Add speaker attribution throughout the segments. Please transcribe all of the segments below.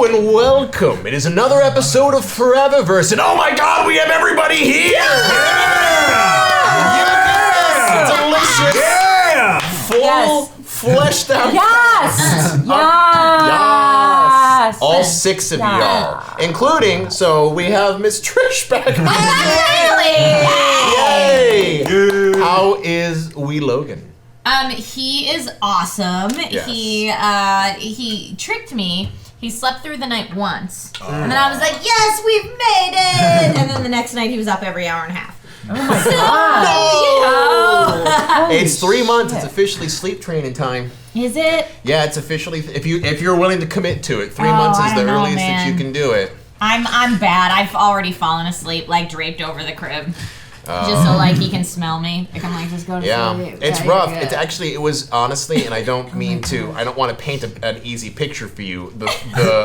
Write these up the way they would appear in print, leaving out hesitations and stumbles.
Speaker 1: Hello and welcome. It is another episode of ForeverVerse, and oh my God, we have everybody here! Yes! Delicious! Yeah! Full, fleshed out.
Speaker 2: Yes!
Speaker 1: Yes! All 6 of y'all, including, so we have Miss Trish back. Yay! How is Wee Logan?
Speaker 3: He is awesome.
Speaker 1: Yes.
Speaker 3: He tricked me. He slept through the night once. And then I was like, yes, we've made it! And then the next night he was up every hour and a half.
Speaker 2: Oh my God!
Speaker 1: No! It's 3 months. It's officially sleep training time.
Speaker 3: Is it?
Speaker 1: Yeah, it's officially. If you're willing to commit to it, 3 months is the earliest that you can do it.
Speaker 3: I'm bad. I've already fallen asleep, like draped over the crib. Just so like he can smell me. Like I'm like, just go to sleep.
Speaker 1: It's rough. It's actually, it was honestly, and I don't mean to, I don't want to paint an easy picture for you.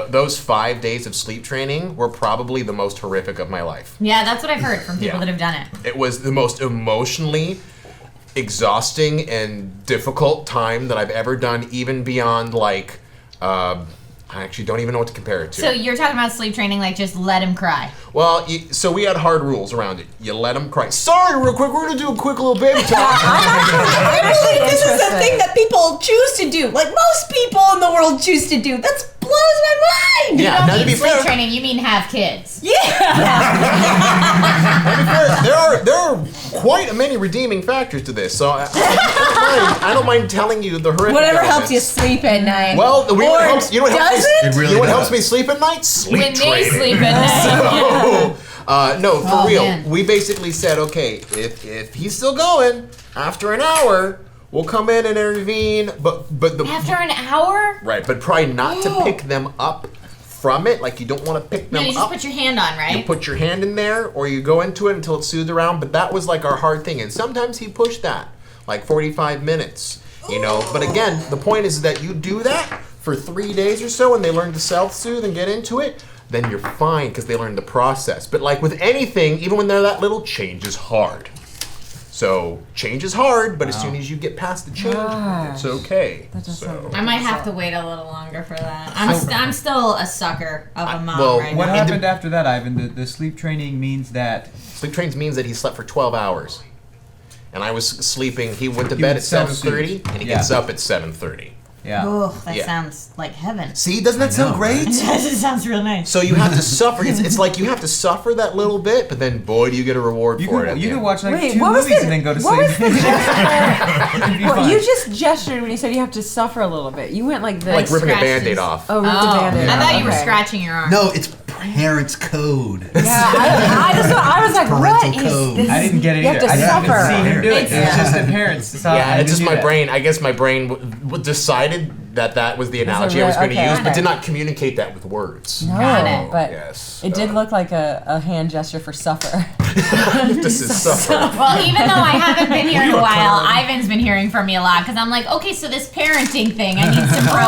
Speaker 1: Those 5 days of sleep training were probably the most horrific of my life.
Speaker 3: Yeah, that's what I've heard from people that have done it.
Speaker 1: It was the most emotionally exhausting and difficult time that I've ever done, even beyond like, I actually don't even know what to compare it to.
Speaker 3: So you're talking about sleep training, like just let him cry.
Speaker 1: Well, so we had hard rules around it. You let him cry. Sorry, real quick, we're gonna do a quick little baby talk.
Speaker 4: I feel like this is the thing that people choose to do. Like most people in the world choose to do. That blows my mind.
Speaker 1: Yeah,
Speaker 3: You
Speaker 1: now
Speaker 3: don't
Speaker 1: to be
Speaker 3: mean sleep
Speaker 1: fair,
Speaker 3: training, you mean have kids.
Speaker 4: Yeah.
Speaker 1: there are quite many redeeming factors to this. So I don't mind telling you the horrific
Speaker 4: Whatever
Speaker 1: elements.
Speaker 4: helps you sleep at night.
Speaker 1: Well, you know what helps me?
Speaker 4: doesn't?
Speaker 1: You know what helps me sleep at night? Sleep
Speaker 3: When
Speaker 1: training.
Speaker 3: they sleep at night.
Speaker 1: No, for real.
Speaker 3: Man.
Speaker 1: We basically said, okay, if he's still going after an hour, we'll come in and intervene. But the
Speaker 3: After an hour?
Speaker 1: right, but try not to pick them up from it. Like you don't want to pick them
Speaker 3: No, you
Speaker 1: up.
Speaker 3: just put your hand on, right?
Speaker 1: You put your hand in there, or you go into it until it's soothed around. But that was like our hard thing, and sometimes he pushed that, like 45 minutes, you know. But again, the point is that you do that for 3 days or so, and they learn to self-soothe and get into it. Then you're fine because they learn the process. But like with anything, even when they're that little, change is hard. So change is hard, but as soon as you get past the change, it's okay. So.
Speaker 3: I might have to wait a little longer for that. I'm still a sucker of a mom
Speaker 1: well,
Speaker 3: right
Speaker 5: What
Speaker 3: now.
Speaker 5: happened after that, Ivan? The sleep training means that
Speaker 1: Sleep trains means that he slept for 12 hours. And I was sleeping, he went to
Speaker 5: He
Speaker 1: bed at
Speaker 5: was self-soothed.
Speaker 1: 7:30, and he
Speaker 5: Yeah.
Speaker 1: gets up at 7:30.
Speaker 5: yeah.
Speaker 3: Oh, that
Speaker 1: Yeah.
Speaker 3: sounds like heaven.
Speaker 1: See, doesn't that sound great?
Speaker 3: That just sounds real nice.
Speaker 1: So you have to suffer. It's like you have to suffer that little bit, but then boy, do you get a reward
Speaker 5: You
Speaker 1: for it.
Speaker 5: can
Speaker 1: at
Speaker 5: you
Speaker 1: the
Speaker 5: can
Speaker 1: end.
Speaker 5: watch like
Speaker 2: Wait,
Speaker 5: 2
Speaker 2: what was
Speaker 5: movies
Speaker 2: the-
Speaker 5: and then go to
Speaker 2: what
Speaker 5: sleep.
Speaker 2: was the gesture?
Speaker 5: It'd be
Speaker 2: Well,
Speaker 5: fun.
Speaker 2: you just gestured when you said you have to suffer a little bit. You went like this.
Speaker 1: Like ripping a
Speaker 3: Scratches.
Speaker 1: Band-Aid off.
Speaker 2: Oh, rip the
Speaker 3: Oh,
Speaker 2: Band-Aid
Speaker 3: I
Speaker 2: off.
Speaker 3: thought you were
Speaker 2: Okay.
Speaker 3: scratching your arm.
Speaker 6: No, it's parents' code.
Speaker 2: Yeah, I was like, what
Speaker 6: Parental
Speaker 2: is
Speaker 6: code.
Speaker 2: this?
Speaker 5: I didn't get it
Speaker 2: You
Speaker 5: either.
Speaker 2: have to
Speaker 5: I didn't even
Speaker 2: suffer.
Speaker 5: see him do it.
Speaker 3: It's-
Speaker 5: It's just the parents. Decided
Speaker 1: Yeah, it's
Speaker 5: to
Speaker 1: just
Speaker 5: do
Speaker 1: my
Speaker 5: that.
Speaker 1: brain. I guess my brain decided that was the analogy I was going to
Speaker 2: okay.
Speaker 1: use, but did not communicate that with words.
Speaker 2: No,
Speaker 3: Got it.
Speaker 2: but
Speaker 1: Yes.
Speaker 2: it did look like a hand gesture for suffer.
Speaker 1: This is suffer.
Speaker 3: Well, even though I haven't been here in a while, Ivan's been hearing from me a lot because I'm like, okay, so this parenting thing, I need some pro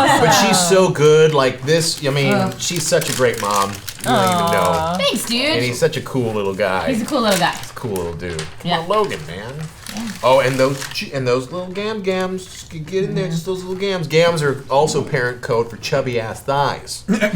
Speaker 3: tips.
Speaker 1: But she's so good. Like this, I mean, she's such a great mom. You don't even know.
Speaker 3: Thanks,
Speaker 1: And
Speaker 3: dude.
Speaker 1: he's such a cool little guy.
Speaker 3: He's a cool little guy.
Speaker 1: Cool little dude. Come
Speaker 3: Yeah.
Speaker 1: on, Logan, man. Oh, and those little gams, just get in there, just those little gams. Gams are also parent code for chubby ass thighs.
Speaker 2: That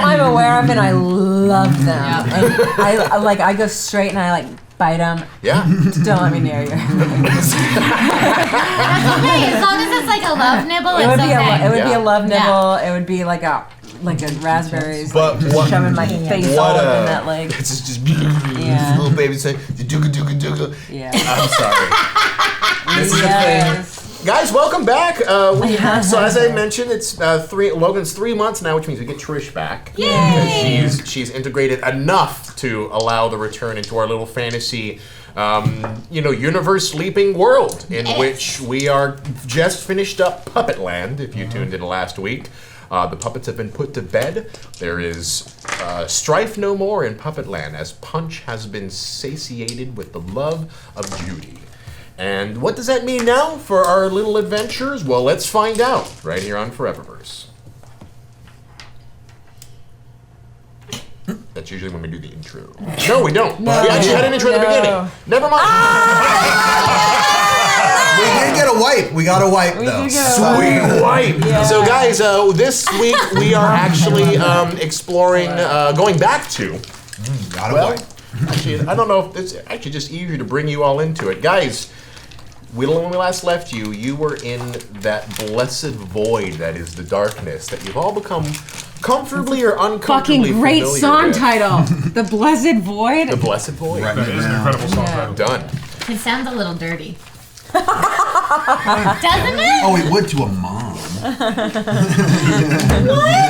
Speaker 2: I'm aware of, and I love them.
Speaker 3: Yeah.
Speaker 2: And I go straight and I bite them.
Speaker 1: Yeah.
Speaker 2: Don't let me near you.
Speaker 3: That's okay. As long as it's like a love nibble,
Speaker 2: It
Speaker 3: it's
Speaker 2: would be
Speaker 3: okay.
Speaker 2: it would be
Speaker 1: Yeah.
Speaker 2: a love
Speaker 3: Yeah.
Speaker 2: nibble. It would be like a raspberries,
Speaker 1: But
Speaker 2: just
Speaker 1: what-
Speaker 2: shoving my face all up in that leg.
Speaker 1: It's just
Speaker 2: Yeah.
Speaker 1: little baby saying dooga dooga dooga.
Speaker 2: Yeah.
Speaker 1: I'm sorry. This is the thing.
Speaker 2: Yes.
Speaker 1: Guys, welcome back. We have, so as I mentioned, it's Logan's 3 months now, which means we get Trish back.
Speaker 3: Yay!
Speaker 1: Because she's integrated enough to allow the return into our little fantasy, universe leaping world in which we are just finished up Puppetland. If you tuned in last week, the puppets have been put to bed. There is strife no more in Puppetland, as Punch has been satiated with the love of Judy. And what does that mean now for our little adventures? Well, let's find out right here on ForeverVerse. That's usually when we do the intro. No, we don't. We actually had an intro at the beginning. Never mind.
Speaker 6: did get a wipe. We got a wipe
Speaker 2: We
Speaker 6: though.
Speaker 2: did get a
Speaker 1: Sweet wipe.
Speaker 2: Yeah.
Speaker 1: So, guys, this week we are actually exploring, going back to.
Speaker 6: Got a
Speaker 1: Well,
Speaker 6: wipe.
Speaker 1: actually, I don't know if it's actually just easier to bring you all into it, guys. When we last left you, you were in that blessed void that is the darkness that you've all become comfortably or uncomfortably
Speaker 2: Fucking great
Speaker 1: familiar
Speaker 2: song
Speaker 1: with.
Speaker 2: title. The Blessed Void.
Speaker 1: The blessed void.
Speaker 6: Right.
Speaker 7: That is an incredible song
Speaker 2: Yeah.
Speaker 7: title.
Speaker 1: Done.
Speaker 3: It sounds a little dirty. Doesn't it?
Speaker 6: Oh, it would to a mom.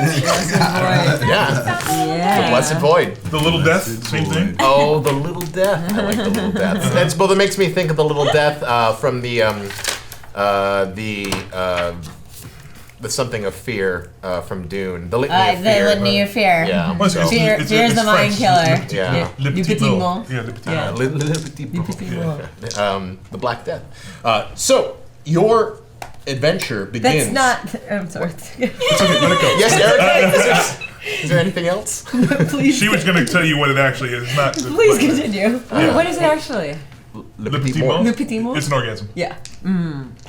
Speaker 1: Yeah.
Speaker 2: Yeah.
Speaker 1: The blessed void.
Speaker 7: The Little Death, same thing.
Speaker 1: Oh, the little death. I like the little death. That's well. That makes me think of the little death from the something of fear from Dune. The litany of
Speaker 4: The
Speaker 1: fear.
Speaker 4: litany of fear.
Speaker 1: Yeah.
Speaker 7: Well, it's-
Speaker 4: Fear,
Speaker 7: it's-
Speaker 4: fear's
Speaker 7: it's
Speaker 4: the mind
Speaker 7: French.
Speaker 4: killer.
Speaker 1: Yeah.
Speaker 7: Le
Speaker 4: Du
Speaker 7: Petit
Speaker 4: petit
Speaker 7: Mot.
Speaker 4: mot.
Speaker 7: Yeah, Le Petit
Speaker 4: Yeah.
Speaker 7: Mot.
Speaker 1: The Black Death. So your adventure begins.
Speaker 4: That's not. I'm sorry.
Speaker 7: It's okay, let it go.
Speaker 1: Yes, Eric. Is there anything else?
Speaker 4: Please.
Speaker 7: She was going to tell you what it actually is. Not.
Speaker 4: Please continue.
Speaker 2: What is it actually?
Speaker 7: Le Petit Mot.
Speaker 4: Le petit mot?
Speaker 7: It's an orgasm.
Speaker 4: Yeah.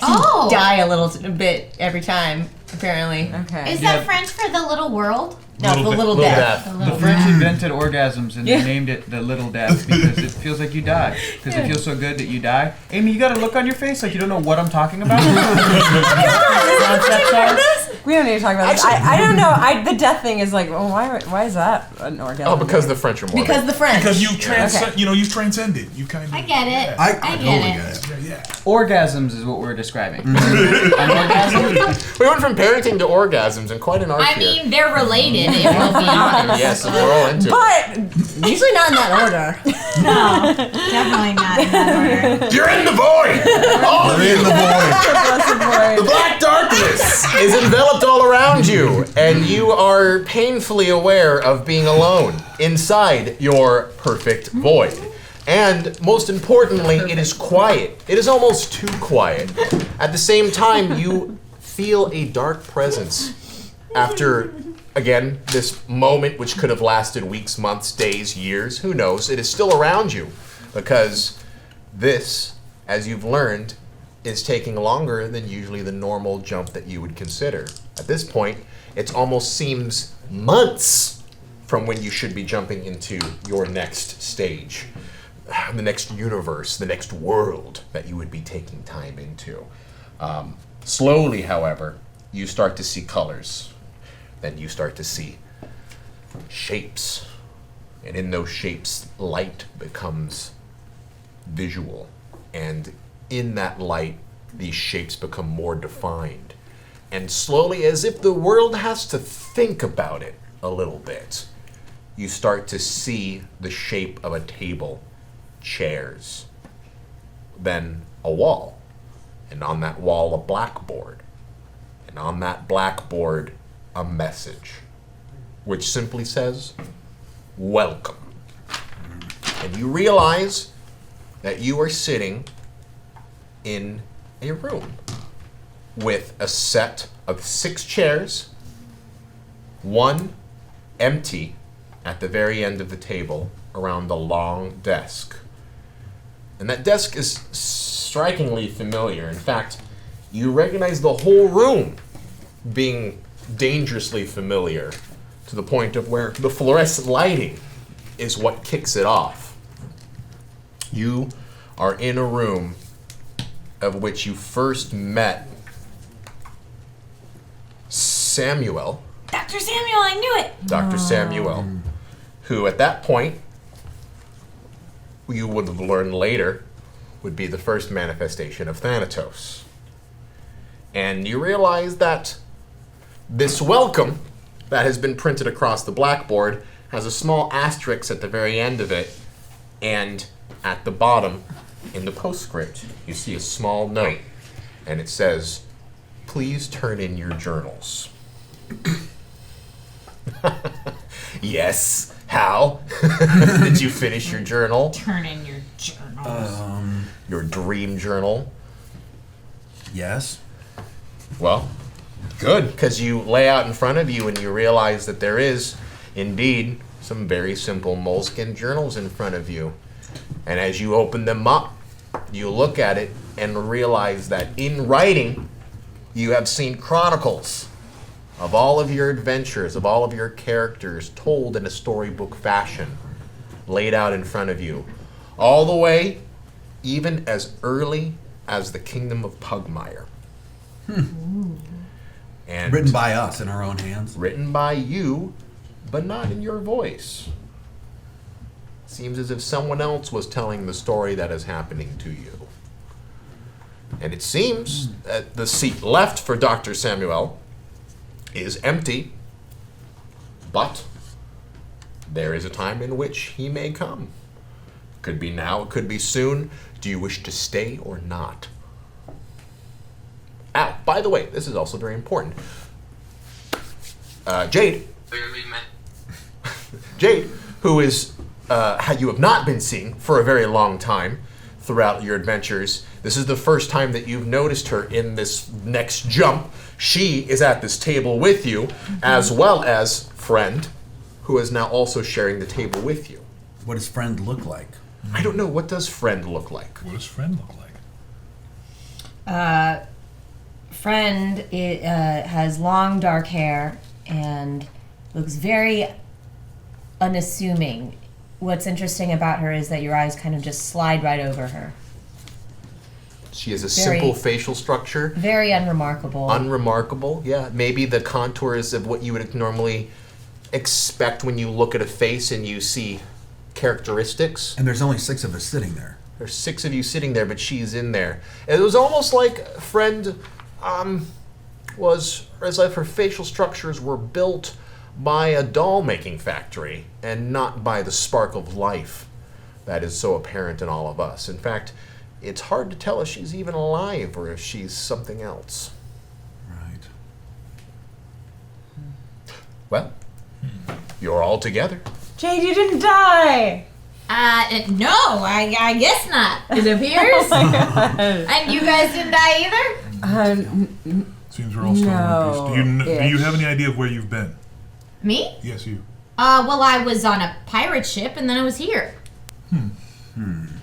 Speaker 3: Oh.
Speaker 4: Die a little bit every time, apparently.
Speaker 2: Okay.
Speaker 3: Is that French for the little world?
Speaker 4: No, the little
Speaker 1: Little
Speaker 4: death.
Speaker 1: death.
Speaker 5: The French invented orgasms and
Speaker 4: Yeah.
Speaker 5: they named it the little death because it feels like you die. Because it feels so good that you die. Amy, you got a look on your face like you don't know what I'm talking about. Concepts are.
Speaker 2: We don't need to talk about this. I don't know. The death thing is like, well, why is that an orgasm?
Speaker 1: Oh, because the French are more.
Speaker 4: Because the French.
Speaker 7: Because you transcend,
Speaker 2: Okay.
Speaker 7: you transcended. You kind of.
Speaker 3: I get it.
Speaker 6: I
Speaker 3: I
Speaker 6: totally
Speaker 3: get it.
Speaker 6: get it.
Speaker 7: Yeah.
Speaker 5: Orgasms is what we're describing. An orgasm?
Speaker 1: We went from parenting to orgasms in quite an arc
Speaker 3: I
Speaker 1: here.
Speaker 3: mean, they're related, if we'll be honest.
Speaker 1: Yes, we're all into it.
Speaker 2: But
Speaker 4: Usually not in that order.
Speaker 3: No, definitely not in that order.
Speaker 1: You're in the void! All of
Speaker 6: We're in
Speaker 1: you!
Speaker 6: the void.
Speaker 2: Blessed
Speaker 1: The
Speaker 2: Void.
Speaker 1: black darkness is enveloped all around you, and you are painfully aware of being alone inside your perfect void. And most importantly, it is quiet. It is almost too quiet. At the same time, you feel a dark presence after, again, this moment which could have lasted weeks, months, days, years, who knows. It is still around you because this, as you've learned, is taking longer than usually the normal jump that you would consider. At this point, it almost seems months from when you should be jumping into your next stage, the next universe, the next world that you would be taking time into. Slowly, however, you start to see colors. Then you start to see shapes. And in those shapes, light becomes visual. And in that light, these shapes become more defined. And slowly, as if the world has to think about it a little bit, you start to see the shape of a table, chairs, then a wall, and on that wall, a blackboard, and on that blackboard, a message, which simply says, "Welcome." And you realize that you are sitting in a room with a set of 6 chairs, one empty at the very end of the table around the long desk. And that desk is strikingly familiar. In fact, you recognize the whole room being dangerously familiar to the point of where the fluorescent lighting is what kicks it off. You are in a room of which you first met Samuel,
Speaker 3: Dr. Samuel, I knew it.
Speaker 1: Dr. Samuel, who at that point, you would have learned later, would be the first manifestation of Thanatos. And you realize that this welcome that has been printed across the blackboard has a small asterisk at the very end of it, and at the bottom, in the postscript, you see a small note, and it says, "Please turn in your journals." Yes. How? Did you finish your journal?
Speaker 3: Turn in your journals.
Speaker 1: Your dream journal?
Speaker 6: Yes.
Speaker 1: Well, good, because you lay out in front of you and you realize that there is indeed some very simple moleskin journals in front of you. And as you open them up, you look at it and realize that in writing, you have seen chronicles of all of your adventures, of all of your characters told in a storybook fashion, laid out in front of you, all the way even as early as the kingdom of Pugmire. And
Speaker 6: Written by us in our own hands.
Speaker 1: written by you, but not in your voice. Seems as if someone else was telling the story that is happening to you. And it seems that the seat left for Dr. Samuel is empty, but there is a time in which he may come. Could be now, it could be soon. Do you wish to stay or not? By the way, this is also very important. Jade, who is you have not been seeing for a very long time throughout your adventures. This is the first time that you've noticed her in this next jump. She is at this table with you, as well as Friend, who is now also sharing the table with you.
Speaker 6: What does Friend look like?
Speaker 1: I don't know. What does Friend look like?
Speaker 7: What does Friend look like?
Speaker 4: Friend has long dark hair and looks very unassuming. What's interesting about her is that your eyes kind of just slide right over her.
Speaker 1: She has a
Speaker 4: Very-
Speaker 1: simple facial structure.
Speaker 4: Very unremarkable.
Speaker 1: Unremarkable, yeah. Maybe the contours of what you would normally expect when you look at a face and you see characteristics.
Speaker 6: And there's only 6 of us sitting there.
Speaker 1: There's 6 of you sitting there, but she's in there. It was almost like Friend was as if her facial structures were built by a doll-making factory and not by the spark of life that is so apparent in all of us. In fact, it's hard to tell if she's even alive or if she's something else.
Speaker 6: Right.
Speaker 1: Well, you're all together.
Speaker 2: Jade, you didn't die.
Speaker 3: No, I guess not. It appears. And you guys didn't die either?
Speaker 7: Seems we're all still in one piece. Do you
Speaker 2: No-ish.
Speaker 7: have any idea of where you've been?
Speaker 3: Me?
Speaker 7: Yes, you.
Speaker 3: Well, I was on a pirate ship and then I was here.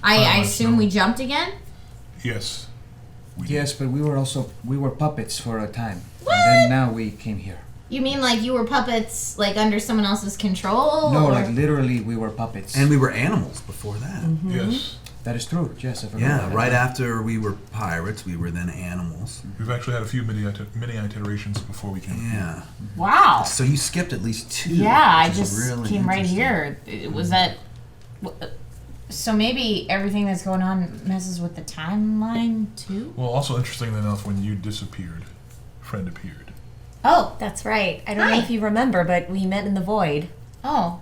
Speaker 3: I assume we jumped again?
Speaker 7: Yes.
Speaker 5: Yes, but we were puppets for a time. And then now we came here.
Speaker 3: You mean like you were puppets, like under someone else's control?
Speaker 5: No,
Speaker 3: or-
Speaker 5: like literally we were puppets.
Speaker 6: And we were animals before that.
Speaker 7: Yes.
Speaker 5: That is true. Yes, I forgot.
Speaker 6: Yeah,
Speaker 5: about
Speaker 6: right
Speaker 5: that.
Speaker 6: after we were pirates, we were then animals.
Speaker 7: We've actually had a few mini iterations before we came.
Speaker 6: Yeah.
Speaker 3: Wow.
Speaker 6: So you skipped at least 2.
Speaker 3: Yeah, I
Speaker 6: which is
Speaker 3: just
Speaker 6: really
Speaker 3: came right
Speaker 6: interesting.
Speaker 3: here. It was that. So maybe everything that's going on messes with the timeline too?
Speaker 7: Well, also interestingly enough, when you disappeared, Friend appeared.
Speaker 3: Oh,
Speaker 4: That's right. I don't
Speaker 3: Hi.
Speaker 4: know if you remember, but we met in the void.
Speaker 3: oh.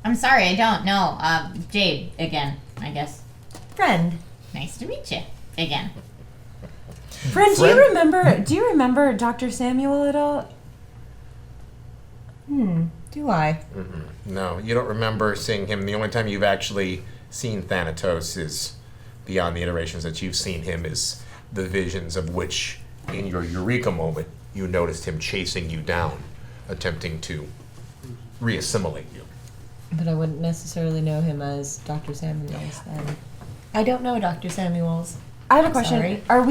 Speaker 3: I'm sorry, I don't know. Jade, again, I guess.
Speaker 4: Friend.
Speaker 3: Nice to meet you. Again.
Speaker 2: Friend, do you remember Dr. Samuel at all?
Speaker 4: Do I?
Speaker 1: No, you don't remember seeing him. The only time you've actually seen Thanatos is beyond the iterations that you've seen him is the visions of which, in your eureka moment, you noticed him chasing you down, attempting to reassimilate you.
Speaker 4: But I wouldn't necessarily know him as Dr. Samuels then. I don't know Dr. Samuels.
Speaker 2: I have a question.
Speaker 4: Sorry.
Speaker 2: Are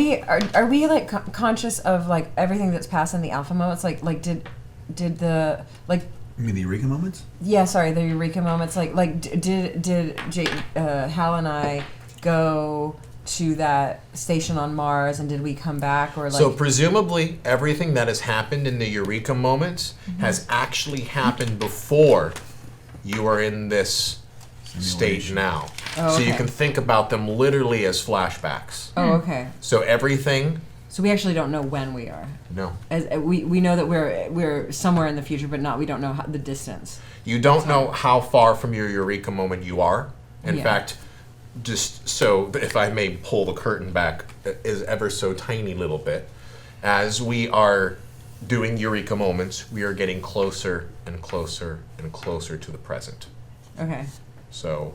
Speaker 2: we like conscious of like everything that's passed in the alpha moments? Like did the like
Speaker 6: You mean the Eureka moments?
Speaker 2: yeah, sorry, the eureka moments. Did Hal and I go to that station on Mars, and did we come back or like?
Speaker 1: So presumably everything that has happened in the eureka moments has actually happened before you are in this stage now.
Speaker 2: Oh,
Speaker 1: So you
Speaker 2: okay.
Speaker 1: can think about them literally as flashbacks.
Speaker 2: Oh, okay.
Speaker 1: So everything,
Speaker 2: So we actually don't know when we are.
Speaker 1: no.
Speaker 2: As we know that we're somewhere in the future, but we don't know the distance.
Speaker 1: You don't know how far from your eureka moment you are. In
Speaker 2: Yeah.
Speaker 1: fact, just so if I may pull the curtain back is ever so tiny little bit, as we are doing eureka moments, we are getting closer and closer and closer to the present.
Speaker 2: Okay.
Speaker 1: So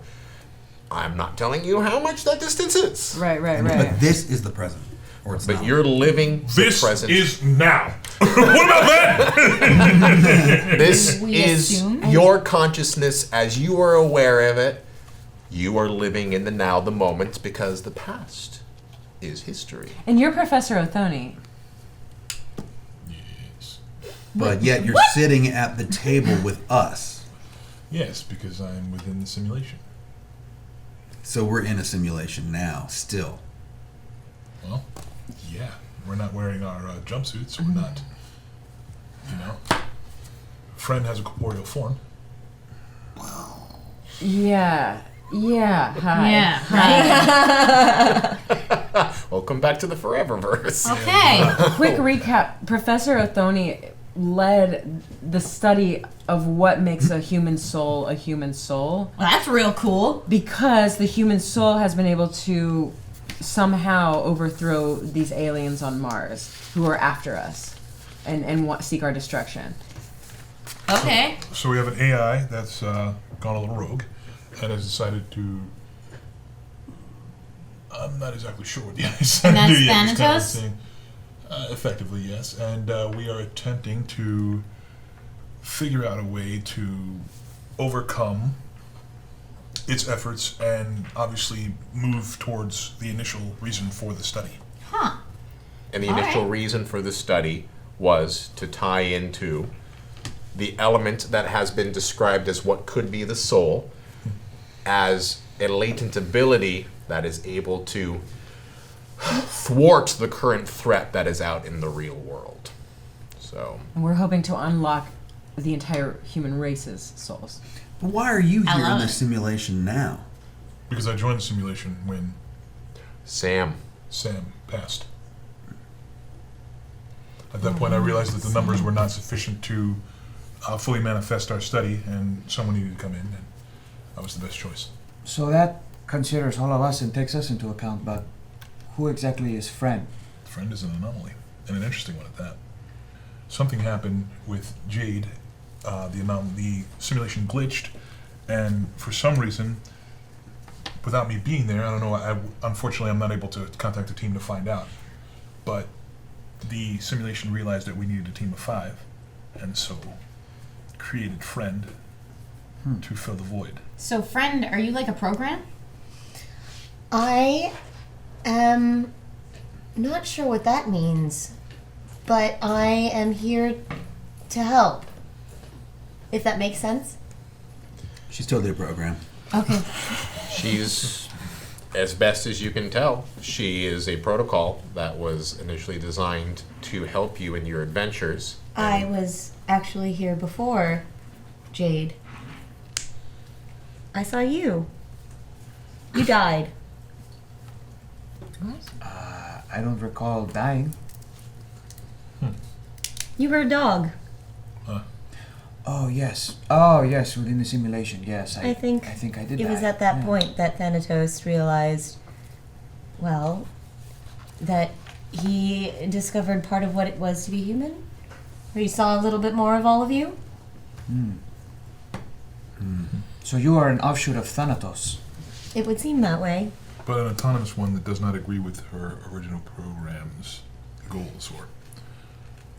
Speaker 1: I'm not telling you how much that distance is.
Speaker 2: Right.
Speaker 6: But this is the present. Or it's
Speaker 1: But
Speaker 6: not.
Speaker 1: you're living
Speaker 7: This
Speaker 1: the present.
Speaker 7: is now. What about that?
Speaker 1: This
Speaker 3: We
Speaker 1: is
Speaker 3: assume?
Speaker 1: your consciousness as you are aware of it. You are living in the now, the moment, because the past is history.
Speaker 2: And you're Professor Othoni.
Speaker 7: Yes.
Speaker 6: But yet you're sitting at the table with us.
Speaker 7: Yes, because I'm within the simulation.
Speaker 6: So we're in a simulation now, still.
Speaker 7: Well, yeah. We're not wearing our jumpsuits. We're not, Friend has a corporeal form.
Speaker 2: Yeah. Yeah. Hi.
Speaker 3: Yeah.
Speaker 1: Welcome back to the ForeverVerse.
Speaker 3: Okay.
Speaker 2: Quick recap. Professor Othoni led the study of what makes a human soul a human soul.
Speaker 3: Well, that's real cool.
Speaker 2: Because the human soul has been able to somehow overthrow these aliens on Mars who are after us and seek our destruction.
Speaker 3: Okay.
Speaker 7: So we have an AI that's gone a little rogue and has decided to. I'm not exactly sure what the AI decided
Speaker 3: And
Speaker 7: to do
Speaker 3: that's
Speaker 7: yet. It's kind of
Speaker 3: Thanatos?
Speaker 7: thing. Effectively, yes. And we are attempting to figure out a way to overcome its efforts and obviously move towards the initial reason for the study.
Speaker 3: Huh.
Speaker 1: And the
Speaker 3: All
Speaker 1: initial
Speaker 3: right.
Speaker 1: reason for the study was to tie into the element that has been described as what could be the soul as a latent ability that is able to thwart the current threat that is out in the real world. So,
Speaker 2: And we're hoping to unlock the entire human race's souls.
Speaker 6: But why are you
Speaker 3: I
Speaker 6: here in
Speaker 3: love
Speaker 6: the
Speaker 3: it.
Speaker 6: simulation now?
Speaker 7: Because I joined the simulation when
Speaker 1: Sam,
Speaker 7: Sam passed. At that point, I realized that the numbers were not sufficient to fully manifest our study, and someone needed to come in, and I was the best choice.
Speaker 5: So that considers all of us and takes us into account, but who exactly is Friend?
Speaker 7: Friend is an anomaly, and an interesting one at that. Something happened with Jade. The simulation glitched, and for some reason, without me being there, I don't know. Unfortunately, I'm not able to contact the team to find out. But the simulation realized that we needed a team of 5, and so created Friend to fill the void.
Speaker 3: So, friend, are you like a program?
Speaker 4: I am not sure what that means, but I am here to help. If that makes sense.
Speaker 6: She's totally a program.
Speaker 3: Okay.
Speaker 1: she's, as best as you can tell, she is a protocol that was initially designed to help you in your adventures.
Speaker 4: I was actually here before Jade. I saw you. You died.
Speaker 5: I don't recall dying.
Speaker 4: You were a dog.
Speaker 5: Oh yes, within the simulation, yes.
Speaker 4: I think
Speaker 5: I did
Speaker 4: It was
Speaker 5: die.
Speaker 4: at that
Speaker 5: Yeah.
Speaker 4: point that Thanatos realized, well, that he discovered part of what it was to be human. He saw a little bit more of all of you.
Speaker 5: So you are an offshoot of Thanatos.
Speaker 4: It would seem that way.
Speaker 7: But an autonomous one that does not agree with her original program's goals, or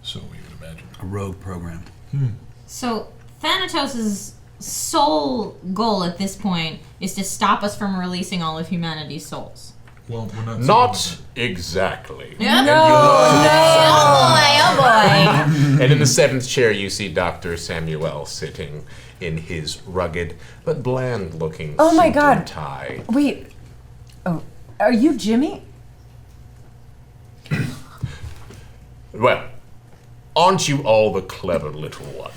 Speaker 7: so we would imagine.
Speaker 6: A rogue program.
Speaker 3: So, Thanatos' sole goal at this point is to stop us from releasing all of humanity's souls.
Speaker 7: Well, we're not.
Speaker 1: Not exactly.
Speaker 3: Yeah. Oh boy!
Speaker 1: And in the 7th chair, you see Dr. Samuel sitting in his rugged but bland-looking
Speaker 2: Oh my
Speaker 1: suit
Speaker 2: God.
Speaker 1: and tie.
Speaker 2: Wait. Oh, are you Jimmy?
Speaker 1: Well, aren't you all the clever little ones?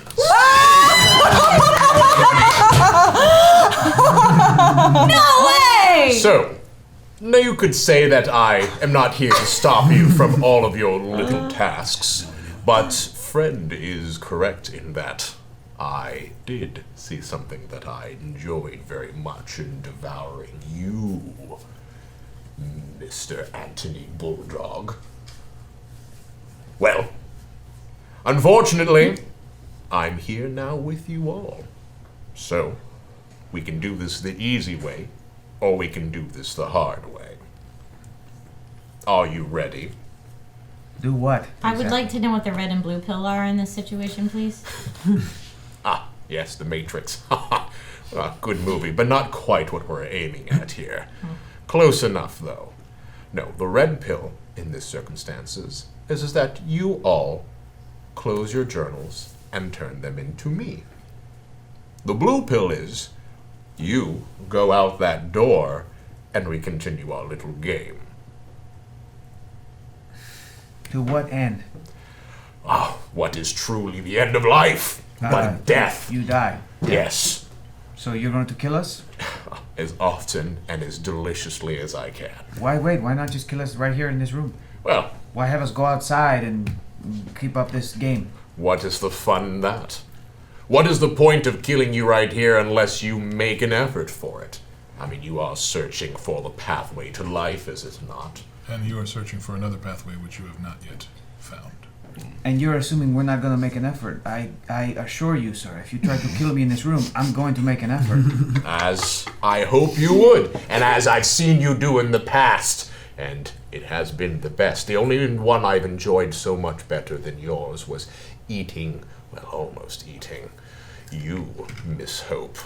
Speaker 3: No way!
Speaker 1: So, now you could say that I am not here to stop you from all of your little tasks, but Friend is correct in that I did see something that I enjoyed very much in devouring you, Mr. Anthony Bulldog. Well, unfortunately, I'm here now with you all. So, we can do this the easy way, or we can do this the hard way. Are you ready?
Speaker 5: Do what?
Speaker 3: I would like to know what the red and blue pill are in this situation, please.
Speaker 1: Ah, yes, the Matrix. Good movie, but not quite what we're aiming at here. Close enough, though. No, the red pill in this circumstances is that you all close your journals and turn them into me. The blue pill is you go out that door and we continue our little game.
Speaker 5: To what end?
Speaker 1: What is truly the end of life? But death.
Speaker 5: You die.
Speaker 1: Yes.
Speaker 5: So you're going to kill us?
Speaker 1: As often and as deliciously as I can.
Speaker 5: Why wait? Why not just kill us right here in this room?
Speaker 1: Well,
Speaker 5: Why have us go outside and keep up this game?
Speaker 1: what is the fun in that? What is the point of killing you right here unless you make an effort for it? I mean, you are searching for the pathway to life, is it not?
Speaker 7: And you are searching for another pathway which you have not yet found.
Speaker 5: And you're assuming we're not going to make an effort. I assure you, sir, if you try to kill me in this room, I'm going to make an effort.
Speaker 1: As I hope you would, and as I've seen you do in the past. And it has been the best. The only one I've enjoyed so much better than yours was eating, well, almost eating, you, Miss Hope.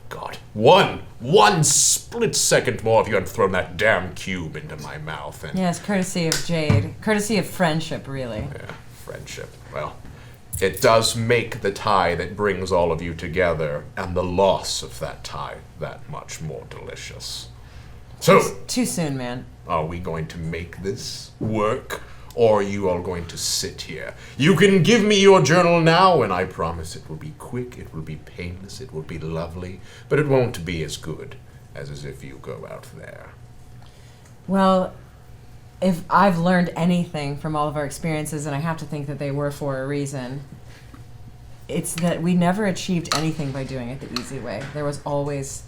Speaker 1: God. One split second more if you hadn't thrown that damn cube into my mouth. And
Speaker 2: Yes, courtesy of Jade. Courtesy of friendship, really.
Speaker 1: yeah, friendship. Well, it does make the tie that brings all of you together, and the loss of that tie that much more delicious. So,
Speaker 2: Too soon, man.
Speaker 1: are we going to make this work, or are you all going to sit here? You can give me your journal now, and I promise it will be quick, it will be painless, it will be lovely, but it won't be as good as if you go out there.
Speaker 2: Well, if I've learned anything from all of our experiences, and I have to think that they were for a reason, it's that we never achieved anything by doing it the easy way. There was always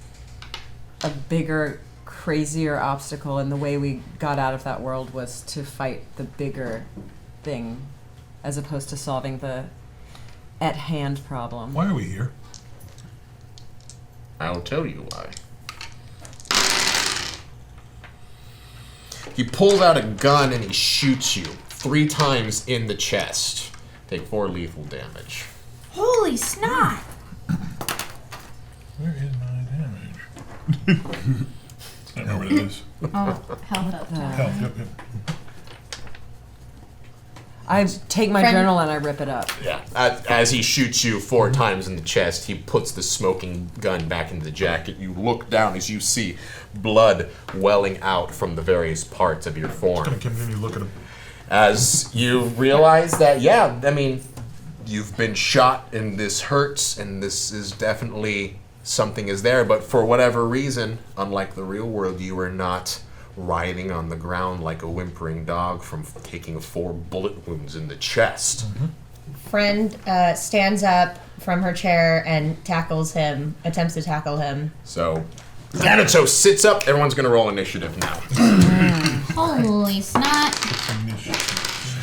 Speaker 2: a bigger, crazier obstacle, and the way we got out of that world was to fight the bigger thing as opposed to solving the at-hand problem.
Speaker 7: Why are we here?
Speaker 1: I'll tell you why. He pulls out a gun and he shoots you 3 times in the chest. Take 4 lethal damage.
Speaker 3: Holy snot!
Speaker 7: Where is my damage? I don't know what it is.
Speaker 3: Oh, health up.
Speaker 7: Health, yep.
Speaker 2: I take my
Speaker 3: Friend-
Speaker 2: journal and I rip it up.
Speaker 1: Yeah. As he shoots you 4 times in the chest, he puts the smoking gun back into the jacket. You look down as you see blood welling out from the various parts of your form.
Speaker 7: Gonna continue looking at him.
Speaker 1: As you realize that, yeah, I mean, you've been shot and this hurts and this is definitely something is there, but for whatever reason, unlike the real world, you are not writhing on the ground like a whimpering dog from taking 4 bullet wounds in the chest.
Speaker 4: Friend stands up from her chair and tackles him, attempts to tackle him.
Speaker 1: So, Thanatos sits up. Everyone's going to roll initiative now.
Speaker 3: Holy snot!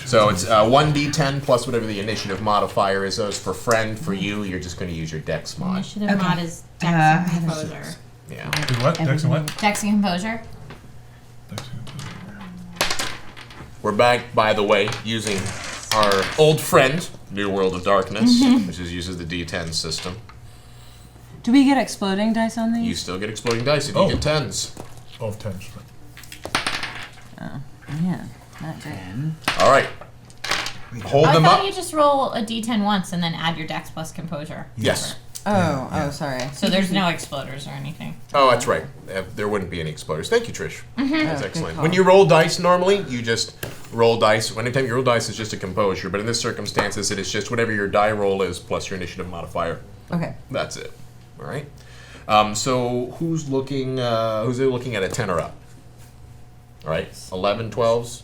Speaker 1: So it's 1d10 plus whatever the initiative modifier is. So it's for friend, for you, you're just going to use your dex mod.
Speaker 3: Initiative mod is Dex and Composure.
Speaker 1: Yeah.
Speaker 7: Is what? Dex and what?
Speaker 3: Dex and Composure.
Speaker 7: Dex and
Speaker 1: We're back, by the way, using our old friend, New World of Darkness, which uses the d10 system.
Speaker 2: Do we get exploding dice on these?
Speaker 1: You still get exploding dice if you
Speaker 7: Oh.
Speaker 1: get 10s.
Speaker 7: Oh, 10s.
Speaker 2: Yeah, not good.
Speaker 1: All right. Hold
Speaker 3: I
Speaker 1: them
Speaker 3: thought
Speaker 1: up.
Speaker 3: you just roll a D10 once and then add your Dex plus Composure.
Speaker 1: Yes.
Speaker 2: Oh, sorry.
Speaker 3: So there's no exploders or anything.
Speaker 1: Oh, that's right. There wouldn't be any exploders. Thank you, Trish. That's
Speaker 2: Oh, good
Speaker 1: excellent.
Speaker 2: call.
Speaker 1: When you roll dice normally, you just roll dice. Anytime you roll dice, it's just a composure. But in this circumstances, it is just whatever your die roll is plus your initiative modifier.
Speaker 2: Okay.
Speaker 1: That's it. All right. So who's looking at a 10 or up? All right. 11, 12s?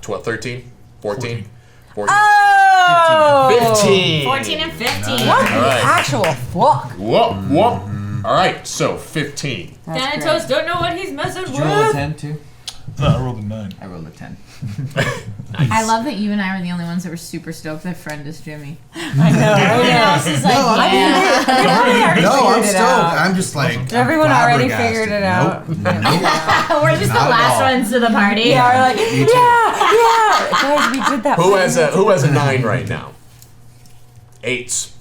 Speaker 1: 12, 13? 14? 14.
Speaker 2: Oh!
Speaker 1: 15.
Speaker 3: 14 and 15.
Speaker 2: What the
Speaker 1: right.
Speaker 2: actual fuck?
Speaker 1: Whoop, whoop. All right, so 15.
Speaker 3: Thanatos don't know what he's messing
Speaker 5: Did you roll a
Speaker 3: with.
Speaker 5: 10 too?
Speaker 7: No, I rolled a 9.
Speaker 5: I rolled a 10.
Speaker 3: I love that you and I were the only ones that were super stoked that friend is Jimmy.
Speaker 2: I know.
Speaker 3: Everyone else is like, yeah.
Speaker 6: No, I'm
Speaker 2: figured it
Speaker 6: stoked.
Speaker 2: out.
Speaker 6: I'm just like.
Speaker 2: Everyone
Speaker 6: I'm
Speaker 2: already
Speaker 6: flabbergasted.
Speaker 2: figured it out.
Speaker 6: Nope.
Speaker 3: We're just the
Speaker 6: Not at
Speaker 3: last
Speaker 6: all.
Speaker 3: ones to the party.
Speaker 2: Yeah, we're like, yeah. Guys, we did that.
Speaker 1: Who has a 9 right now? 8s,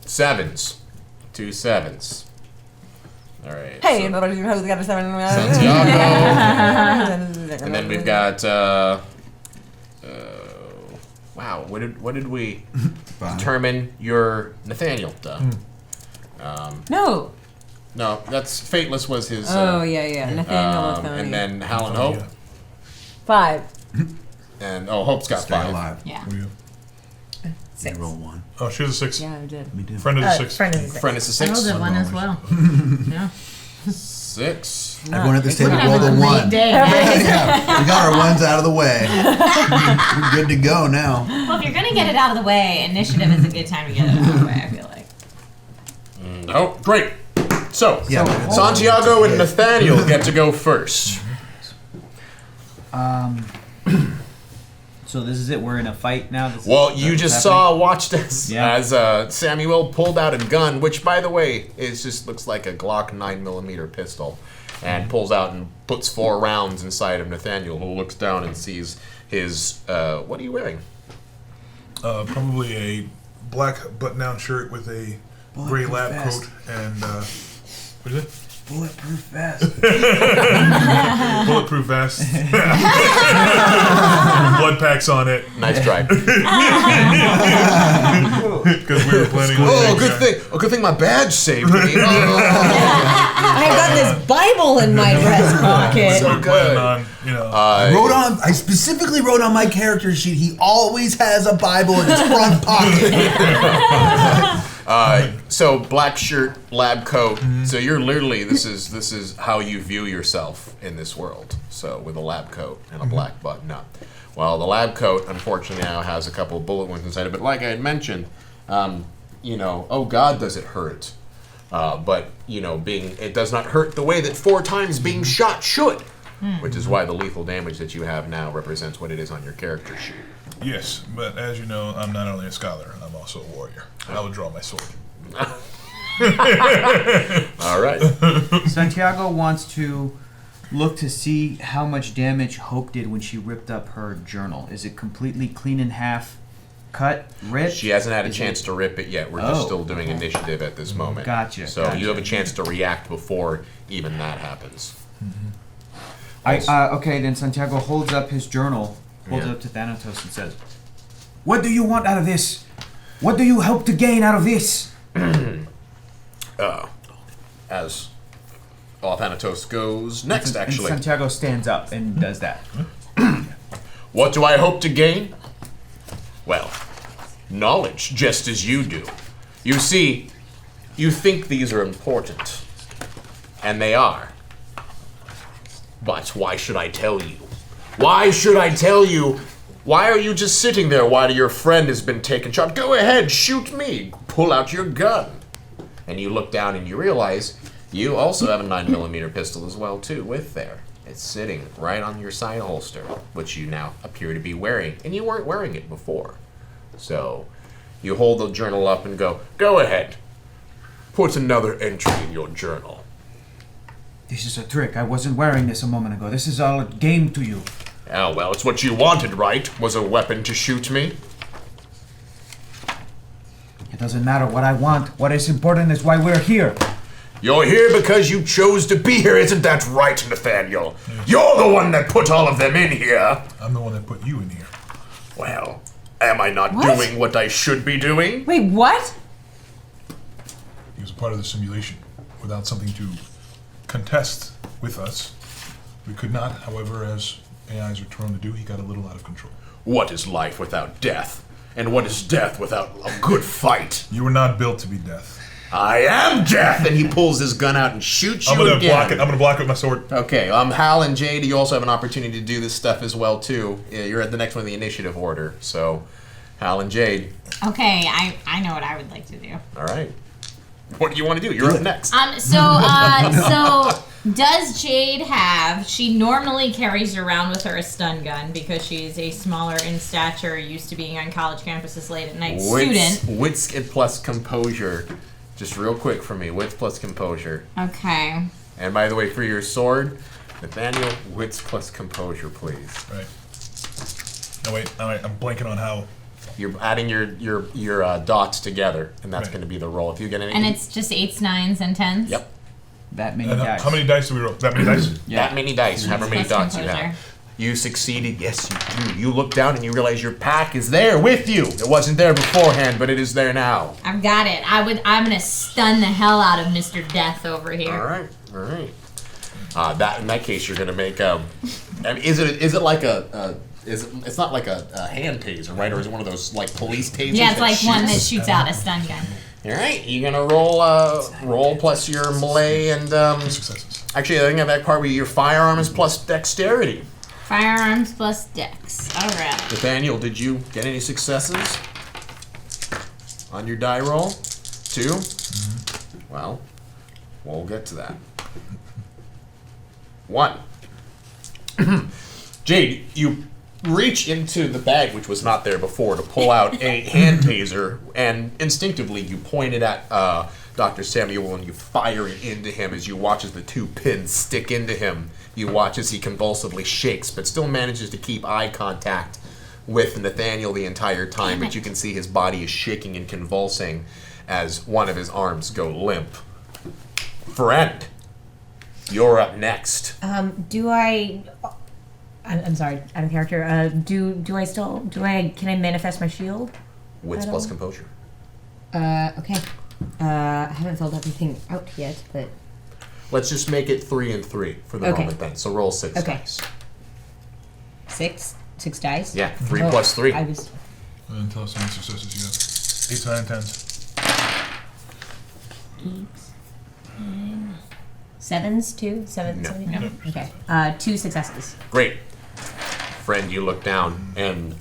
Speaker 1: 7s, 2 7s. All right.
Speaker 2: Hey,
Speaker 1: so-
Speaker 2: nobody knows got a 7.
Speaker 1: Santiago. And then we've got. Wow. What did we determine? Your Nathaniel.
Speaker 2: No.
Speaker 1: No, that's Fateless was his.
Speaker 2: Oh, yeah. Nathaniel Othoni.
Speaker 1: And then Hal and Hope.
Speaker 2: 5.
Speaker 1: And Hope's got
Speaker 6: Stay
Speaker 1: 5.
Speaker 6: alive.
Speaker 3: Yeah.
Speaker 7: What do you?
Speaker 6: You roll 1.
Speaker 7: Oh, she has a 6.
Speaker 2: Yeah, I did.
Speaker 6: Me too.
Speaker 7: Friend of the 6.
Speaker 4: Friend of the six.
Speaker 1: Friend is a
Speaker 3: I
Speaker 1: 6.
Speaker 3: rolled a 1 as well. Yeah.
Speaker 1: 6.
Speaker 6: Everyone at this table
Speaker 3: We're gonna
Speaker 6: rolled
Speaker 3: have
Speaker 6: a
Speaker 3: a
Speaker 6: 1.
Speaker 3: great day.
Speaker 6: Yeah, we got our 1s out of the way. We're good to go now.
Speaker 3: Well, if you're gonna get it out of the way, initiative is a good time to get it out of the way. I feel like.
Speaker 1: Oh, great. So,
Speaker 6: Yeah, but it's-
Speaker 1: Santiago and Nathaniel get to go first.
Speaker 5: So this is it. We're in a fight now. This
Speaker 1: Well,
Speaker 5: is
Speaker 1: you
Speaker 5: what's
Speaker 1: just
Speaker 5: happening?
Speaker 1: watched as
Speaker 5: Yeah.
Speaker 1: Samuel pulled out a gun, which, by the way, looks like a Glock 9mm pistol, and pulls out and puts 4 rounds inside of Nathaniel, who looks down and sees his. What are you wearing?
Speaker 7: Probably a black button-down shirt with a gray lab
Speaker 5: vest.
Speaker 7: coat and what is it?
Speaker 5: Bulletproof vest.
Speaker 7: Bulletproof vest. Blood packs on it
Speaker 1: Nice try.
Speaker 7: because we were planning on.
Speaker 1: Oh,
Speaker 7: taking
Speaker 1: good
Speaker 7: a-
Speaker 1: thing! Oh, good thing my badge saved me. Oh,
Speaker 2: I've got this Bible in my breast pocket.
Speaker 1: So
Speaker 7: We were planning
Speaker 1: good.
Speaker 7: on,
Speaker 6: I specifically wrote on my character sheet, he always has a Bible in his front pocket.
Speaker 1: So black shirt, lab coat. So you're literally this is how you view yourself in this world. So with a lab coat and a black button up. Well, the lab coat unfortunately now has a couple of bullet wounds inside it. But like I had mentioned, oh God, does it hurt? But it does not hurt the way that 4 times being shot should. Which is why the lethal damage that you have now represents what it is on your character sheet.
Speaker 7: Yes, but as you know, I'm not only a scholar, I'm also a warrior. I will draw my sword.
Speaker 1: All right.
Speaker 5: Santiago wants to look to see how much damage Hope did when she ripped up her journal. Is it completely clean in half, cut, ripped?
Speaker 1: She hasn't had a
Speaker 5: Is
Speaker 1: chance
Speaker 5: it-
Speaker 1: to rip it yet. We're just
Speaker 5: Oh,
Speaker 1: still doing
Speaker 5: okay.
Speaker 1: initiative at this moment.
Speaker 5: Gotcha,
Speaker 1: So
Speaker 5: gotcha.
Speaker 1: you have a chance to react before even that happens.
Speaker 5: Okay, then Santiago holds up his journal, holds
Speaker 1: Yeah.
Speaker 5: it up to Thanatos and says, "What do you want out of this? What do you hope to gain out of this?"
Speaker 1: As Thanatos goes next,
Speaker 5: And
Speaker 1: actually.
Speaker 5: Santiago stands up and does that.
Speaker 1: What do I hope to gain? Well, knowledge, just as you do. You see, you think these are important. And they are. But why should I tell you? Why should I tell you? Why are you just sitting there while your friend has been taken shot? Go ahead, shoot me. Pull out your gun. And you look down and you realize you also have a 9mm pistol as well, too, with there. It's sitting right on your side holster, which you now appear to be wearing, and you weren't wearing it before. So, you hold the journal up and go ahead. Put another entry in your journal.
Speaker 5: This is a trick. I wasn't wearing this a moment ago. This is all a game to you.
Speaker 1: Oh, well, it's what you wanted, right? Was a weapon to shoot me?
Speaker 5: It doesn't matter what I want. What is important is why we're here.
Speaker 1: You're here because you chose to be here, isn't that right, Nathaniel? You're the one that put all of them in here.
Speaker 7: I'm the one that put you in here.
Speaker 1: Well, am I not
Speaker 2: What?
Speaker 1: doing what I should be doing?
Speaker 2: Wait, what?
Speaker 7: He was a part of the simulation. Without something to contest with us, we could not. However, as AIs are prone to do, he got a little out of control.
Speaker 1: What is life without death? And what is death without a good fight?
Speaker 7: You were not built to be death.
Speaker 1: I am death! And he pulls his gun out and shoots you
Speaker 7: I'm gonna
Speaker 1: again.
Speaker 7: block it. I'm gonna block it with my sword.
Speaker 1: Okay, Hal and Jade, you also have an opportunity to do this stuff as well, too. Yeah, you're at the next one in the initiative order, so Hal and Jade,
Speaker 3: Okay, I know what I would like to do.
Speaker 1: all right. What do you want to do? You're up next.
Speaker 3: So does Jade have? She normally carries around with her a stun gun because she's a smaller in stature, used to being on college campuses late at night student.
Speaker 1: Wits plus composure. Just real quick for me, wits plus composure.
Speaker 3: Okay.
Speaker 1: And by the way, for your sword, Nathaniel, wits plus composure, please.
Speaker 7: Right. No, wait. I'm blanking on how
Speaker 1: You're adding your dots together, and that's
Speaker 7: Right.
Speaker 1: going to be the roll. If you get any,
Speaker 3: And it's just 8s, 9s, and 10s?
Speaker 1: yep,
Speaker 5: That many
Speaker 7: And
Speaker 5: dice.
Speaker 7: how many dice do we roll? That many dice?
Speaker 1: that many dice, however many
Speaker 3: Plus
Speaker 1: dots you
Speaker 3: composure.
Speaker 1: have. You succeeded. Yes, you do. You look down and you realize your pack is there with you. It wasn't there beforehand, but it is there now.
Speaker 3: I've got it. I'm gonna stun the hell out of Mr. Death over here.
Speaker 1: All right. That in that case, you're gonna make a. I mean, is it like a? It's not like a hand taser, right? Or is it one of those like police tasers?
Speaker 3: Yeah, it's
Speaker 1: that
Speaker 3: like one that
Speaker 1: shoots?
Speaker 3: shoots out a stun gun.
Speaker 1: All right, you're gonna roll plus your melee and
Speaker 7: Successes.
Speaker 1: actually I think that part where your firearms plus dexterity.
Speaker 3: Firearms plus dex. All right.
Speaker 1: Nathaniel, did you get any successes on your die roll? 2? Well, we'll get to that. 1. Jade, you reach into the bag, which was not there before, to pull out a hand taser, and instinctively you point it at Dr. Samuel and you fire it into him as you watch as the 2 pins stick into him. You watch as he convulsively shakes, but still manages to keep eye contact with Nathaniel the entire time, but you can see his body is shaking and convulsing as one of his arms go limp. Friend, you're up next.
Speaker 4: I'm sorry, out of character. Can I manifest my shield?
Speaker 1: Wits plus composure.
Speaker 4: Okay. I haven't filled everything out yet, but
Speaker 1: Let's just make it 3 and 3 for the
Speaker 4: Okay.
Speaker 1: moment then. So roll 6
Speaker 4: Okay.
Speaker 1: dice.
Speaker 4: 6 dice.
Speaker 1: Yeah, 3
Speaker 4: Oh,
Speaker 1: plus 3.
Speaker 4: I was
Speaker 7: And tell us how many successes you have. 8, 9, 10s.
Speaker 4: 7s too. 7.
Speaker 1: No.
Speaker 4: 7
Speaker 7: No.
Speaker 4: Okay. 2 successes.
Speaker 1: Great. Friend, you look down, and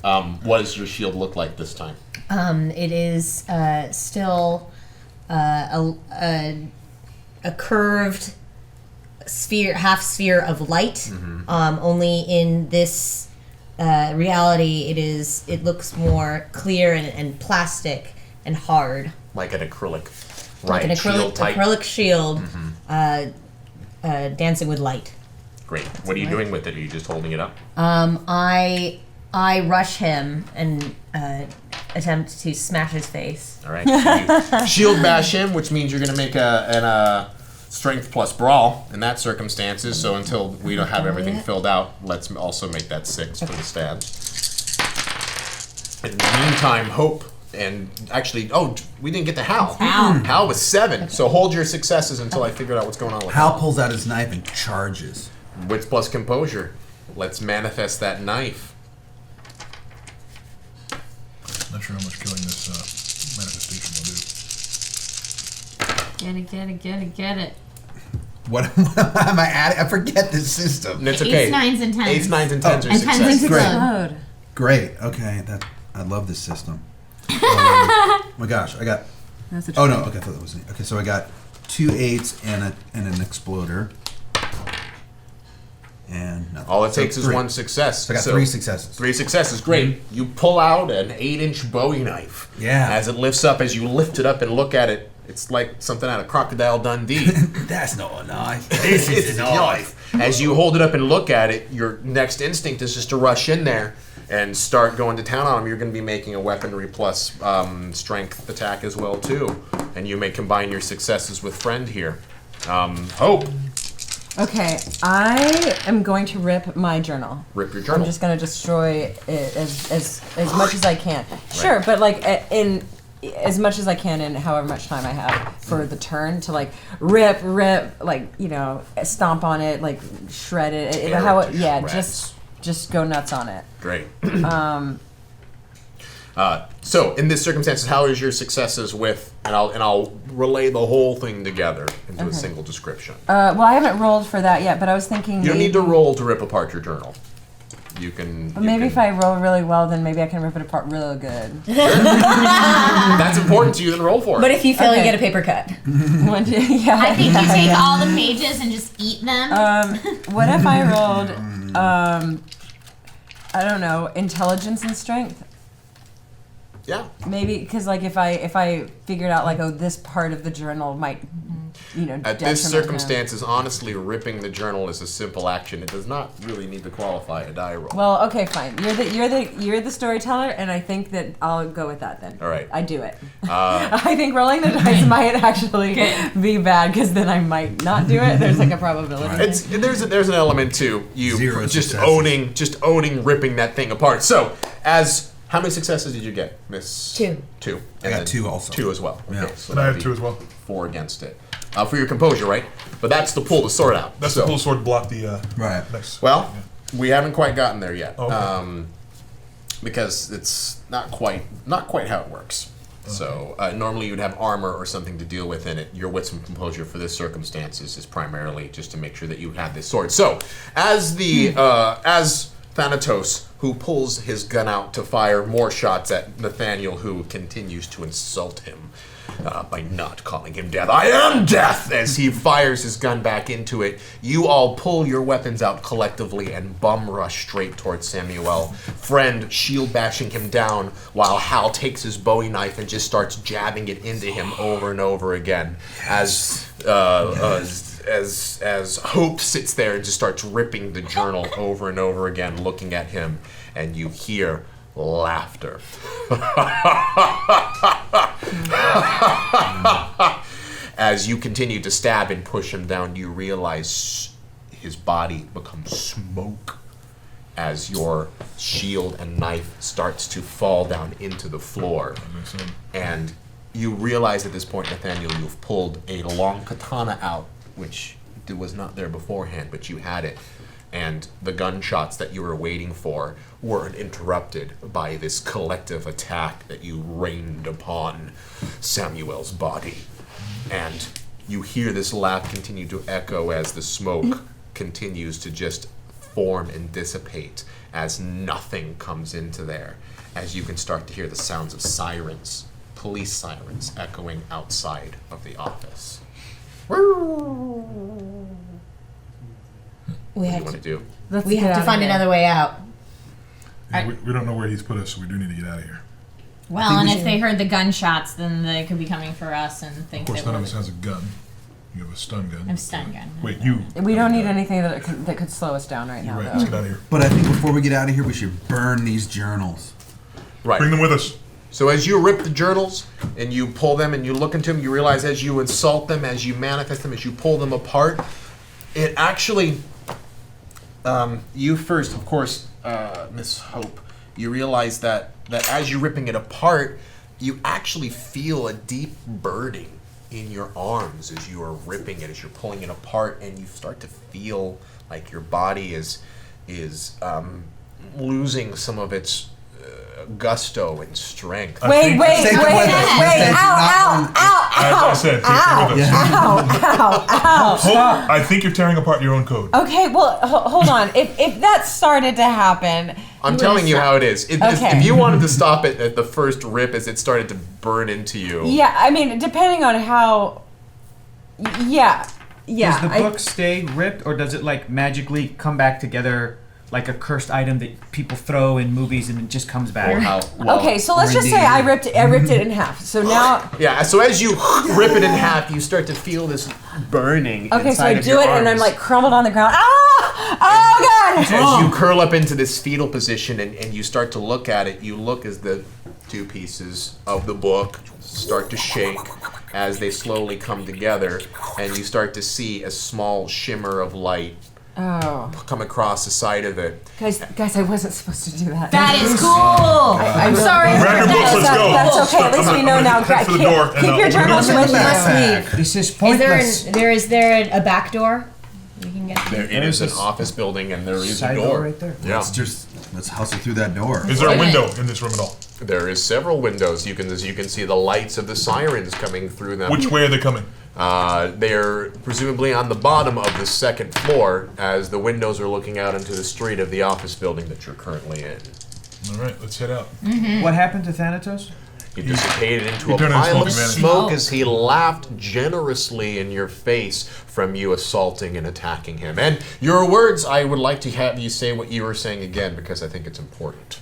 Speaker 1: what does your shield look like this time?
Speaker 4: It is still a curved sphere, half sphere of light. Only in this reality, it looks more clear and plastic and hard,
Speaker 1: Like an acrylic.
Speaker 4: like an
Speaker 1: shield type.
Speaker 4: acrylic shield, dancing with light.
Speaker 1: Great. What are you doing with it? Are you just holding it up?
Speaker 4: I rush him and attempt to smash his face.
Speaker 1: All right. So you shield bash him, which means you're going to make a strength plus brawl in that circumstances. So until we don't have everything filled out, let's also make that 6 for the stab. In the meantime, Hope and actually, we didn't get to Hal. Hal was 7. So hold your successes until I figure out what's going on with
Speaker 6: Hal pulls out his knife and charges.
Speaker 1: Wits plus composure. Let's manifest that knife.
Speaker 7: Not sure how much killing this manifestation will do.
Speaker 3: Get it.
Speaker 6: What am I adding? I forget this system.
Speaker 1: And it's okay.
Speaker 3: 8s, 9s, and 10s.
Speaker 1: 8s, 9s, and 10s are
Speaker 3: And 10s
Speaker 1: successes.
Speaker 6: Great.
Speaker 2: Explode.
Speaker 6: Great. Okay. I love this system. Oh my gosh, I got.
Speaker 2: That's a
Speaker 6: Oh no. Okay, I thought that was okay. So I got 2 8s and an exploder. And no.
Speaker 1: All it
Speaker 6: So
Speaker 1: takes is
Speaker 6: 3.
Speaker 1: 1 success.
Speaker 6: So I got 3 successes.
Speaker 1: 3 successes, great. You pull out an 8-inch Bowie knife.
Speaker 6: Yeah.
Speaker 1: As it lifts up, as you lift it up and look at it, it's like something out of Crocodile Dundee.
Speaker 6: That's not a knife. This is a knife.
Speaker 1: As you hold it up and look at it, your next instinct is just to rush in there and start going to town on them. You're going to be making a weaponry plus strength attack as well too, and you may combine your successes with friend here. Hope,
Speaker 2: Okay, I am going to rip my journal.
Speaker 1: rip your journal.
Speaker 2: I'm just going to destroy it as much as I can. Sure, but like in as much as I can in however much time I have for the turn to like rip, like stomp on it, like shred it.
Speaker 1: Tear
Speaker 2: How
Speaker 1: it
Speaker 2: it
Speaker 1: to
Speaker 2: yeah,
Speaker 1: shreds.
Speaker 2: just go nuts on it.
Speaker 1: Great. So in this circumstances, how is your successes with? And I'll relay the whole thing together into a single description.
Speaker 2: Well, I haven't rolled for that yet, but I was thinking
Speaker 1: You don't need to roll to rip apart your journal. You can.
Speaker 2: But maybe if I roll really well, then maybe I can rip it apart real good.
Speaker 1: That's important to you, then roll for it.
Speaker 4: But if you fail, you
Speaker 2: Okay.
Speaker 4: get a paper cut.
Speaker 2: Yeah.
Speaker 3: I think you take all the pages and just eat them.
Speaker 2: What if I rolled, I don't know, intelligence and strength?
Speaker 1: Yeah.
Speaker 2: Maybe because like if I figured out like, oh, this part of the journal might,
Speaker 1: At this circumstances, honestly, ripping the journal is a simple action. It does not really need to qualify a die roll.
Speaker 2: Well, okay, fine. You're the storyteller, and I think that I'll go with that then.
Speaker 1: All right.
Speaker 2: I do it. I think rolling the dice might actually be bad because then I might not do it. There's like a probability.
Speaker 1: There's an element to you
Speaker 6: 0
Speaker 1: just
Speaker 6: successes.
Speaker 1: owning ripping that thing apart. So how many successes did you get, Miss?
Speaker 4: 2.
Speaker 1: 2.
Speaker 6: I
Speaker 1: And
Speaker 6: got
Speaker 1: then
Speaker 6: 2 also.
Speaker 1: 2 as well.
Speaker 6: Yeah.
Speaker 1: Okay, so
Speaker 7: And I
Speaker 1: that'd
Speaker 7: have 2
Speaker 1: be
Speaker 7: as well.
Speaker 1: 4 against it. For your composure, right? But that's to pull the sword out.
Speaker 7: That's
Speaker 1: so,
Speaker 7: the pull sword block the
Speaker 6: Right.
Speaker 7: next.
Speaker 1: Well, we haven't quite gotten there yet.
Speaker 7: Okay.
Speaker 1: Because it's not quite how it works. So normally you'd have armor or something to deal with in it. Your wits and composure for this circumstances is primarily just to make sure that you have this sword. So as as Thanatos, who pulls his gun out to fire more shots at Nathaniel, who continues to insult him by not calling him death. I am death! As he fires his gun back into it, you all pull your weapons out collectively and bum rush straight towards Samuel. Friend shield bashing him down while Hal takes his Bowie knife and just starts jabbing it into him over and over again. As Hope sits there and just starts ripping the journal over and over again, looking at him, and you hear laughter. As you continue to stab and push him down, you realize his body becomes smoke as your shield and knife starts to fall down into the floor. And you realize at this point, Nathaniel, you've pulled a long katana out, which was not there beforehand, but you had it. And the gunshots that you were waiting for were interrupted by this collective attack that you rained upon Samuel's body. And you hear this laugh continue to echo as the smoke continues to just form and dissipate as nothing comes into there. As you can start to hear the sounds of sirens, police sirens, echoing outside of the office. What
Speaker 4: We
Speaker 1: do you
Speaker 4: have
Speaker 1: want
Speaker 4: to,
Speaker 1: to do?
Speaker 2: Let's
Speaker 4: we
Speaker 2: get
Speaker 4: have
Speaker 2: out
Speaker 4: to
Speaker 2: of
Speaker 4: find
Speaker 2: here.
Speaker 4: another way out.
Speaker 7: Yeah, we don't know where he's put us, so we do need to get out of here.
Speaker 3: Well, and if they heard the gunshots, then they could be coming for us and
Speaker 7: Of
Speaker 3: think
Speaker 7: course,
Speaker 3: that
Speaker 7: none of
Speaker 3: we're
Speaker 7: us has a gun. You have a stun gun.
Speaker 3: I'm stun gun.
Speaker 7: Wait, you.
Speaker 2: We don't need anything that could slow us down right
Speaker 7: You're
Speaker 2: now,
Speaker 7: right.
Speaker 2: though.
Speaker 7: Let's get out of here.
Speaker 6: But I think before we get out of here, we should burn these journals.
Speaker 1: Right.
Speaker 7: Bring them with us.
Speaker 1: So as you rip the journals and you pull them and you look into them, you realize as you insult them, as you manifest them, as you pull them apart, it actually, you first, of course, Miss Hope, you realize that as you're ripping it apart, you actually feel a deep burning in your arms as you are ripping it, as you're pulling it apart, and you start to feel like your body is losing some of its gusto and strength.
Speaker 2: Wait,
Speaker 6: Take it with us. Let's
Speaker 2: ow,
Speaker 7: As I said, take them with us.
Speaker 2: ow.
Speaker 7: I think you're tearing apart your own code.
Speaker 2: Okay, well, hold on. If that started to happen,
Speaker 1: I'm telling you how it is.
Speaker 2: Okay.
Speaker 1: If you wanted to stop it at the first rip as it started to burn into you.
Speaker 2: Yeah, I mean, depending on how. Yeah.
Speaker 5: Does the book stay ripped, or does it like magically come back together like a cursed item that people throw in movies and it just comes back?
Speaker 1: Or how, well,
Speaker 2: Okay, so let's
Speaker 6: or
Speaker 2: just say
Speaker 6: indeed.
Speaker 2: I ripped it in half. So now.
Speaker 1: Yeah, so as you rip it in half, you start to feel this burning
Speaker 2: Okay, so
Speaker 1: inside
Speaker 2: I
Speaker 1: of
Speaker 2: do
Speaker 1: your
Speaker 2: it and I'm
Speaker 1: arms.
Speaker 2: like crumbled on the ground. Ah! Oh, God!
Speaker 1: As you curl up into this fetal position and you start to look at it, you look as the two pieces of the book start to shake as they slowly come together, and you start to see a small shimmer of light
Speaker 2: Oh.
Speaker 1: come across the side of it.
Speaker 2: Guys, I wasn't supposed to do that.
Speaker 3: That is cool. I'm sorry.
Speaker 7: Grab your books, let's go.
Speaker 2: That's okay. At least we know now.
Speaker 7: Head for the door, and
Speaker 2: Keep your
Speaker 7: we're gonna
Speaker 2: journals
Speaker 7: go
Speaker 2: with
Speaker 4: We must
Speaker 2: you.
Speaker 4: leave.
Speaker 5: This is
Speaker 4: Is there
Speaker 5: pointless.
Speaker 4: a back door we can get through?
Speaker 1: It is an office building, and there is a
Speaker 5: Side
Speaker 1: door.
Speaker 5: door right there.
Speaker 1: Yeah.
Speaker 6: Let's hustle through that door.
Speaker 7: Is there a window in this room at all?
Speaker 1: There is several windows. As you can see the lights of the sirens coming through them.
Speaker 7: Which way are they coming?
Speaker 1: They're presumably on the bottom of the second floor, as the windows are looking out into the street of the office building that you're currently in.
Speaker 7: All right, let's head out.
Speaker 5: What happened to Thanatos?
Speaker 1: He dissipated into
Speaker 7: he
Speaker 1: a
Speaker 7: turned into
Speaker 1: pile of
Speaker 7: smoking man.
Speaker 1: smoke as he laughed generously in your face from you assaulting and attacking him. And your words, I would like to have you say what you were saying again, because I think it's important.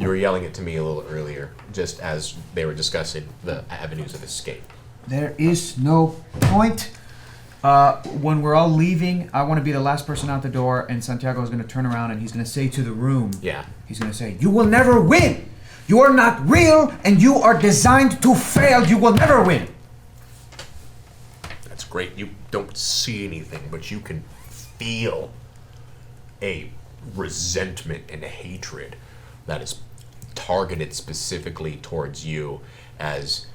Speaker 1: You were yelling it to me a little earlier, just as they were discussing the avenues of escape.
Speaker 5: There is no point. When we're all leaving, I want to be the last person out the door, and Santiago is going to turn around and he's going to say to the room,
Speaker 1: Yeah.
Speaker 5: he's going to say, "You will never win! You are not real, and you are designed to fail. You will never win!"
Speaker 1: That's great. You don't see anything, but you can feel a resentment and hatred that is targeted specifically towards you, as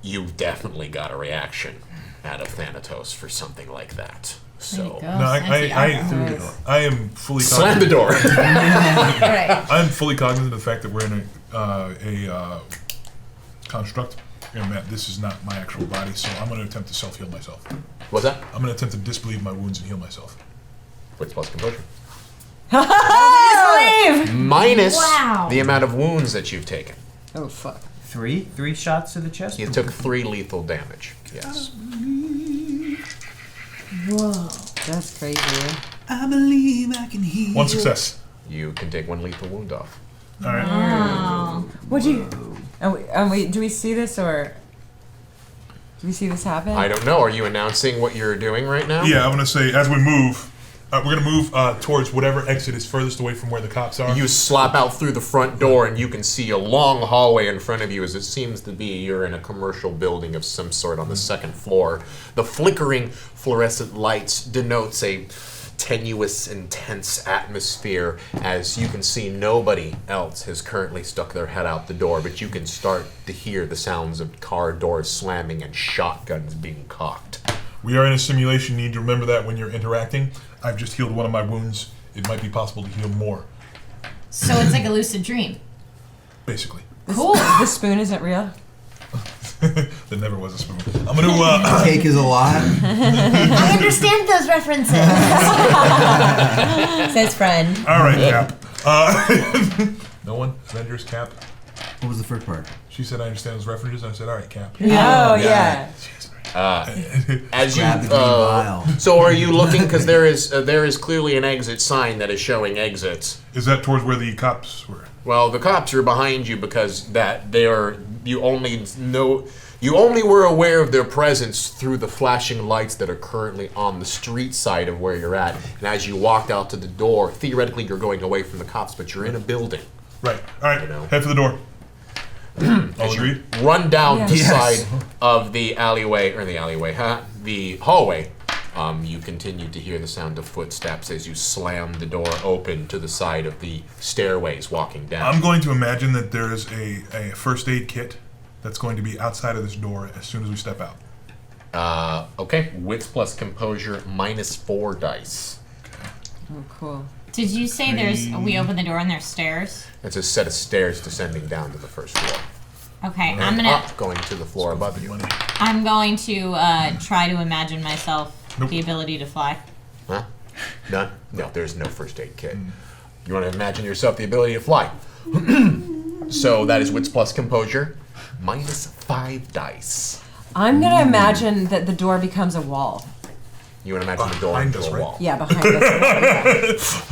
Speaker 1: you've definitely got a reaction out of Thanatos for something like that. So
Speaker 3: go.
Speaker 7: No, I am fully
Speaker 1: slam the
Speaker 7: cognizant.
Speaker 1: door.
Speaker 4: Right.
Speaker 7: I'm fully cognizant of the fact that we're in a construct, and that this is not my actual body. So I'm going to attempt to self-heal myself.
Speaker 1: What's that?
Speaker 7: I'm going to attempt to disbelieve my wounds and heal myself.
Speaker 1: Wits plus composure.
Speaker 2: Disbelieve!
Speaker 1: Minus
Speaker 3: Wow.
Speaker 1: the amount of wounds that you've taken.
Speaker 2: Oh fuck.
Speaker 5: Three shots to the chest?
Speaker 1: You took 3 lethal damage. Yes.
Speaker 2: Whoa. That's crazy.
Speaker 6: I believe I can heal.
Speaker 7: 1 success.
Speaker 1: You can take 1 lethal wound off.
Speaker 7: All right.
Speaker 3: Oh.
Speaker 2: What do you? Do we see this or? Do we see this happen?
Speaker 1: I don't know. Are you announcing what you're doing right now?
Speaker 7: Yeah, I'm going to say as we move, we're going to move towards whatever exit is furthest away from where the cops are.
Speaker 1: You slap out through the front door and you can see a long hallway in front of you, as it seems to be you're in a commercial building of some sort on the 2nd floor. The flickering fluorescent lights denotes a tenuous, intense atmosphere, as you can see nobody else has currently stuck their head out the door, but you can start to hear the sounds of car doors slamming and shotguns being cocked.
Speaker 7: We are in a simulation. You need to remember that when you're interacting. I've just healed one of my wounds. It might be possible to heal more,
Speaker 3: So it's like a lucid dream.
Speaker 7: basically.
Speaker 3: Cool.
Speaker 2: This spoon isn't real.
Speaker 7: There never was a spoon. I'm going to...
Speaker 6: Cake is a lie.
Speaker 4: I understand those references. Says friend.
Speaker 7: All right, Cap. No one? Avengers, Cap?
Speaker 6: What was the first part?
Speaker 7: She said, I understand those references. I said, all right, Cap.
Speaker 2: Oh yeah.
Speaker 1: As you,
Speaker 6: Grab the green vial.
Speaker 1: so are you looking? Because there is clearly an exit sign that is showing exits.
Speaker 7: Is that towards where the cops were?
Speaker 1: Well, the cops are behind you because you only were aware of their presence through the flashing lights that are currently on the street side of where you're at. And as you walked out to the door, theoretically you're going away from the cops, but you're in a building.
Speaker 7: Right. All right.
Speaker 1: You know.
Speaker 7: Head for the door. All agreed?
Speaker 1: Run down the
Speaker 6: Yes.
Speaker 1: side of the hallway. You continue to hear the sound of footsteps as you slam the door open to the side of the stairways walking down.
Speaker 7: I'm going to imagine that there is a first aid kit that's going to be outside of this door as soon as we step out.
Speaker 1: Okay, wits plus composure -4 dice.
Speaker 2: Oh cool.
Speaker 3: Did you say we open the door and there's stairs?
Speaker 1: It's a set of stairs descending down to the first floor.
Speaker 3: Okay,
Speaker 1: And
Speaker 3: I'm
Speaker 1: up going to the floor above you.
Speaker 3: going to try to imagine myself the ability to fly.
Speaker 1: Huh? None? No, there's no first aid kit. You want to imagine yourself the ability to fly. So that is wits plus composure, -5 dice.
Speaker 2: I'm gonna imagine that the door becomes a wall.
Speaker 1: You want to imagine the door
Speaker 7: Behind
Speaker 1: into
Speaker 7: us,
Speaker 1: a
Speaker 7: right?
Speaker 1: wall.
Speaker 2: Yeah, behind us.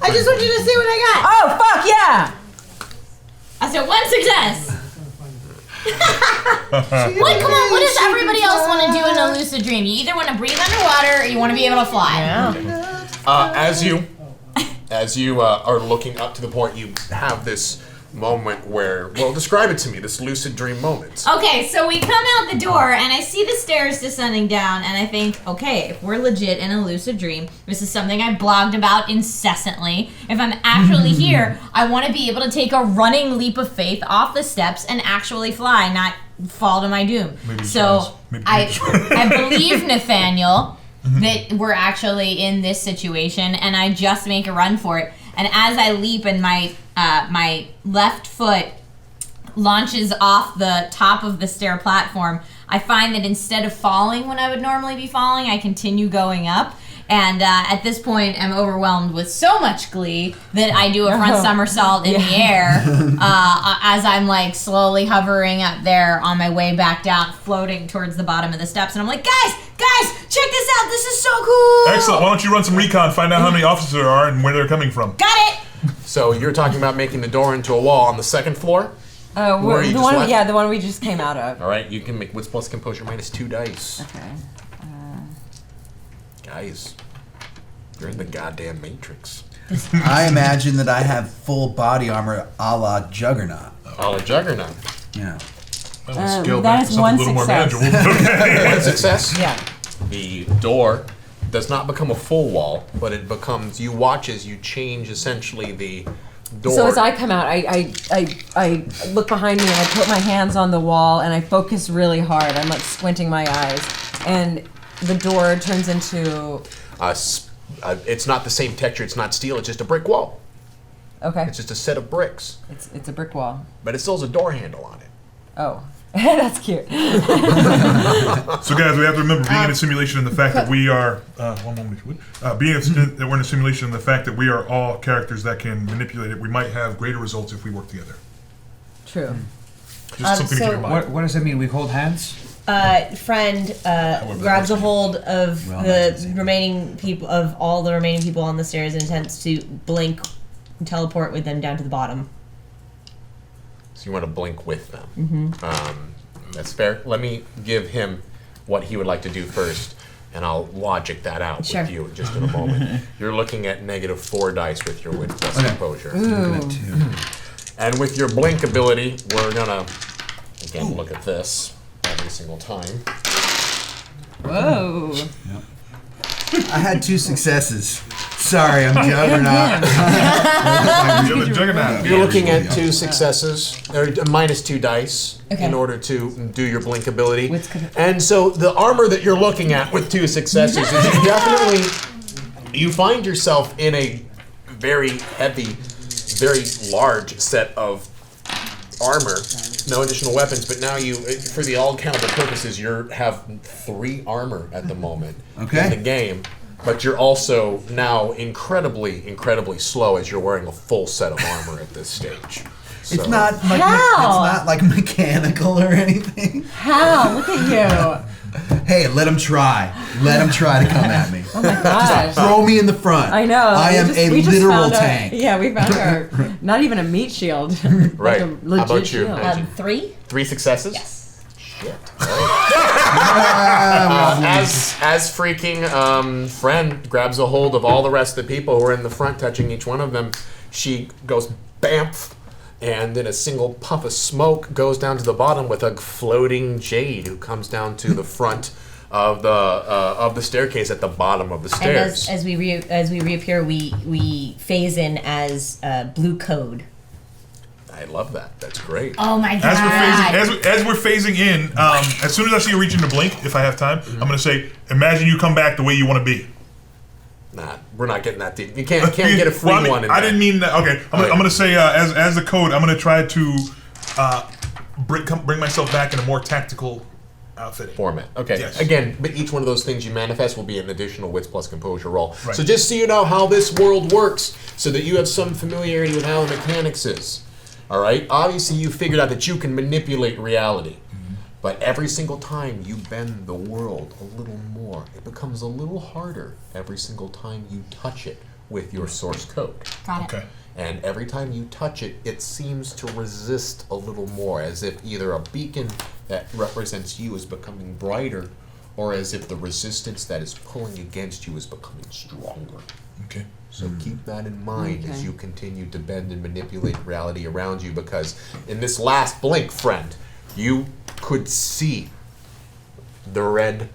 Speaker 4: I just want you to see what I got.
Speaker 2: Oh fuck yeah!
Speaker 3: I said 1 success. Wait, come on. What does everybody else want to do in a lucid dream? You either want to breathe underwater or you want to be able to fly.
Speaker 1: As you are looking up to the point, you have this moment where, well, describe it to me, this lucid dream moment.
Speaker 3: Okay, so we come out the door and I see the stairs descending down and I think, okay, if we're legit in a lucid dream, this is something I blogged about incessantly. If I'm actually here, I want to be able to take a running leap of faith off the steps and actually fly, not fall to my doom.
Speaker 7: Maybe
Speaker 3: So
Speaker 7: twice. Maybe
Speaker 3: I believe Nathaniel that we're actually in this situation and I just make a run for it. And as I leap and my left foot launches off the top of the stair platform, I find that instead of falling when I would normally be falling, I continue going up. And at this point, I'm overwhelmed with so much glee that I do a front somersault in the air as I'm like slowly hovering up there on my way back down, floating towards the bottom of the steps. And I'm like, guys, check this out. This is so cool.
Speaker 7: Excellent. Why don't you run some recon, find out how many officers there are and where they're coming from.
Speaker 3: Got it.
Speaker 1: So you're talking about making the door into a wall on the second floor? Where you
Speaker 2: the
Speaker 1: just
Speaker 2: one,
Speaker 1: left?
Speaker 2: yeah, the one we just came out of.
Speaker 1: All right, you can make wits plus composure minus 2 dice.
Speaker 2: Okay.
Speaker 1: Guys, you're in the goddamn Matrix.
Speaker 6: I imagine that I have full body armor a la Juggernaut.
Speaker 1: Oh, a Juggernaut.
Speaker 6: Yeah.
Speaker 7: That was scaled
Speaker 2: that
Speaker 7: back
Speaker 2: is
Speaker 7: to something
Speaker 2: one
Speaker 7: a little more
Speaker 2: success.
Speaker 7: manageable. Okay.
Speaker 1: One success.
Speaker 2: Yeah.
Speaker 1: The door does not become a full wall, but it becomes, you watch as you change essentially the door.
Speaker 2: So as I come out, I look behind me and I put my hands on the wall and I focus really hard. I'm like squinting my eyes, and the door turns into.
Speaker 1: It's not the same texture. It's not steel. It's just a brick wall.
Speaker 2: Okay.
Speaker 1: It's just a set of bricks,
Speaker 2: It's a brick wall.
Speaker 1: but it still has a door handle on it.
Speaker 2: Oh, that's cute.
Speaker 7: So guys, we have to remember being in a simulation and the fact that we are one moment, that we're in a simulation and the fact that we are all characters that can manipulate it. We might have greater results if we work together.
Speaker 2: True.
Speaker 7: Just something to keep in mind.
Speaker 5: What does that mean? We hold hands?
Speaker 4: Friend grabs a hold of
Speaker 6: Well,
Speaker 4: the
Speaker 6: that's the same.
Speaker 4: remaining people, of all the remaining people on the stairs, and attempts to blink and teleport with them down to the bottom.
Speaker 1: So you want to blink with them. That's fair. Let me give him what he would like to do first, and I'll logic that out
Speaker 4: Sure.
Speaker 1: with you just in a moment. You're looking at -4 dice with your wit plus
Speaker 6: Okay.
Speaker 1: composure.
Speaker 6: Looking at 2.
Speaker 1: And with your blink ability, we're gonna, again, look at this every single time.
Speaker 2: Whoa.
Speaker 6: I had 2 successes. Sorry, I'm Juggernaut.
Speaker 7: You're the Juggernaut.
Speaker 1: You're looking at 2 successes, or -2 dice,
Speaker 4: Okay.
Speaker 1: in order to do your blink ability.
Speaker 2: What's gonna-
Speaker 1: And so the armor that you're looking at with 2 successes is you definitely, you find yourself in a very heavy, very large set of armor. No additional weapons, but now you, for the all countable purposes, you have 3 armor at the moment
Speaker 6: Okay.
Speaker 1: in the game. But you're also now incredibly slow as you're wearing a full set of armor at this stage. So,
Speaker 6: It's not like
Speaker 2: How?
Speaker 6: it's not like mechanical or anything.
Speaker 2: How? Look at you.
Speaker 6: Hey, let him try. Let him try to come at me.
Speaker 2: Oh my gosh.
Speaker 6: Throw me in the front.
Speaker 2: I know.
Speaker 6: I am
Speaker 2: we
Speaker 6: a literal
Speaker 2: found
Speaker 6: tank.
Speaker 2: Yeah, we found our not even a meat shield.
Speaker 1: Right.
Speaker 2: Like a
Speaker 1: How
Speaker 2: legit
Speaker 1: about you?
Speaker 2: shield.
Speaker 4: 3?
Speaker 1: 3 successes?
Speaker 4: Yes.
Speaker 1: Shit.
Speaker 6: Ah,
Speaker 1: As freaking friend grabs a hold of all the rest of the people who are in the front, touching each one of them, she goes bamf, and then a single puff of smoke goes down to the bottom with a floating Jade who comes down to the front of the staircase at the bottom of the
Speaker 4: And
Speaker 1: stairs.
Speaker 4: as we reappear, we phase in as blue code.
Speaker 1: I love that. That's great.
Speaker 3: Oh my god.
Speaker 7: As we're phasing in, as soon as I see you reaching to blink, if I have time, I'm going to say, imagine you come back the way you want to be.
Speaker 1: Nah, we're not getting that deep. You can't get a free
Speaker 7: Well, I mean,
Speaker 1: one in
Speaker 7: I
Speaker 1: there.
Speaker 7: didn't mean that. Okay, I'm going to say, as the code, I'm going to try to bring myself back in a more tactical outfitting.
Speaker 1: Format. Okay.
Speaker 7: Yes.
Speaker 1: Again, but each one of those things you manifest will be an additional wits plus composure roll.
Speaker 7: Right.
Speaker 1: So just so you know how this world works, so that you have some familiarity with how the mechanics is. All right. Obviously, you figured out that you can manipulate reality, but every single time you bend the world a little more, it becomes a little harder every single time you touch it with your source code.
Speaker 3: Got it.
Speaker 7: Okay.
Speaker 1: And every time you touch it, it seems to resist a little more, as if either a beacon that represents you is becoming brighter, or as if the resistance that is pulling against you is becoming stronger.
Speaker 7: Okay.
Speaker 1: So keep that in mind as
Speaker 2: Okay.
Speaker 1: you continue to bend and manipulate reality around you, because in this last blink, friend, you could see the red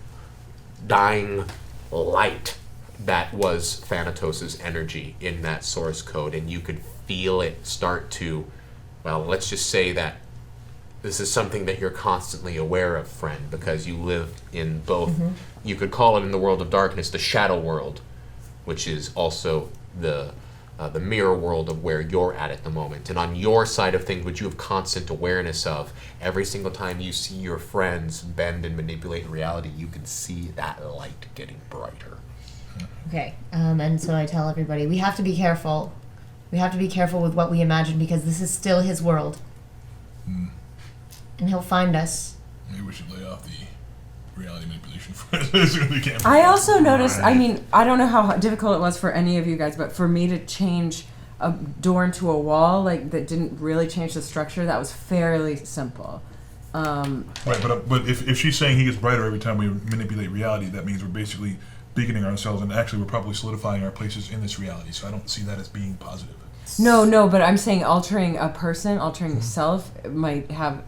Speaker 1: dying light that was Thanatos' energy in that source code, and you could feel it start to, well, let's just say that this is something that you're constantly aware of, friend, because you live in both, you could call it in the world of darkness, the shadow world, which is also the mirror world of where you're at the moment. And on your side of things, which you have constant awareness of, every single time you see your friends bend and manipulate reality, you can see that light getting brighter.
Speaker 4: Okay. And so I tell everybody we have to be careful. We have to be careful with what we imagine because this is still his world. And he'll find us.
Speaker 7: Maybe we should lay off the reality manipulation for as soon as we can.
Speaker 2: I also noticed, I mean, I don't know how difficult it was for any of you guys, but for me to change a door into a wall, like, that didn't really change the structure, that was fairly simple.
Speaker 7: Right, but if she's saying he gets brighter every time we manipulate reality, that means we're basically beaconing ourselves, and actually we're probably solidifying our places in this reality, so I don't see that as being positive.
Speaker 2: No, but I'm saying altering a person, altering self, might have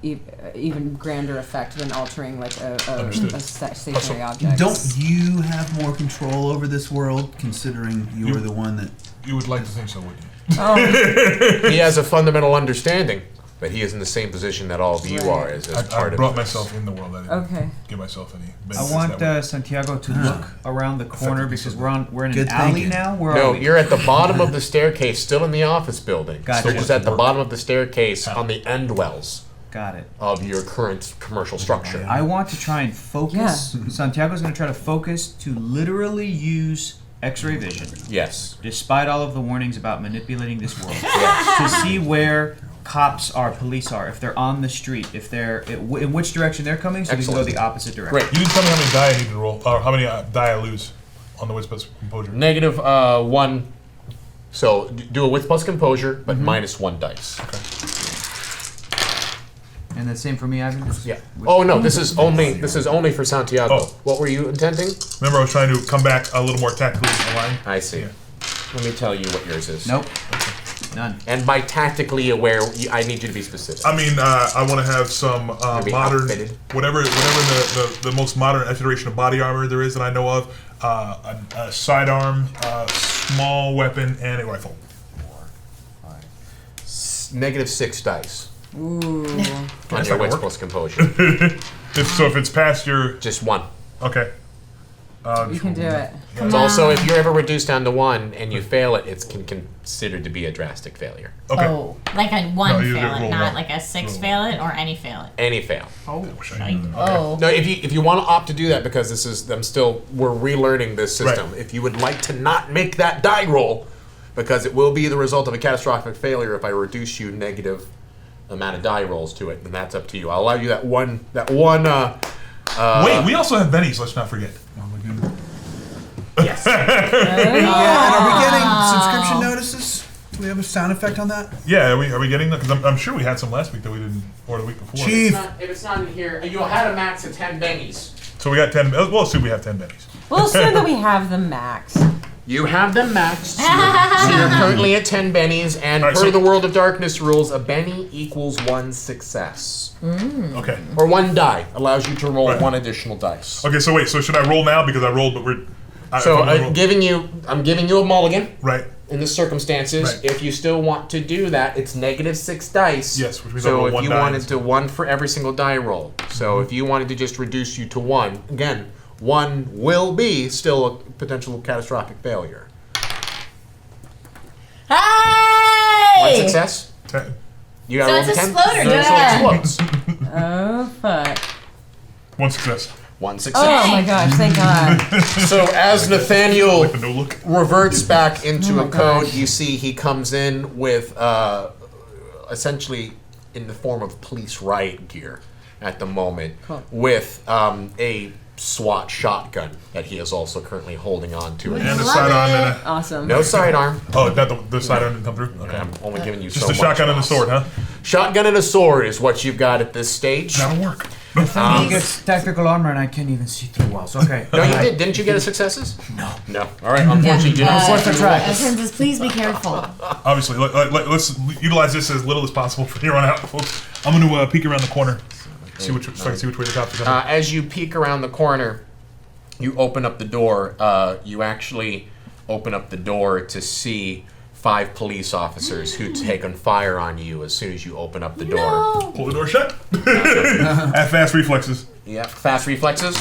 Speaker 2: even grander effect than altering like a stationary object.
Speaker 6: Don't you have more control over this world, considering you're the one that...
Speaker 7: You would like to think so, wouldn't you?
Speaker 1: He has a fundamental understanding, but he is in the same position that all of you are as
Speaker 7: I
Speaker 1: part of
Speaker 7: brought myself in the world. I didn't
Speaker 2: Okay.
Speaker 7: give myself any
Speaker 5: I
Speaker 7: benefits
Speaker 5: want
Speaker 7: that way.
Speaker 5: Santiago to look around the corner because we're in
Speaker 6: Good
Speaker 5: an alley
Speaker 6: thinking.
Speaker 5: now. Where
Speaker 1: No,
Speaker 5: are we?
Speaker 1: you're at the bottom of the staircase, still in the office building.
Speaker 5: Gotcha.
Speaker 1: Still just at the bottom of the staircase on the end wells
Speaker 5: Got it.
Speaker 1: of your current commercial structure.
Speaker 5: I want to try and focus. Santiago's going to try to focus to literally use X-ray vision,
Speaker 1: Yes.
Speaker 5: despite all of the warnings about manipulating this world,
Speaker 1: Yes.
Speaker 5: to see where cops are, police are, if they're on the street, if they're in which direction they're coming, so we can go
Speaker 1: Excellent.
Speaker 5: the opposite direction.
Speaker 1: Great.
Speaker 7: You didn't tell me how many die I need to roll, or how many die I lose on the wits plus composure.
Speaker 1: Negative 1. So do a wits plus composure, but minus 1 dice.
Speaker 5: And the same for me, Ivan.
Speaker 1: Yeah. Oh no, this is only for Santiago.
Speaker 7: Oh.
Speaker 1: What were you intending?
Speaker 7: Remember, I was trying to come back a little more tactically aligned.
Speaker 1: I see.
Speaker 7: Yeah.
Speaker 1: Let me tell you what yours is.
Speaker 5: Nope. None.
Speaker 1: And by tactically aware, I need you to be specific.
Speaker 7: I mean, I want to have some
Speaker 1: be
Speaker 7: modern,
Speaker 1: outfitted.
Speaker 7: whatever the most modern iteration of body armor there is that I know of. A sidearm, small weapon, and a rifle.
Speaker 1: Negative 6 dice
Speaker 2: Ooh.
Speaker 1: on
Speaker 7: That's
Speaker 1: your
Speaker 7: not
Speaker 1: wits
Speaker 7: gonna
Speaker 1: plus composure.
Speaker 7: If it's past your
Speaker 1: Just 1.
Speaker 7: okay.
Speaker 2: You can do it.
Speaker 1: It's also, if you're ever reduced down to 1 and you fail it, it's considered to be a drastic failure.
Speaker 7: Okay.
Speaker 4: Oh.
Speaker 3: Like a 1
Speaker 7: No, you
Speaker 3: fail
Speaker 7: roll
Speaker 3: it, not
Speaker 7: one.
Speaker 3: like a 6
Speaker 7: Roll
Speaker 3: fail it or any fail it.
Speaker 1: Any fail.
Speaker 4: Oh.
Speaker 1: No, if you want to opt to do that, because this is we're relearning this system.
Speaker 7: Right.
Speaker 1: If you would like to not make that die roll, because it will be the result of a catastrophic failure if I reduce you negative amount of die rolls to it, then that's up to you. I'll allow you that one.
Speaker 7: Wait, we also have bennies. Let's not forget.
Speaker 1: Yes.
Speaker 6: Yeah, and are we getting subscription notices? Do we have a sound effect on that?
Speaker 7: Yeah, are we getting that? Because I'm sure we had some last week that we didn't, or the week before.
Speaker 6: Chief.
Speaker 1: If it's not in here, you had a max of 10 bennies.
Speaker 7: So we got 10. We'll assume we have 10 bennies.
Speaker 2: We'll assume that we have the max.
Speaker 1: You have them maxed. So you're currently at 10 bennies, and
Speaker 7: All right,
Speaker 1: per
Speaker 7: so-
Speaker 1: the World of Darkness rules, a benny equals 1 success.
Speaker 7: Okay.
Speaker 1: Or 1 die allows you to roll
Speaker 7: Right.
Speaker 1: 1 additional dice.
Speaker 7: Okay. So wait. So should I roll now because I rolled, but we're.
Speaker 1: So
Speaker 7: if I'm gonna roll-
Speaker 1: I'm giving you a mulligan
Speaker 7: right.
Speaker 1: in the circumstances.
Speaker 7: Right.
Speaker 1: If you still want to do that, it's negative 6 dice.
Speaker 7: Yes, which means I
Speaker 1: so
Speaker 7: roll
Speaker 1: if
Speaker 7: 1
Speaker 1: you
Speaker 7: die
Speaker 1: wanted
Speaker 7: instead.
Speaker 1: to 1 for every single die roll. So if you wanted to just reduce you to 1, again, 1 will be still a potential catastrophic failure.
Speaker 4: Hey!
Speaker 1: 1 success.
Speaker 7: 10.
Speaker 1: You got
Speaker 3: So
Speaker 1: to
Speaker 3: it's
Speaker 1: roll 10.
Speaker 3: exploder,
Speaker 1: So
Speaker 3: yeah.
Speaker 1: it explodes.
Speaker 2: Oh, fuck.
Speaker 7: 1 success.
Speaker 1: 1 success.
Speaker 2: Oh my gosh, thank God.
Speaker 1: So as Nathaniel
Speaker 7: Like the no look.
Speaker 1: reverts back into
Speaker 2: Oh
Speaker 1: a
Speaker 2: my
Speaker 1: code,
Speaker 2: gosh.
Speaker 1: you see he comes in with essentially in the form of police riot gear at the moment,
Speaker 2: Cool.
Speaker 1: with a SWAT shotgun that he is also currently holding on to.
Speaker 7: And a
Speaker 3: Love
Speaker 7: sidearm
Speaker 3: it.
Speaker 7: and a.
Speaker 2: Awesome.
Speaker 1: No sidearm.
Speaker 7: Oh, not the sidearm didn't come through. Okay.
Speaker 1: I'm only giving you
Speaker 7: Just
Speaker 1: so
Speaker 7: a shotgun and a
Speaker 1: much.
Speaker 7: sword, huh?
Speaker 1: Shotgun and a sword is what you've got at this stage.
Speaker 7: That'll work.
Speaker 5: He gets tactical armor and I can't even see through walls. Okay.
Speaker 1: No, you did. Didn't you get a successes? No. No. All right. Unfortunately, you didn't.
Speaker 5: Worth a try.
Speaker 4: Says, please be careful.
Speaker 7: Obviously, let's utilize this as little as possible from here on out, folks. I'm going to peek around the corner, see which way the cops are coming.
Speaker 1: As you peek around the corner, you open up the door. You actually open up the door to see 5 police officers who take on fire on you as soon as you open up the door.
Speaker 7: Pull the door shut. Have fast reflexes.
Speaker 1: Yeah, fast reflexes?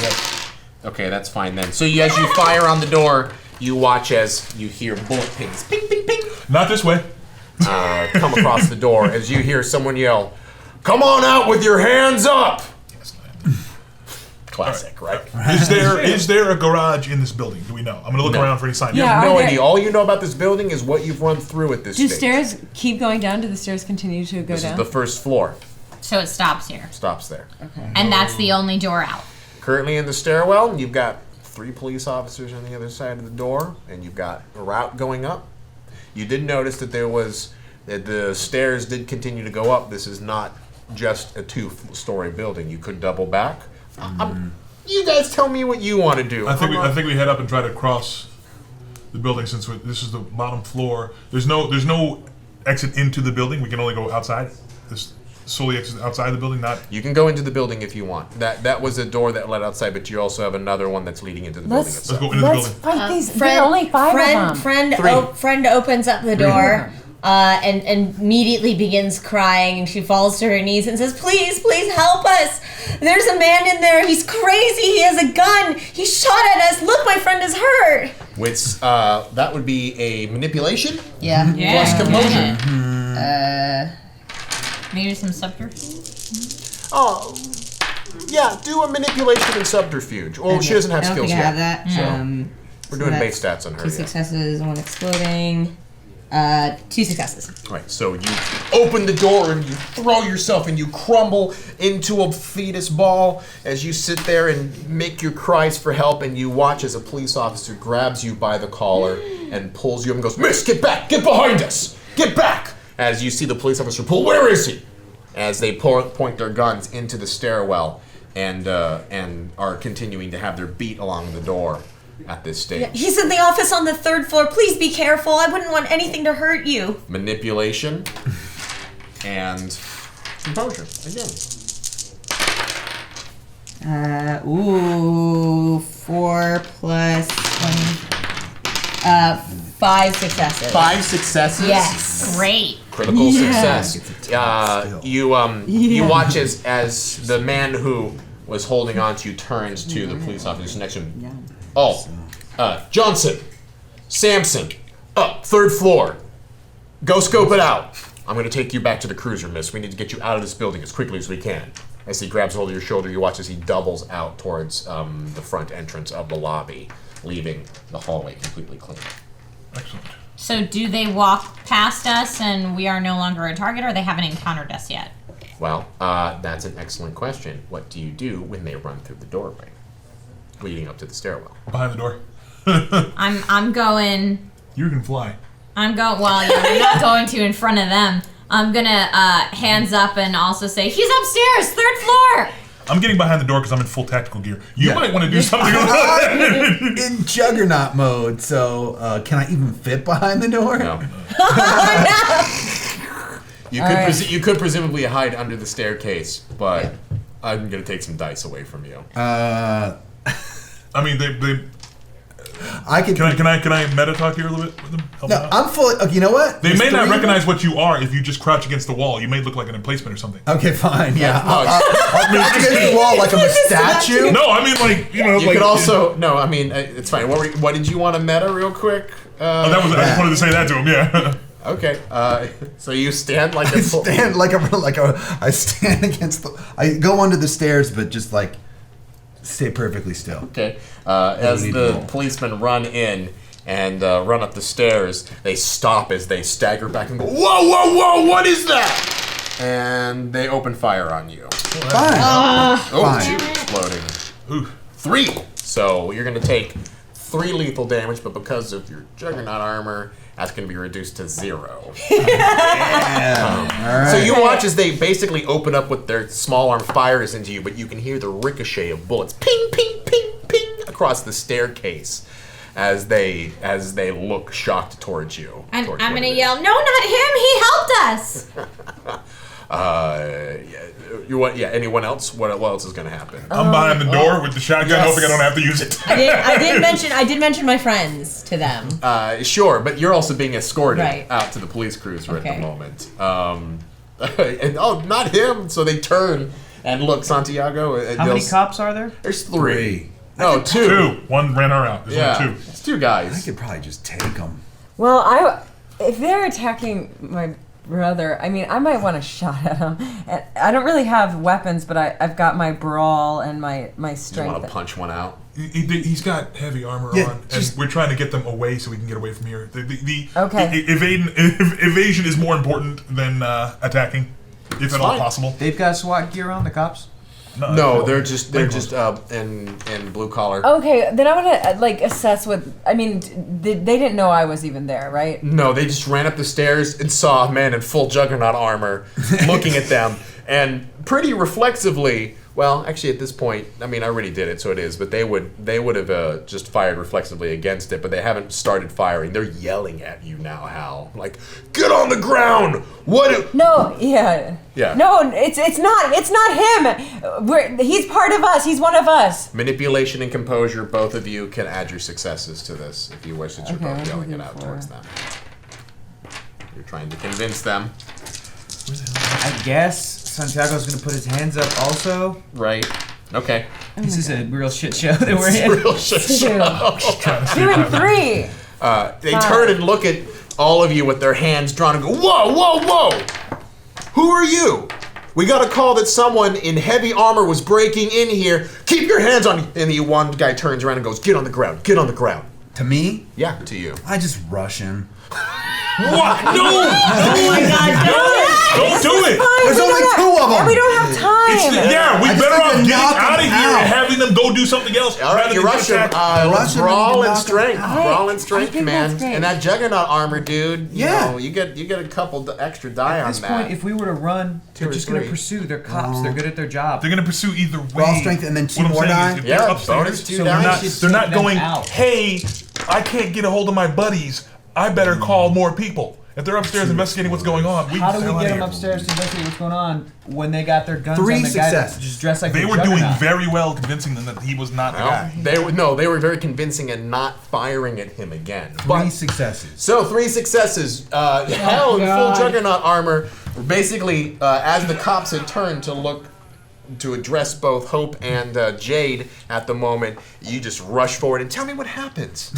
Speaker 1: Okay, that's fine then. So as you fire on the door, you watch as you hear bullet pings, ping, ping, ping,
Speaker 7: Not this way.
Speaker 1: come across the door as you hear someone yell, "Come on out with your hands up!" Classic, right?
Speaker 7: Is there a garage in this building? Do we know? I'm going to look
Speaker 1: No.
Speaker 7: around for any sign.
Speaker 2: Yeah,
Speaker 1: You have
Speaker 2: are
Speaker 1: no
Speaker 2: there-
Speaker 1: idea. All you know about this building is what you've run through at this
Speaker 2: Do
Speaker 1: stage.
Speaker 2: stairs keep going down? Do the stairs continue to go
Speaker 1: This
Speaker 2: down?
Speaker 1: is the first floor.
Speaker 3: So it stops here.
Speaker 1: Stops there.
Speaker 2: Okay.
Speaker 3: And that's the only door out.
Speaker 1: Currently in the stairwell, you've got 3 police officers on the other side of the door, and you've got a route going up. You did notice that the stairs did continue to go up. This is not just a 2-story building. You could double back. You guys tell me what you want to do.
Speaker 7: I think we head up and try to cross the building since this is the bottom floor. There's no exit into the building. We can only go outside. This solely exit outside the building, not.
Speaker 1: You can go into the building if you want. That was a door that led outside, but you also have another one that's leading into the building
Speaker 2: Let's
Speaker 1: itself.
Speaker 7: Let's go into the
Speaker 2: Let's
Speaker 7: building.
Speaker 2: fight these. There are only 5 of them.
Speaker 1: Three.
Speaker 4: Friend opens up the door and immediately begins crying, and she falls to her knees and says, please help us. There's a man in there. He's crazy. He has a gun. He shot at us. Look, my friend is hurt.
Speaker 1: Which, that would be a manipulation
Speaker 4: Yeah.
Speaker 1: plus composure.
Speaker 3: Maybe some subterfuge?
Speaker 1: Oh, yeah, do a manipulation and subterfuge. Well, she doesn't have
Speaker 4: I don't
Speaker 1: skills
Speaker 4: think I
Speaker 1: yet.
Speaker 4: have that.
Speaker 1: So we're doing base stats on her.
Speaker 4: 2
Speaker 1: Yeah.
Speaker 4: successes, 1 exploding. 2 successes.
Speaker 1: Right, so you open the door and you throw yourself and you crumble into a fetus ball as you sit there and make your cries for help, and you watch as a police officer grabs you by the collar and pulls you up and goes, "Miss, get back! Get behind us! Get back!" As you see the police officer pull, "Where is he?" As they point their guns into the stairwell and are continuing to have their beat along the door at this stage.
Speaker 4: He's in the office on the 3rd floor. Please be careful. I wouldn't want anything to hurt you.
Speaker 1: Manipulation and composure again.
Speaker 4: 4 plus 5 successes.
Speaker 1: 5 successes.
Speaker 4: Yes.
Speaker 3: Great.
Speaker 1: Critical success. You watch as the man who was holding on to you turns to the police officer next to him. Oh, Johnson, Sampson, up 3rd floor. Go scope it out. I'm going to take you back to the cruiser, miss. We need to get you out of this building as quickly as we can. As he grabs hold of your shoulder, you watch as he doubles out towards the front entrance of the lobby, leaving the hallway completely clean.
Speaker 7: Excellent.
Speaker 3: So do they walk past us and we are no longer a target, or they haven't encountered us yet?
Speaker 1: Well, that's an excellent question. What do you do when they run through the doorway leading up to the stairwell?
Speaker 7: Behind the door.
Speaker 3: I'm going.
Speaker 7: You can fly.
Speaker 3: I'm going. Well, yeah, I'm not going to in front of them. I'm gonna hands up and also say he's upstairs, 3rd floor.
Speaker 7: I'm getting behind the door because I'm in full tactical gear. You
Speaker 6: Yeah.
Speaker 7: might want to do something.
Speaker 6: I'm in Juggernaut mode, so can I even fit behind the door?
Speaker 1: No. You could presumably hide under the staircase, but I'm gonna take some dice away from you.
Speaker 7: I mean, they.
Speaker 6: I could.
Speaker 7: Can I meta talk here a little bit with them? Help
Speaker 6: No,
Speaker 7: them out?
Speaker 6: I'm fully. Okay, you know what?
Speaker 7: They
Speaker 6: There's
Speaker 7: may not
Speaker 6: 3 of them.
Speaker 7: recognize what you are if you just crouch against the wall. You may look like an emplacement or something.
Speaker 6: Okay, fine. Yeah.
Speaker 1: No,
Speaker 6: I'll move against the wall like I'm a statue.
Speaker 7: No, I mean like
Speaker 1: you
Speaker 7: like,
Speaker 1: could also no. I mean, it's fine. What did you want to meta real quick?
Speaker 7: I just wanted to say that to him. Yeah.
Speaker 1: Okay. So you stand like a
Speaker 6: I stand against the. I go under the stairs, but just like stay perfectly still.
Speaker 1: Okay. As
Speaker 6: need to
Speaker 1: the
Speaker 6: roll.
Speaker 1: policemen run in and run up the stairs, they stop as they stagger back and go, "Whoa, whoa, whoa! What is that?" And they open fire on you.
Speaker 6: Fine.
Speaker 1: Oh,
Speaker 6: Fine.
Speaker 1: 2 exploding.
Speaker 7: Ooh.
Speaker 1: 3. So you're going to take 3 lethal damage, but because of your Juggernaut armor, that's going to be reduced to 0.
Speaker 6: Yeah. All right.
Speaker 1: So you watch as they basically open up with their small arm fires into you, but you can hear the ricochet of bullets, ping, ping, ping, ping, across the staircase as they look shocked towards you.
Speaker 3: And
Speaker 1: towards
Speaker 3: I'm
Speaker 1: what
Speaker 3: gonna
Speaker 1: it
Speaker 3: yell,
Speaker 1: is.
Speaker 3: "No, not him! He helped us!"
Speaker 1: Anyone else? What else is going to happen?
Speaker 7: I'm behind the door with the shotgun,
Speaker 1: Yes.
Speaker 7: hoping I don't have to use it.
Speaker 4: I did mention my friends to them.
Speaker 1: Sure, but you're also being escorted
Speaker 4: Right.
Speaker 1: out to the police cruiser at
Speaker 4: Okay.
Speaker 1: the moment. And not him. So they turn and look, Santiago. And
Speaker 5: How many
Speaker 1: they'll-
Speaker 5: cops are there?
Speaker 1: There's 3. No, 2.
Speaker 7: 2. One ran her out. There's
Speaker 1: Yeah,
Speaker 7: only 2.
Speaker 1: it's 2
Speaker 6: I
Speaker 1: guys.
Speaker 6: could probably just take them.
Speaker 2: Well, if they're attacking my brother. I mean, I might want to shot at him. And I don't really have weapons, but I've got my brawl and my
Speaker 1: You
Speaker 2: strength.
Speaker 1: want to punch one out?
Speaker 7: He's got heavy armor
Speaker 6: Yeah,
Speaker 7: on, and we're trying to get them away so we can get away from here.
Speaker 2: Okay.
Speaker 7: Evasion is more important than attacking, if at all
Speaker 1: fine.
Speaker 7: possible.
Speaker 5: They've got SWAT gear on, the cops?
Speaker 1: No, they're just in blue collar.
Speaker 2: Okay, then I want to like assess what. I mean, they didn't know I was even there, right?
Speaker 1: No, they just ran up the stairs and saw a man in full juggernaut armor looking at them, and pretty reflexively. Well, actually, at this point, I mean, I already did it, so it is. But they would have just fired reflexively against it, but they haven't started firing. They're yelling at you now, Hal. Like, get on the ground! What?
Speaker 2: No, yeah.
Speaker 1: Yeah.
Speaker 2: No, it's not him. He's part of us. He's one of us.
Speaker 1: Manipulation and composure. Both of you can add your successes to this if you wish that you're
Speaker 2: Okay,
Speaker 1: both
Speaker 2: what do
Speaker 1: yelling
Speaker 2: we
Speaker 1: it
Speaker 2: do
Speaker 1: out
Speaker 2: for-
Speaker 1: towards them. You're trying to convince them,
Speaker 5: I guess Santiago's gonna put his hands up also.
Speaker 1: right? Okay.
Speaker 5: This is a real shit show that we're in.
Speaker 1: Real shit show.
Speaker 2: Doing 3.
Speaker 1: They turn and look at all of you with their hands drawn and go, whoa, whoa, whoa! Who are you? We got a call that someone in heavy armor was breaking in here. Keep your hands on. And the one guy turns around and goes, get on the ground, get on the ground.
Speaker 6: To me,
Speaker 1: Yeah, to you.
Speaker 6: I just rush him.
Speaker 7: What? No!
Speaker 4: Oh my god,
Speaker 7: Don't do it!
Speaker 6: There's only 2 of them.
Speaker 2: And we don't have time.
Speaker 7: Yeah, we
Speaker 6: I just
Speaker 7: better
Speaker 6: need
Speaker 7: off
Speaker 6: to
Speaker 7: getting
Speaker 6: knock
Speaker 7: out of
Speaker 6: him
Speaker 7: here
Speaker 6: out.
Speaker 7: and having them go do something else.
Speaker 1: All right,
Speaker 7: rather
Speaker 1: you
Speaker 7: than
Speaker 1: rush him.
Speaker 7: attack.
Speaker 1: Let's
Speaker 6: Rush him and
Speaker 1: brawl and
Speaker 6: knock him
Speaker 1: strength.
Speaker 6: out.
Speaker 1: Brawl and
Speaker 2: I
Speaker 1: strength,
Speaker 2: think
Speaker 1: man.
Speaker 2: that's great.
Speaker 1: And that juggernaut armor, dude.
Speaker 6: Yeah.
Speaker 1: You get a couple extra die
Speaker 5: At
Speaker 1: on
Speaker 5: this
Speaker 1: that.
Speaker 5: point, if we were to run,
Speaker 1: 2
Speaker 5: they're
Speaker 1: or
Speaker 5: just gonna
Speaker 1: 3.
Speaker 5: pursue. They're cops. They're good at their job.
Speaker 7: They're gonna pursue either way.
Speaker 6: Brawl strength and then 2
Speaker 7: What I'm
Speaker 6: more
Speaker 7: saying
Speaker 6: die?
Speaker 7: is if
Speaker 1: Yeah,
Speaker 7: they're upstairs,
Speaker 1: bonus 2
Speaker 7: so
Speaker 1: die.
Speaker 7: they're not
Speaker 5: Take them
Speaker 7: going,
Speaker 5: out.
Speaker 7: hey, I can't get a hold of my buddies. I better call more people. If they're upstairs investigating what's going on,
Speaker 5: How do
Speaker 7: sail
Speaker 5: we
Speaker 7: out
Speaker 5: get
Speaker 7: of
Speaker 5: them
Speaker 7: here.
Speaker 5: upstairs to investigate what's going on when they got their guns
Speaker 6: 3
Speaker 5: on the guy that
Speaker 6: successes.
Speaker 5: just dressed like
Speaker 7: They
Speaker 5: a
Speaker 7: were doing
Speaker 5: juggernaut?
Speaker 7: very well convincing them that he was not the guy.
Speaker 1: They were very convincing and not firing at him again.
Speaker 6: 3 successes.
Speaker 1: So 3 successes. Hell in full
Speaker 2: God.
Speaker 1: juggernaut armor. Basically, as the cops had turned to address both Hope and Jade at the moment, you just rush forward and tell me what happens.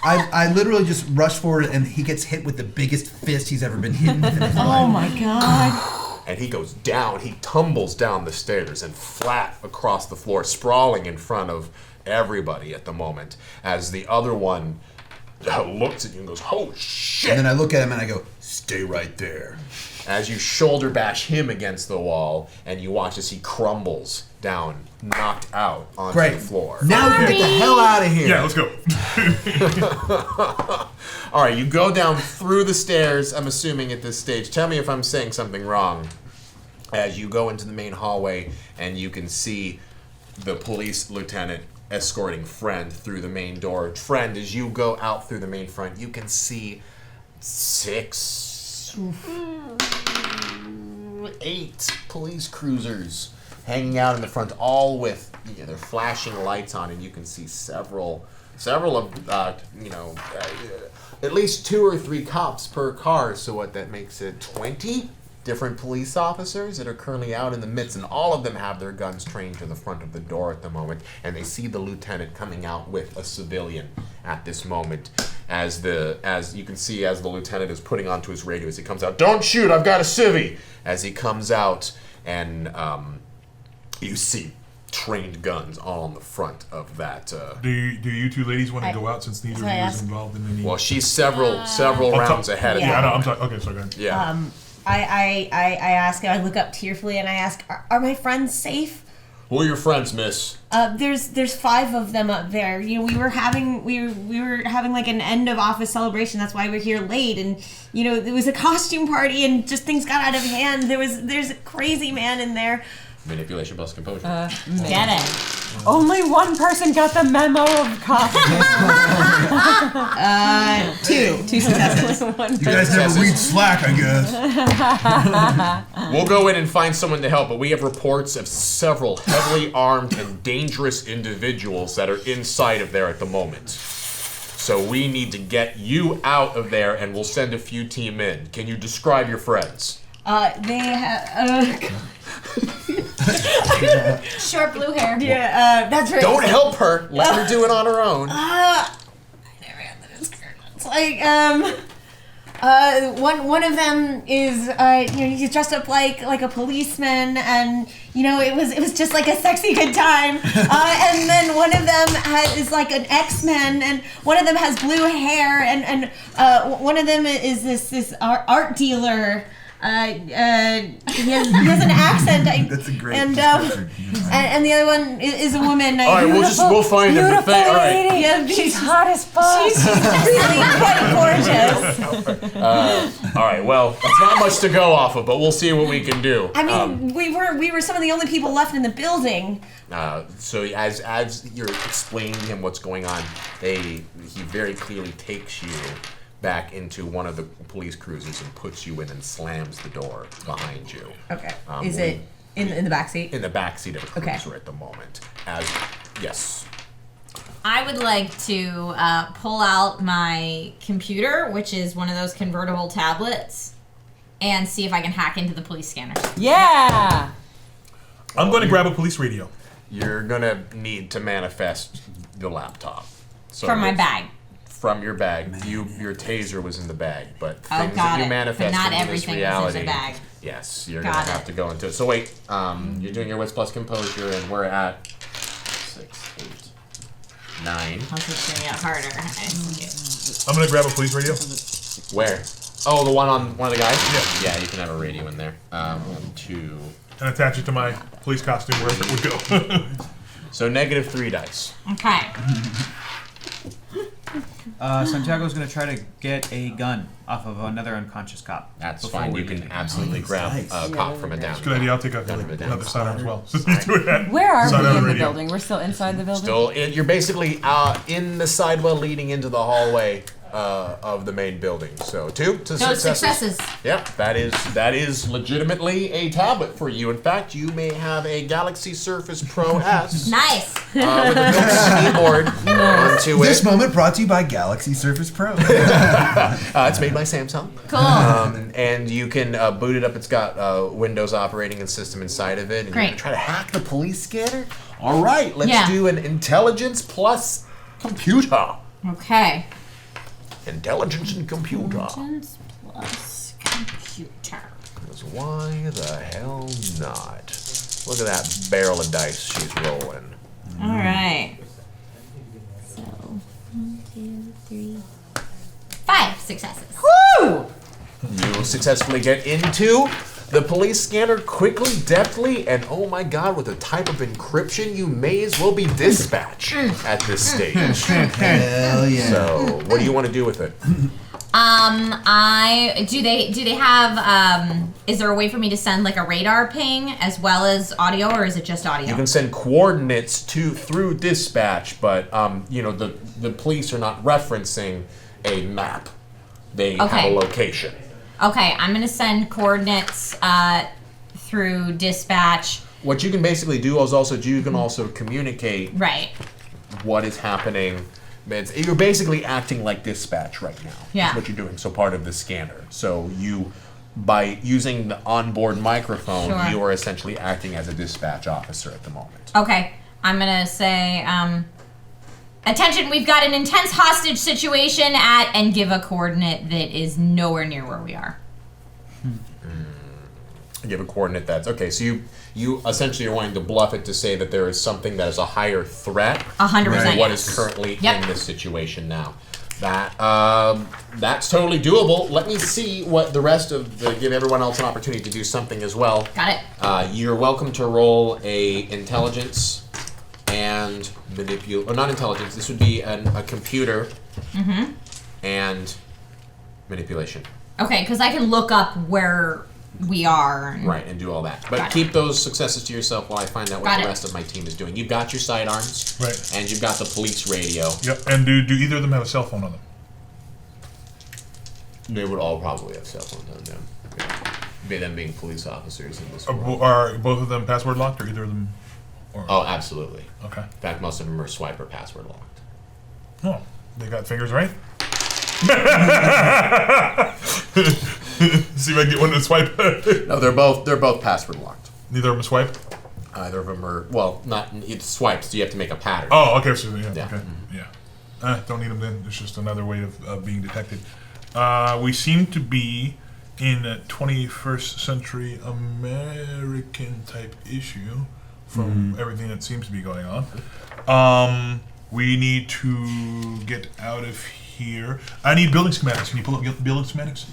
Speaker 6: I literally just rush forward and he gets hit with the biggest fist he's ever been hit with in his
Speaker 4: Oh
Speaker 6: life.
Speaker 4: my god.
Speaker 1: And he goes down. He tumbles down the stairs and flat across the floor, sprawling in front of everybody at the moment. As the other one looks at you and goes, "Oh shit!"
Speaker 6: And then I look at him and I go, stay right there.
Speaker 1: As you shoulder bash him against the wall, and you watch as he crumbles down, knocked out onto
Speaker 6: Great.
Speaker 1: the floor.
Speaker 6: Now we can get the hell out of here.
Speaker 7: Yeah, let's go.
Speaker 1: All right, you go down through the stairs, I'm assuming at this stage. Tell me if I'm saying something wrong. As you go into the main hallway, and you can see the police lieutenant escorting Friend through the main door. Friend, as you go out through the main front, you can see 6, 8 police cruisers hanging out in the front, all with their flashing lights on, and you can see several of at least 2 or 3 cops per car. So what that makes it 20 different police officers that are currently out in the midst, and all of them have their guns trained to the front of the door at the moment, and they see the lieutenant coming out with a civilian at this moment. As you can see, as the lieutenant is putting onto his radio as he comes out, "Don't shoot, I've got a civvy!" As he comes out, and you see trained guns all on the front of that.
Speaker 7: Do you 2 ladies want to go out since neither
Speaker 4: so
Speaker 7: of
Speaker 4: I
Speaker 7: you is
Speaker 4: asked-
Speaker 7: involved in any?
Speaker 1: Well, she's several rounds ahead of
Speaker 7: Yeah,
Speaker 1: you.
Speaker 7: I know. I'm sorry. Okay, sorry. Go ahead.
Speaker 1: Yeah.
Speaker 4: I ask, I look up tearfully and I ask, are my friends safe?
Speaker 1: Who are your friends, miss?
Speaker 4: There's 5 of them up there. You know, we were having like an end of office celebration. That's why we're here late. And you know, it was a costume party, and just things got out of hand. There's a crazy man in there.
Speaker 1: Manipulation plus composure.
Speaker 3: Get it.
Speaker 2: Only one person got the memo of cops.
Speaker 4: 2 successes.
Speaker 6: You guys never read Slack, I guess.
Speaker 1: We'll go in and find someone to help, but we have reports of several heavily armed and dangerous individuals that are inside of there at the moment. So we need to get you out of there, and we'll send a few team in. Can you describe your friends?
Speaker 4: They have
Speaker 3: Short blue hair.
Speaker 4: that's right.
Speaker 1: Don't help her. Let her do it on her own.
Speaker 4: It's like one of them is he's dressed up like a policeman, and it was just like a sexy good time. And then one of them is like an X-Men, and one of them has blue hair, and one of them is this art dealer. He has an accent.
Speaker 6: That's a great
Speaker 4: and
Speaker 6: description.
Speaker 4: and the other one is a woman.
Speaker 1: All right, we'll find him.
Speaker 2: Beautiful
Speaker 1: All right.
Speaker 2: lady.
Speaker 4: Yeah,
Speaker 2: She's hot as fuck.
Speaker 4: She's really quite gorgeous.
Speaker 1: All right. Well, that's not much to go off of, but we'll see what we can do.
Speaker 4: I mean, we were some of the only people left in the building.
Speaker 1: So as you're explaining to him what's going on, he very clearly takes you back into one of the police cruisers and puts you in and slams the door behind you.
Speaker 4: Okay. Is it in the back seat?
Speaker 1: In the back seat of a cruiser
Speaker 4: Okay.
Speaker 1: at the moment. Yes.
Speaker 3: I would like to pull out my computer, which is one of those convertible tablets, and see if I can hack into the police scanners.
Speaker 2: Yeah.
Speaker 7: I'm going to grab a police radio.
Speaker 1: You're gonna need to manifest the laptop. So
Speaker 3: From my
Speaker 1: it's-
Speaker 3: bag.
Speaker 1: From your bag. Your taser was in the bag, but
Speaker 3: Oh,
Speaker 1: things
Speaker 3: got
Speaker 1: that you
Speaker 3: it.
Speaker 1: manifest
Speaker 3: But not
Speaker 1: in this
Speaker 3: everything was in the
Speaker 1: reality.
Speaker 3: bag.
Speaker 1: Yes, you're
Speaker 3: Got
Speaker 1: gonna
Speaker 3: it.
Speaker 1: have to go into it. So wait, you're doing your wits plus composure, and we're at 6, 8, 9.
Speaker 3: Plus it's gonna get harder. I see it.
Speaker 7: I'm going to grab a police radio.
Speaker 1: Where? Oh, the one on one of the guys?
Speaker 7: Yeah.
Speaker 1: Yeah, you can have a radio in there. 2.
Speaker 7: And attach it to my police costume wherever it would go.
Speaker 1: So -3 dice.
Speaker 3: Okay.
Speaker 5: Santiago's gonna try to get a gun off of another unconscious cop.
Speaker 1: That's
Speaker 5: before
Speaker 1: fine.
Speaker 5: we
Speaker 1: You can
Speaker 5: leave.
Speaker 1: absolutely grab
Speaker 6: nice.
Speaker 1: a cop from a down.
Speaker 7: Good idea. I'll take another sidearm as well. Since he's doing that.
Speaker 2: Where are
Speaker 7: Side
Speaker 2: we
Speaker 7: on
Speaker 2: in the
Speaker 7: radio.
Speaker 2: building? We're still inside the building?
Speaker 1: Still, you're basically in the sidewell leading into the hallway of the main building. So 2 to
Speaker 3: So
Speaker 1: successes.
Speaker 3: successes.
Speaker 1: Yep, that is legitimately a tablet for you. In fact, you may have a Galaxy Surface Pro S
Speaker 3: Nice.
Speaker 1: with a built-in keyboard onto
Speaker 6: This
Speaker 1: it.
Speaker 6: moment brought to you by Galaxy Surface Pro.
Speaker 1: It's made by Samsung.
Speaker 3: Cool.
Speaker 1: And you can boot it up. It's got Windows operating system inside of it. And
Speaker 3: Great.
Speaker 1: you're gonna try to hack the police scanner? All right, let's
Speaker 3: Yeah.
Speaker 1: do an intelligence plus computer.
Speaker 3: Okay.
Speaker 1: Intelligence and computer.
Speaker 3: Intelligence plus computer.
Speaker 1: 'Cause why the hell not? Look at that barrel of dice she's rolling.
Speaker 3: All right. So 1, 2, 3, 5 successes.
Speaker 2: Woo!
Speaker 1: You successfully get into the police scanner quickly, deftly, and oh my god, with a type of encryption, you may as well be dispatch at this stage.
Speaker 6: Hell yeah.
Speaker 1: So, what do you want to do with it?
Speaker 3: Do they have is there a way for me to send like a radar ping as well as audio, or is it just audio?
Speaker 1: You can send coordinates through dispatch, but the police are not referencing a map. They have
Speaker 3: Okay.
Speaker 1: a location.
Speaker 3: Okay, I'm gonna send coordinates through dispatch.
Speaker 1: What you can basically do is you can also communicate
Speaker 3: Right.
Speaker 1: what is happening. You're basically acting like dispatch right now.
Speaker 3: Yeah.
Speaker 1: That's what you're doing. So part of the scanner. So by using the onboard microphone,
Speaker 3: Sure.
Speaker 1: you are essentially acting as a dispatch officer at the moment.
Speaker 3: Okay, I'm gonna say, attention, we've got an intense hostage situation at, and give a coordinate that is nowhere near where we are.
Speaker 1: Give a coordinate that's okay. So you essentially are wanting to bluff it to say that there is something that is a higher threat
Speaker 3: 100%.
Speaker 1: than what
Speaker 3: yes.
Speaker 1: is currently
Speaker 3: Yep.
Speaker 1: in this situation now. That's totally doable. Let me see what the rest of give everyone else an opportunity to do something as well.
Speaker 3: Got it.
Speaker 1: You're welcome to roll a intelligence and not intelligence. This would be a computer and manipulation.
Speaker 3: Okay, because I can look up where we are. And
Speaker 1: Right, and do all that. But
Speaker 3: Got it.
Speaker 1: keep those successes to yourself while I find out what
Speaker 3: Got
Speaker 1: the
Speaker 3: it.
Speaker 1: rest of my team is doing. You've got your sidearms,
Speaker 7: Right.
Speaker 1: and you've got the police radio.
Speaker 7: Yep. And do either of them have a cell phone on them?
Speaker 1: They would all probably have cell phones on them. Yeah. Them being police officers in this world.
Speaker 7: Are both of them password locked, or either of them? Or,
Speaker 1: Oh, absolutely.
Speaker 7: okay.
Speaker 1: In fact, most of them are swiper password locked.
Speaker 7: Oh, they got fingers right. See if I can get one to swipe.
Speaker 1: No, they're both password locked.
Speaker 7: Neither of them swipe.
Speaker 1: Either of them are it's swipes, so you have to make a pattern.
Speaker 7: Oh, okay. So yeah.
Speaker 1: Yeah.
Speaker 7: Okay. Yeah. Don't need them then. It's just another way of being detected. We seem to be in a 21st century American type issue from everything that seems to be going on. We need to get out of here. I need building schematics. Can you pull up building schematics?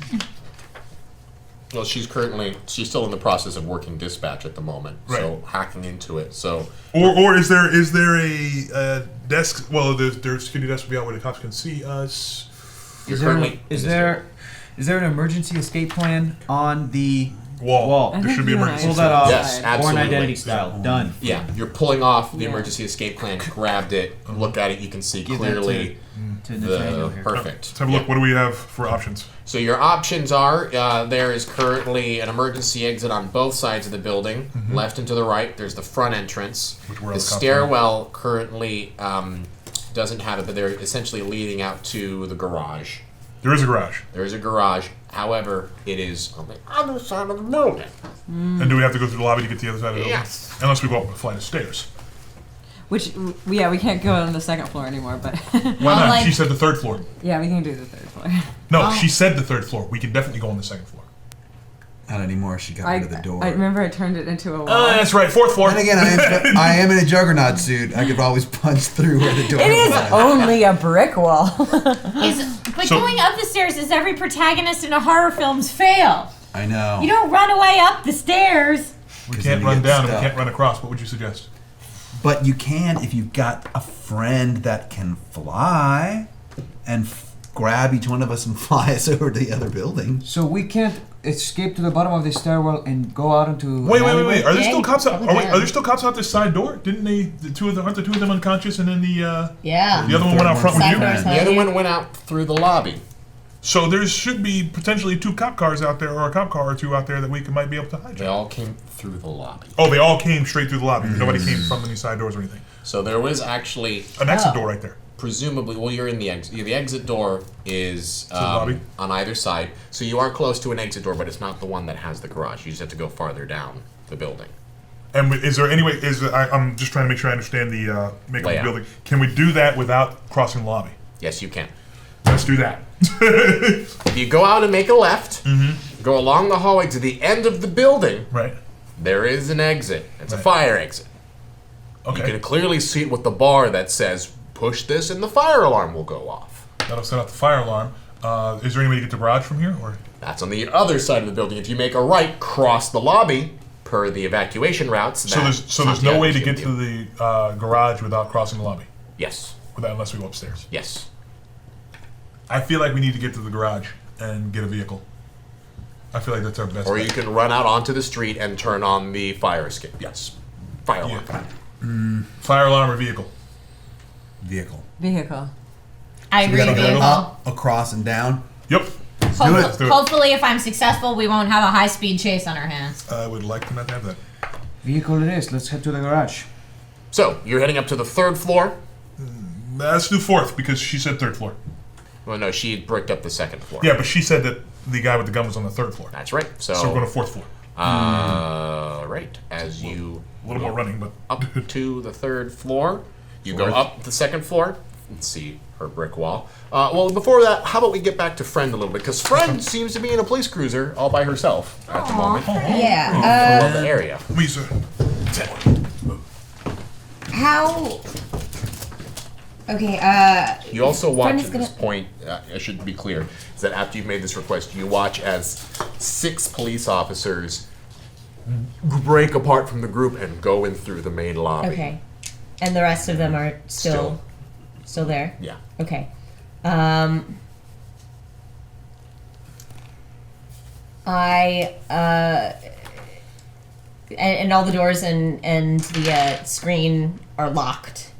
Speaker 1: Well, she's still in the process of working dispatch at the moment, so hacking into it. So,
Speaker 7: or is there a desk? Well, there's security desk will be out where the cops can see us.
Speaker 5: Is there an emergency escape plan on the wall?
Speaker 7: There should be emergency.
Speaker 5: Pull that off.
Speaker 1: Yes,
Speaker 5: Born
Speaker 1: absolutely.
Speaker 5: Identity style. Done.
Speaker 1: Yeah, you're pulling off the emergency escape plan. Grabbed it. Look at it. You can see
Speaker 5: Give
Speaker 1: clearly
Speaker 5: to Nathaniel here.
Speaker 1: perfect.
Speaker 7: Let's have a look. What do we have for options?
Speaker 1: So your options are there is currently an emergency exit on both sides of the building, left and to the right. There's the front entrance. The stairwell currently doesn't have it, but they're essentially leading out to the garage.
Speaker 7: There is a garage.
Speaker 1: There is a garage. However, it is on the other side of the building.
Speaker 7: And do we have to go through the lobby to get to the other side of the building?
Speaker 1: Yes.
Speaker 7: Unless we go up a flight of stairs.
Speaker 2: Which, we can't go on the second floor anymore, but
Speaker 7: Why not?
Speaker 3: like-
Speaker 7: She said the third floor.
Speaker 2: yeah, we can do the third floor.
Speaker 7: No, she said the third floor. We can definitely go on the second floor.
Speaker 6: Not anymore. She got rid of the door.
Speaker 2: I remember I turned it into a wall.
Speaker 7: That's right. Fourth floor.
Speaker 6: And again, I am in a juggernaut suit. I could always punch through where the door
Speaker 2: It is
Speaker 6: was.
Speaker 2: only a brick wall.
Speaker 3: But
Speaker 7: So-
Speaker 3: going up the stairs is every protagonist in a horror film's fail.
Speaker 6: I know.
Speaker 3: You don't run away up the stairs.
Speaker 7: We
Speaker 6: 'Cause
Speaker 7: can't
Speaker 6: then you
Speaker 7: run
Speaker 6: get
Speaker 7: down and
Speaker 6: stuck.
Speaker 7: we can't run across. What would you suggest?
Speaker 6: But you can if you've got a friend that can fly and grab each one of us and fly us over to the other building.
Speaker 5: So we can't escape to the bottom of the stairwell and go out into.
Speaker 7: Wait.
Speaker 5: alleyway?
Speaker 7: Are there still
Speaker 4: Yeah,
Speaker 7: cops out?
Speaker 4: probably
Speaker 7: Are
Speaker 4: can.
Speaker 7: there still cops out this side door? Didn't they? Aren't the two of them unconscious? And then the
Speaker 4: Yeah.
Speaker 7: other one went out front with
Speaker 4: Side
Speaker 7: you.
Speaker 4: doors,
Speaker 1: The other one went out through the lobby.
Speaker 7: So there should be potentially two cop cars out there, or a cop car or two out there that we might be able to
Speaker 1: They
Speaker 7: hijack.
Speaker 1: all came through the lobby.
Speaker 7: Oh, they all came straight through the lobby. Nobody came from any side doors or anything.
Speaker 1: So there was actually
Speaker 7: An exit door right there.
Speaker 1: presumably, well, you're in the exit. The exit door is
Speaker 7: the lobby?
Speaker 1: on either side. So you are close to an exit door, but it's not the one that has the garage. You just have to go farther down the building.
Speaker 7: And is there any way? I'm just trying to make sure I understand the makeup of the
Speaker 1: Layout.
Speaker 7: building. Can we do that without crossing the lobby?
Speaker 1: Yes, you can.
Speaker 7: Let's do that.
Speaker 1: If you go out and make a left, go along the hallway to the end of the building,
Speaker 7: Right.
Speaker 1: there is an exit. It's a
Speaker 7: Right.
Speaker 1: fire exit.
Speaker 7: Okay.
Speaker 1: You can clearly see it with the bar that says, push this and the fire alarm will go off.
Speaker 7: That'll set off the fire alarm. Is there any way to get to the garage from here? Or
Speaker 1: That's on the other side of the building. If you make a right, cross the lobby, per the evacuation routes.
Speaker 7: so there's no way to get to the garage without crossing the lobby,
Speaker 1: Yes.
Speaker 7: unless we go upstairs.
Speaker 1: Yes.
Speaker 7: I feel like we need to get to the garage and get a vehicle. I feel like that's our best
Speaker 1: Or
Speaker 7: bet.
Speaker 1: you can run out onto the street and turn on the fire escape. Yes. Fire alarm.
Speaker 7: Yeah. Fire alarm or vehicle?
Speaker 6: Vehicle.
Speaker 2: Vehicle.
Speaker 3: I
Speaker 6: We
Speaker 3: agree,
Speaker 6: gotta go
Speaker 3: vehicle.
Speaker 6: up, across, and down.
Speaker 7: Yep.
Speaker 6: do it.
Speaker 3: Hopefully, if I'm successful, we won't have a high-speed chase on our hands.
Speaker 7: I would like to not have that.
Speaker 5: Vehicle it is. Let's head to the garage.
Speaker 1: So, you're heading up to the third floor.
Speaker 7: Let's do fourth because she said third floor.
Speaker 1: Well, no, she bricked up the second floor.
Speaker 7: Yeah, but she said that the guy with the gun was on the third floor.
Speaker 1: That's right. So,
Speaker 7: So we're going to fourth floor.
Speaker 1: right. As you
Speaker 7: A little more running, but
Speaker 1: up to the third floor, you go
Speaker 7: Fourth.
Speaker 1: up the second floor and see her brick wall. Well, before that, how about we get back to Friend a little bit? Because Friend seems to be in a police cruiser all by herself at the moment.
Speaker 4: Yeah.
Speaker 1: Love the area.
Speaker 7: Lisa.
Speaker 4: How? Okay.
Speaker 1: You also watch
Speaker 4: Friend is
Speaker 1: at this
Speaker 4: gonna-
Speaker 1: point, I should be clear, is that after you've made this request, you watch as 6 police officers break apart from the group and go in through the main lobby.
Speaker 4: Okay. And the rest of them are still there.
Speaker 1: Yeah.
Speaker 4: Okay. And all the doors and the screen are locked.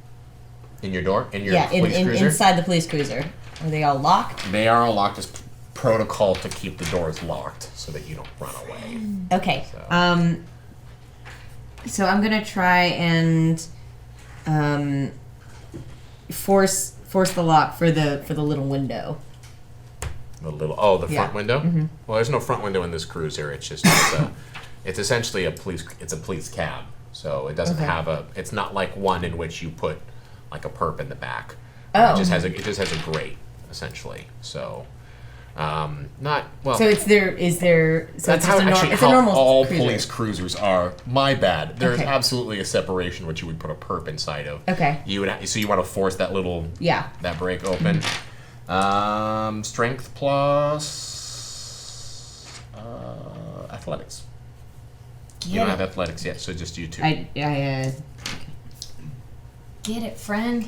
Speaker 1: In your door? In your
Speaker 4: Yeah,
Speaker 1: police cruiser?
Speaker 4: inside the police cruiser. Are they all locked?
Speaker 1: They are all locked as protocol to keep the doors locked so that you don't run away.
Speaker 4: Okay.
Speaker 1: So.
Speaker 4: So I'm gonna try and force the lock for the little window.
Speaker 1: The front
Speaker 4: Yeah.
Speaker 1: window? Well, there's no front window in this cruiser. It's just it's essentially a police cab. So it doesn't
Speaker 4: Okay.
Speaker 1: have it's not like one in which you put like a perp in the back.
Speaker 4: Oh.
Speaker 1: It just has a grate essentially. So Not well.
Speaker 4: So it's there. Is there? So
Speaker 1: That's
Speaker 4: it's just
Speaker 1: how actually
Speaker 4: it's a
Speaker 1: how
Speaker 4: normal
Speaker 1: all
Speaker 4: cruiser.
Speaker 1: police cruisers are. My bad. There's
Speaker 4: Okay.
Speaker 1: absolutely a separation which you would put a perp inside of.
Speaker 4: Okay.
Speaker 1: You would so you want to force that little that break open. Strength plus athletics. You don't have athletics yet, so just you two.
Speaker 3: Get it, friend.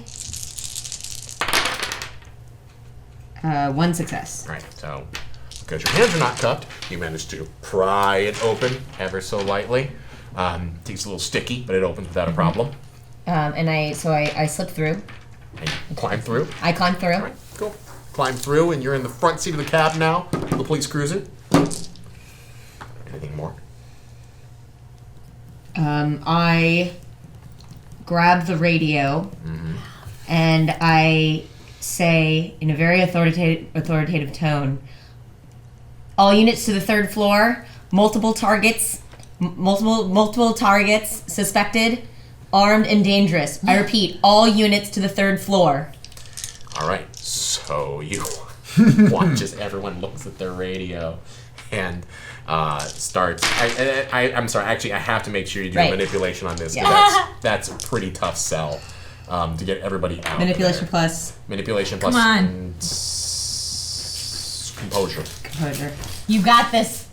Speaker 4: One success.
Speaker 1: All right, so because your hands are not cupped, you manage to pry it open ever so lightly. Takes a little sticky, but it opens without a problem.
Speaker 4: And I slip through.
Speaker 1: And you climb through.
Speaker 4: I climb through.
Speaker 1: All right, cool. Climb through, and you're in the front seat of the cab now, the police cruiser. Anything more?
Speaker 4: I grab the radio, and I say in a very authoritative tone, all units to the 3rd floor, multiple targets suspected, armed and dangerous. I repeat, all units to the 3rd floor.
Speaker 1: All right, so you watch as everyone looks at their radio and starts. I'm sorry. Actually, I have to make sure you do manipulation on this. 'Cause that's a pretty tough sell to get everybody out.
Speaker 4: Manipulation plus.
Speaker 1: Manipulation plus.
Speaker 3: Come on.
Speaker 1: Composure.
Speaker 3: You got this.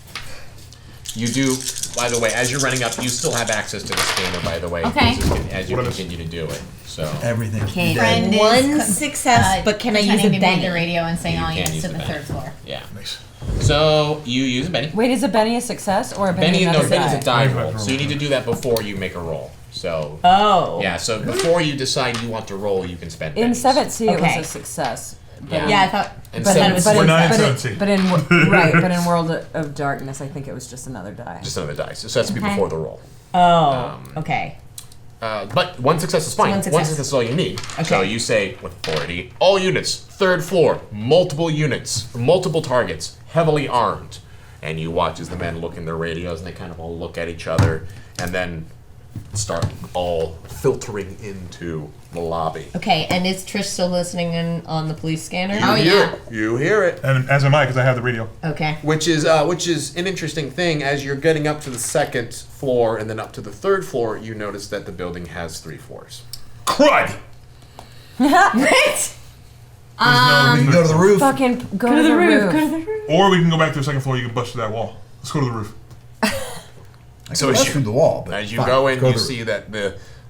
Speaker 1: You do. By the way, as you're running up, you still have access to the scanner. By the way,
Speaker 3: Okay.
Speaker 1: as you continue to do it. So
Speaker 6: Everything.
Speaker 4: Okay,
Speaker 3: Friend is
Speaker 4: one success, but can I use a
Speaker 3: pretending to read
Speaker 4: Benny?
Speaker 3: the radio and saying
Speaker 1: You
Speaker 3: all
Speaker 1: can
Speaker 3: units
Speaker 1: use
Speaker 3: to
Speaker 1: the
Speaker 3: the
Speaker 1: Benny.
Speaker 3: 3rd floor?
Speaker 1: yeah.
Speaker 7: Nice.
Speaker 1: So you use a Benny.
Speaker 2: Wait, is a Benny a success or a Benny?
Speaker 1: Benny's
Speaker 2: not
Speaker 1: a die
Speaker 7: die.
Speaker 1: roll, so you need to do that before you make a roll. So
Speaker 4: Oh.
Speaker 1: yeah, so before you decide you want to roll, you can spend.
Speaker 2: In
Speaker 1: Bennies.
Speaker 2: 7C, it
Speaker 4: Okay.
Speaker 2: was a success.
Speaker 1: Yeah.
Speaker 4: Yeah, I thought.
Speaker 1: And
Speaker 2: But
Speaker 1: seven-
Speaker 2: in, but
Speaker 7: We're
Speaker 2: in,
Speaker 7: not in
Speaker 2: but
Speaker 7: 7C.
Speaker 2: in, but in right, but in World of Darkness, I think it was just another die.
Speaker 1: just another dice. So that's to be
Speaker 3: Okay.
Speaker 1: before the roll.
Speaker 4: Oh. Okay.
Speaker 1: But one success is fine.
Speaker 4: one success.
Speaker 1: is all you need.
Speaker 4: Okay.
Speaker 1: So you say with authority, all units, 3rd floor, multiple units, multiple targets, heavily armed. And you watch as the men look in their radios and they kind of all look at each other and then start all filtering into the lobby.
Speaker 4: Okay, and is Trish still listening in on the police scanner?
Speaker 1: You
Speaker 3: Oh,
Speaker 1: hear
Speaker 3: yeah.
Speaker 1: it. You hear it.
Speaker 7: And as am I, because I have the radio.
Speaker 4: Okay.
Speaker 1: Which is an interesting thing. As you're getting up to the 2nd floor and then up to the 3rd floor, you notice that the building has 3 floors.
Speaker 7: Crud!
Speaker 4: What?
Speaker 6: We can go to the roof.
Speaker 2: Fucking go to the roof.
Speaker 7: Or we can go back to the 2nd floor. You can bust through that wall. Let's go to the roof.
Speaker 1: So
Speaker 6: That's
Speaker 1: as
Speaker 6: through the wall. But
Speaker 1: As you
Speaker 6: fine,
Speaker 1: go in, you
Speaker 6: to the
Speaker 1: see that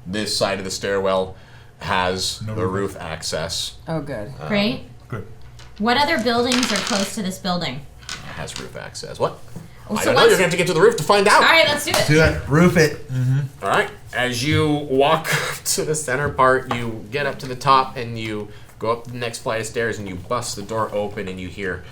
Speaker 1: this side of the stairwell has
Speaker 7: No
Speaker 1: the
Speaker 7: roof.
Speaker 1: roof access.
Speaker 2: Oh, good.
Speaker 3: Great.
Speaker 7: Good.
Speaker 3: What other buildings are close to this building?
Speaker 1: It has roof access. What?
Speaker 3: Well,
Speaker 1: I
Speaker 3: so
Speaker 1: don't know.
Speaker 3: let's-
Speaker 1: You're gonna have to get to the roof to find out.
Speaker 3: All right, let's do it.
Speaker 6: Do it. Roof it.
Speaker 1: All right. As you walk up to the center part, you get up to the top and you go up the next flight of stairs and you bust the door open and you hear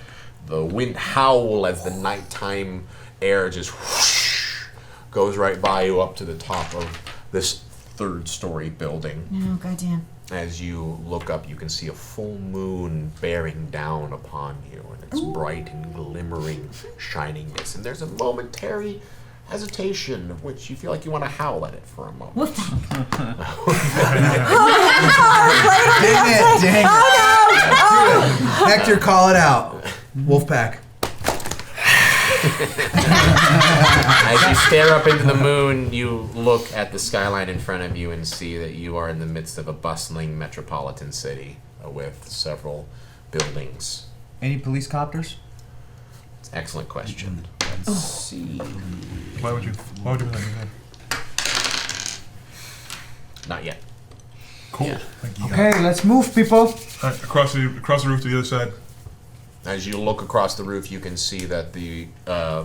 Speaker 1: the wind howl as the nighttime air just whoosh, goes right by you up to the top of this 3rd-story building.
Speaker 3: Oh, goddamn.
Speaker 1: As you look up, you can see a full moon bearing down upon you, and it's bright and glimmering shiningness. And there's a momentary hesitation, of which you feel like you want to howl at it for a moment.
Speaker 3: Woof.
Speaker 6: Dang it. Dang it. Hector, call it out. Wolfpack.
Speaker 1: As you stare up into the moon, you look at the skyline in front of you and see that you are in the midst of a bustling metropolitan city with several buildings.
Speaker 5: Any police copters?
Speaker 1: It's an excellent question. Let's see.
Speaker 7: Why would you do that?
Speaker 1: Not yet.
Speaker 7: Cool.
Speaker 1: Yeah.
Speaker 7: Thank you.
Speaker 5: Okay, let's move, people.
Speaker 7: All right, across the roof to the other side.
Speaker 1: As you look across the roof, you can see that the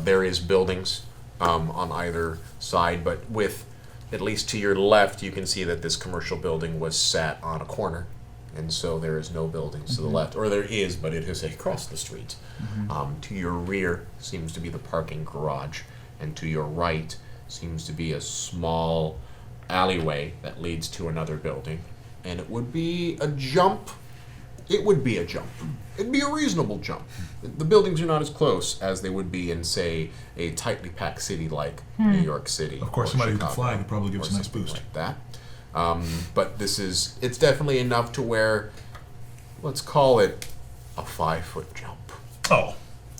Speaker 1: various buildings on either side, but with at least to your left, you can see that this commercial building was sat on a corner, and so there is no buildings to the left, or there is, but it is across the street. To your rear seems to be the parking garage, and to your right seems to be a small alleyway that leads to another building, and it would be a jump. It would be a jump. It'd be a reasonable jump. The buildings are not as close as they would be in, say, a tightly packed city like New York City.
Speaker 7: Of course,
Speaker 1: or
Speaker 7: somebody who can
Speaker 1: Chicago
Speaker 7: fly could probably give
Speaker 1: or
Speaker 7: us a nice
Speaker 1: something
Speaker 7: boost.
Speaker 1: like that. But it's definitely enough to where, let's call it a 5-foot jump.
Speaker 7: Oh.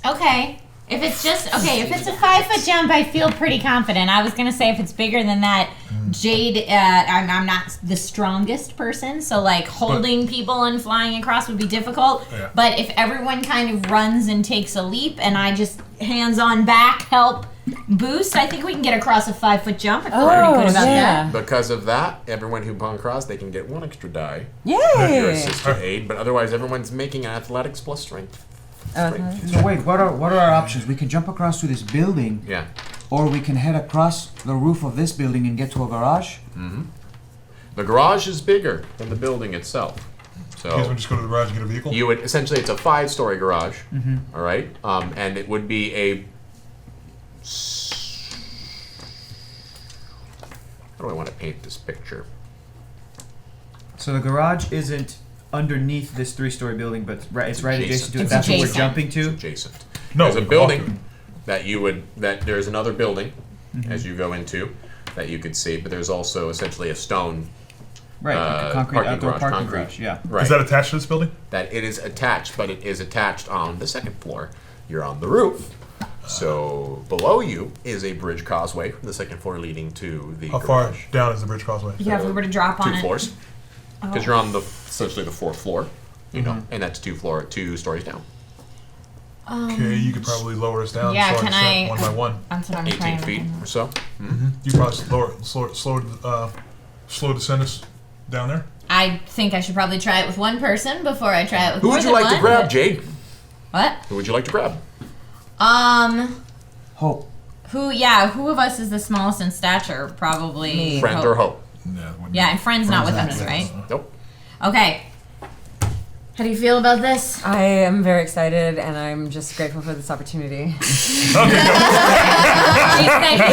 Speaker 3: Okay. If it's a 5-foot jump, I feel pretty confident. I was gonna say if it's bigger than that, Jade, I'm not the strongest person, so like holding people and flying across would be difficult.
Speaker 7: Yeah.
Speaker 3: But if everyone kind of runs and takes a leap, and I just hands on back help boost, I think we can get across a 5-foot jump. I feel pretty good about that.
Speaker 1: Because of that, everyone who bung across, they can get 1 extra die.
Speaker 2: Yay!
Speaker 1: Your assisted aid, but otherwise everyone's making athletics plus strength.
Speaker 5: So wait, what are our options? We can jump across to this building,
Speaker 1: Yeah.
Speaker 5: or we can head across the roof of this building and get to a garage.
Speaker 1: The garage is bigger than the building itself.
Speaker 7: You guys want
Speaker 1: So
Speaker 7: to just go to the garage and get a vehicle?
Speaker 1: you would essentially, it's a 5-story garage, all right, and it would be a. How do I want to paint this picture?
Speaker 5: So the garage isn't underneath this 3-story building, but it's right adjacent to it.
Speaker 3: It's
Speaker 5: That's what we're
Speaker 3: adjacent.
Speaker 5: jumping
Speaker 1: It's
Speaker 5: to.
Speaker 1: adjacent.
Speaker 7: No,
Speaker 1: There's a
Speaker 7: we can walk to
Speaker 1: building that there's another building as you go into that you could see, but there's also essentially a stone.
Speaker 5: Right, like a concrete
Speaker 1: parking
Speaker 5: outdoor
Speaker 1: garage,
Speaker 5: parking
Speaker 1: concrete.
Speaker 5: garage. Yeah.
Speaker 1: Right.
Speaker 7: Is that attached to this building?
Speaker 1: That it is attached, but it is attached on the 2nd floor. You're on the roof. So below you is a bridge causeway from the 2nd floor leading to the
Speaker 7: How far
Speaker 1: garage.
Speaker 7: down is the bridge causeway?
Speaker 3: Yeah, if we were to drop on
Speaker 1: 2
Speaker 3: it.
Speaker 1: floors. Because you're on essentially the 4th floor, you know, and that's 2 stories down.
Speaker 7: Okay, you could probably lower us down.
Speaker 3: Yeah,
Speaker 7: slow
Speaker 3: can
Speaker 7: us
Speaker 3: I-
Speaker 7: one by one.
Speaker 3: That's what I'm
Speaker 1: 18
Speaker 3: trying to
Speaker 1: feet
Speaker 3: think.
Speaker 1: or so.
Speaker 7: You probably slow descend us down there.
Speaker 3: I think I should probably try it with one person before I try it with
Speaker 1: Who
Speaker 3: more
Speaker 1: would you
Speaker 3: than
Speaker 1: like to
Speaker 3: one,
Speaker 1: grab,
Speaker 3: but-
Speaker 1: Jade?
Speaker 3: What?
Speaker 1: Who would you like to grab?
Speaker 5: Hope.
Speaker 3: Who of us is the smallest in stature? Probably
Speaker 1: Friend or Hope?
Speaker 3: Yeah, and Friend's not with us, right?
Speaker 1: Nope.
Speaker 3: Okay. How do you feel about this?
Speaker 2: I am very excited, and I'm just grateful for this opportunity.
Speaker 3: She's thanking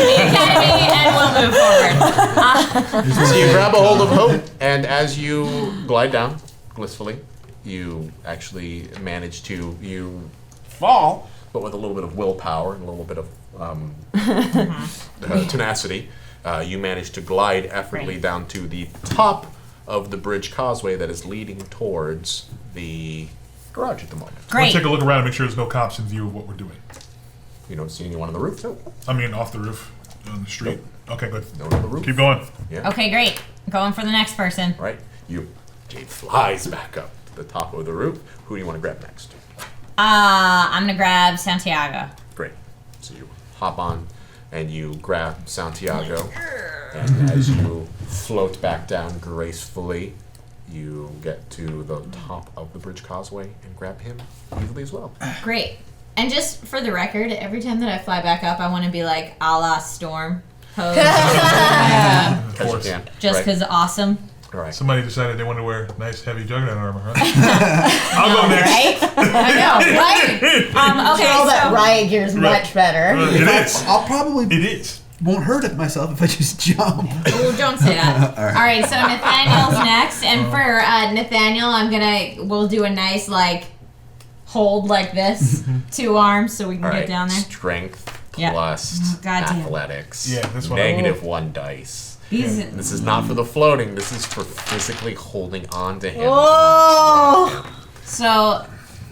Speaker 3: the Academy, and we'll move forward.
Speaker 1: So you grab a hold of Hope, and as you glide down blissfully, you actually manage to fall, but with a little bit of willpower and a little bit of tenacity, you manage to glide effortlessly
Speaker 3: Right.
Speaker 1: down to the top of the bridge causeway that is leading towards the garage at the moment.
Speaker 7: Let's
Speaker 3: Great.
Speaker 7: take a look around and make sure there's no cops in view of what we're doing.
Speaker 1: You don't see anyone on the roof? No.
Speaker 7: I mean, off the roof, on the street. Okay, good.
Speaker 1: No one on the roof.
Speaker 7: Keep going.
Speaker 1: Yeah.
Speaker 3: Okay, great. Going for the next person.
Speaker 1: Right. Jade flies back up to the top of the roof. Who do you want to grab next?
Speaker 3: I'm gonna grab Santiago.
Speaker 1: Great. So you hop on and you grab Santiago, and as you float back down gracefully, you get to the top of the bridge causeway and grab him easily as well.
Speaker 3: Great. And just for the record, every time that I fly back up, I want to be like a la Storm pose.
Speaker 1: As you can.
Speaker 3: Just
Speaker 1: Right.
Speaker 3: because awesome.
Speaker 1: All right.
Speaker 7: Somebody decided they wanted to wear nice, heavy juggernaut armor, huh? I'll go next.
Speaker 3: Right? I know, right? Okay,
Speaker 4: All that
Speaker 3: so
Speaker 4: riot gear is much better.
Speaker 7: It is.
Speaker 6: I'll probably
Speaker 7: It is.
Speaker 6: won't hurt it myself if I just jump.
Speaker 3: Ooh, don't say that. All right, so Nathaniel's next, and for Nathaniel, we'll do a nice hold like this, 2 arms, so we can
Speaker 1: All
Speaker 3: get
Speaker 1: right.
Speaker 3: down there.
Speaker 1: Strength
Speaker 3: Yeah.
Speaker 1: plus
Speaker 3: Oh, goddamn.
Speaker 1: athletics.
Speaker 7: Yeah, this one.
Speaker 1: -1 dice.
Speaker 3: These.
Speaker 1: This is not for the floating. This is for physically holding on to him.
Speaker 4: Oh!
Speaker 3: So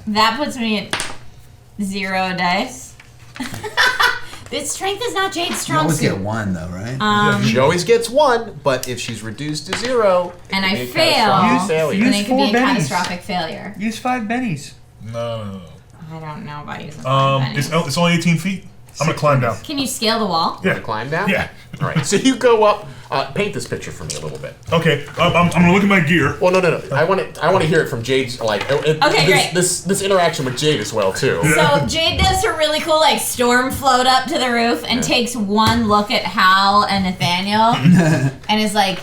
Speaker 3: that puts me at 0 dice. This strength is not Jade's
Speaker 6: You
Speaker 3: strong
Speaker 6: always
Speaker 3: suit.
Speaker 6: get 1 though, right?
Speaker 1: She always gets 1, but if she's reduced to 0, it
Speaker 3: And
Speaker 1: could
Speaker 3: I
Speaker 1: be a
Speaker 3: fail.
Speaker 1: catastrophic failure.
Speaker 3: Then
Speaker 5: Use
Speaker 3: it could be
Speaker 5: 4
Speaker 3: a
Speaker 5: bennies.
Speaker 3: catastrophic failure.
Speaker 5: Use 5 bennies.
Speaker 7: No.
Speaker 3: I don't know about using five
Speaker 7: It's,
Speaker 3: bennies.
Speaker 7: it's only 18 feet. I'm gonna climb down.
Speaker 3: Can you scale the wall?
Speaker 1: You want to climb down?
Speaker 7: Yeah.
Speaker 1: All right. So you go up. Paint this picture for me a little bit.
Speaker 7: Okay, I'm gonna look at my gear.
Speaker 1: Well, no. I want to hear it from Jade's
Speaker 3: great.
Speaker 1: this interaction with Jade as well too.
Speaker 3: So Jade does her really cool storm float up to the roof and takes one look at Hal and Nathaniel and is like,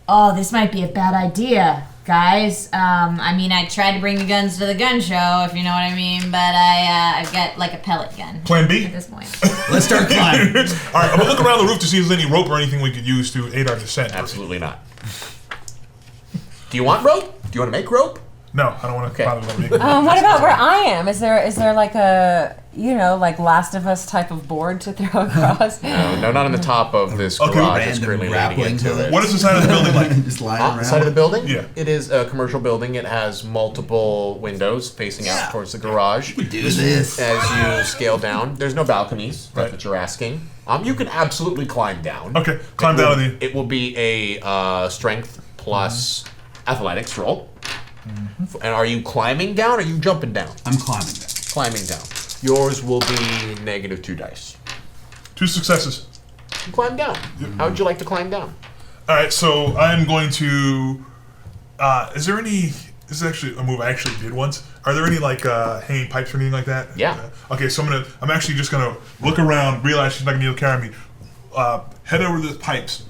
Speaker 3: "Oh, this might be a bad idea, guys. I mean, I tried to bring the guns to the gun show, if you know what I mean, but I've got a pellet gun
Speaker 7: Plan B?
Speaker 3: at this point."
Speaker 6: Let's start climbing.
Speaker 7: All right, I'm gonna look around the roof to see if there's any rope or anything we could use to aid our descent.
Speaker 1: Absolutely not. Do you want rope? Do you want to make rope?
Speaker 7: No, I don't want to bother them.
Speaker 2: What about where I am? Is there like a like Last of Us type of board to throw across?
Speaker 1: No, not on the top of this garage. It's
Speaker 6: Random
Speaker 1: currently leading
Speaker 6: grappling
Speaker 1: into
Speaker 6: hook.
Speaker 1: it.
Speaker 7: What is the side of the building like?
Speaker 6: Just lying
Speaker 1: On
Speaker 6: around.
Speaker 1: the side of the building?
Speaker 7: Yeah.
Speaker 1: It is a commercial building. It has multiple windows facing out towards the garage.
Speaker 6: We do this.
Speaker 1: As you scale down, there's no balconies. That's
Speaker 7: Right.
Speaker 1: what you're asking. You can absolutely climb down.
Speaker 7: Okay, climb down on the.
Speaker 1: It will be a strength plus athletics roll. And are you climbing down or are you jumping down?
Speaker 6: I'm climbing down.
Speaker 1: Climbing down. Yours will be -2 dice.
Speaker 7: 2 successes.
Speaker 1: You climb down. How would you like to climb down?
Speaker 7: All right, so I'm going to. Is there any? This is actually a move I actually did once. Are there any like hanging pipes or anything like that?
Speaker 1: Yeah.
Speaker 7: Okay, so I'm actually just gonna look around, realize she's not gonna be able to carry me. Head over to the pipes,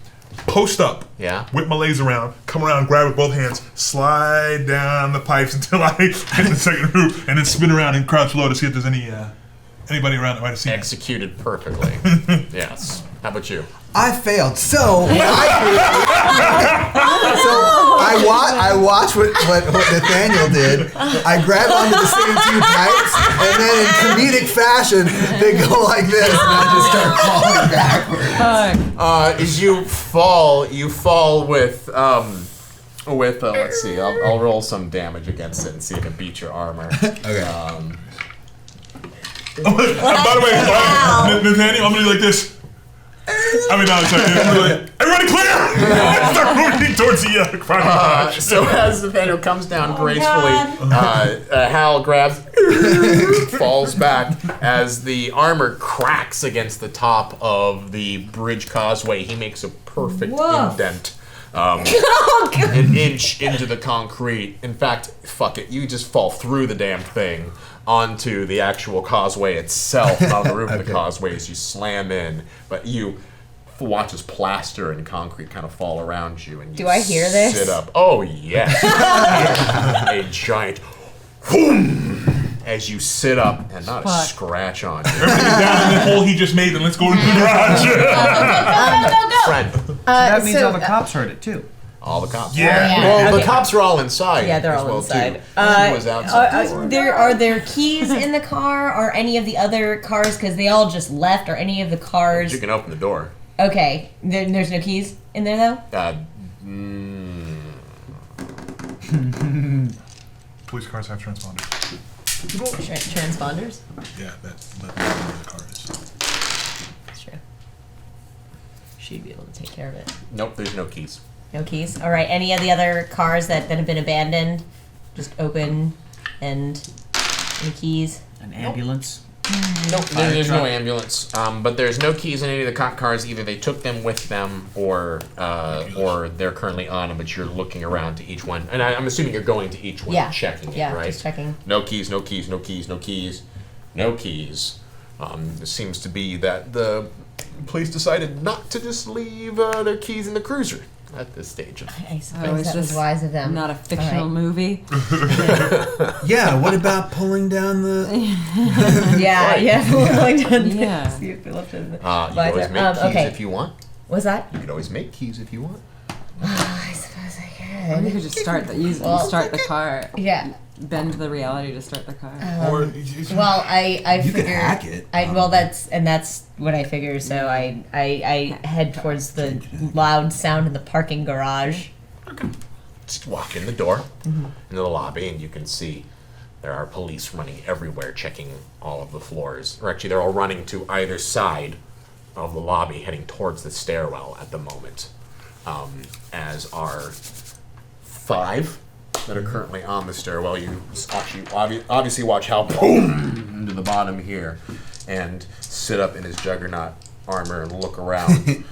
Speaker 7: post up.
Speaker 1: Yeah.
Speaker 7: Whip my legs around, come around, grab with both hands, slide down the pipes until I hit the second roof, and then spin around and crouch low to see if there's anybody around that might have seen me.
Speaker 1: Executed perfectly. Yes. How about you?
Speaker 6: I failed. So what I watched what Nathaniel did. I grab onto the same 2 pipes, and then in comedic fashion, they go like this, and I just start falling backwards.
Speaker 1: As you fall with let's see, I'll roll some damage against it and see if it beats your armor.
Speaker 6: Okay.
Speaker 7: By the way, Nathaniel, I'm gonna do like this. I mean, no, sorry. I'm gonna be like, everybody clear! Start moving towards the front garage.
Speaker 1: So as Nathaniel comes down gracefully, Hal grabs, falls back as the armor cracks against the top of the bridge causeway. He makes a perfect indent. An inch into the concrete. In fact, fuck it, you just fall through the damn thing onto the actual causeway itself, on the roof of the causeway as you slam in. But you watch as plaster and concrete kind of fall around you, and you
Speaker 4: Do I hear this?
Speaker 1: sit up. Oh yes, a giant whoom as you sit up, and not a scratch on you.
Speaker 7: Everybody get down in the hole he just made, and let's go into the garage.
Speaker 3: Go.
Speaker 1: Friend,
Speaker 5: That means all the cops heard it too.
Speaker 1: all the cops.
Speaker 7: Yeah.
Speaker 1: Well, the
Speaker 4: Okay.
Speaker 1: cops are all inside.
Speaker 4: Yeah, they're
Speaker 1: as
Speaker 4: all
Speaker 1: well,
Speaker 4: inside.
Speaker 1: Too. He was outside.
Speaker 4: Are there keys in the car or any of the other cars? Because they all just left. Or any of the cars?
Speaker 1: You can open the door.
Speaker 4: Okay, there's no keys in there though.
Speaker 7: Police cars have transponders.
Speaker 4: Transponders.
Speaker 7: Yeah, that's the car is.
Speaker 4: That's true. She'd be able to take care of it.
Speaker 1: Nope, there's no keys.
Speaker 4: No keys. All right. Any of the other cars that have been abandoned, just open, and any keys?
Speaker 5: An ambulance.
Speaker 1: Nope, there's no ambulance. But there's no keys in any of the cop cars. Either they took them with them, or they're currently on them. But you're looking around to each one, and I'm assuming you're going to each one,
Speaker 4: Yeah.
Speaker 1: checking
Speaker 4: Yeah,
Speaker 1: it, right?
Speaker 4: just checking.
Speaker 1: No keys, no keys, no keys, no keys, no keys. It seems to be that the police decided not to just leave their keys in the cruiser at this stage.
Speaker 4: I suppose
Speaker 2: is
Speaker 4: that was
Speaker 2: this
Speaker 4: wise of them.
Speaker 2: Not a fictional
Speaker 4: All
Speaker 2: movie.
Speaker 6: Yeah, what about pulling down the...
Speaker 4: Yeah,
Speaker 1: Right.
Speaker 4: yeah. Like
Speaker 2: Yeah.
Speaker 4: See if we left it in the
Speaker 1: You can always make keys
Speaker 4: okay.
Speaker 1: if you want.
Speaker 4: What's that?
Speaker 1: You could always make keys if you want.
Speaker 4: I suppose I
Speaker 2: Or you
Speaker 4: could.
Speaker 2: could just start the start the car.
Speaker 4: Yeah.
Speaker 2: Bend the reality to start the car.
Speaker 7: Or
Speaker 4: Well, I
Speaker 6: You could
Speaker 4: figured.
Speaker 6: hack it.
Speaker 4: That's what I figure. So I head towards the loud sound in the parking garage.
Speaker 1: Just walk in the door, into the lobby, and you can see there are police running everywhere, checking all of the floors. Or actually, they're all running to either side of the lobby, heading towards the stairwell at the moment. As are 5 that are currently on the stairwell. You obviously watch how boom into the bottom here, and sit up in his juggernaut armor and look around.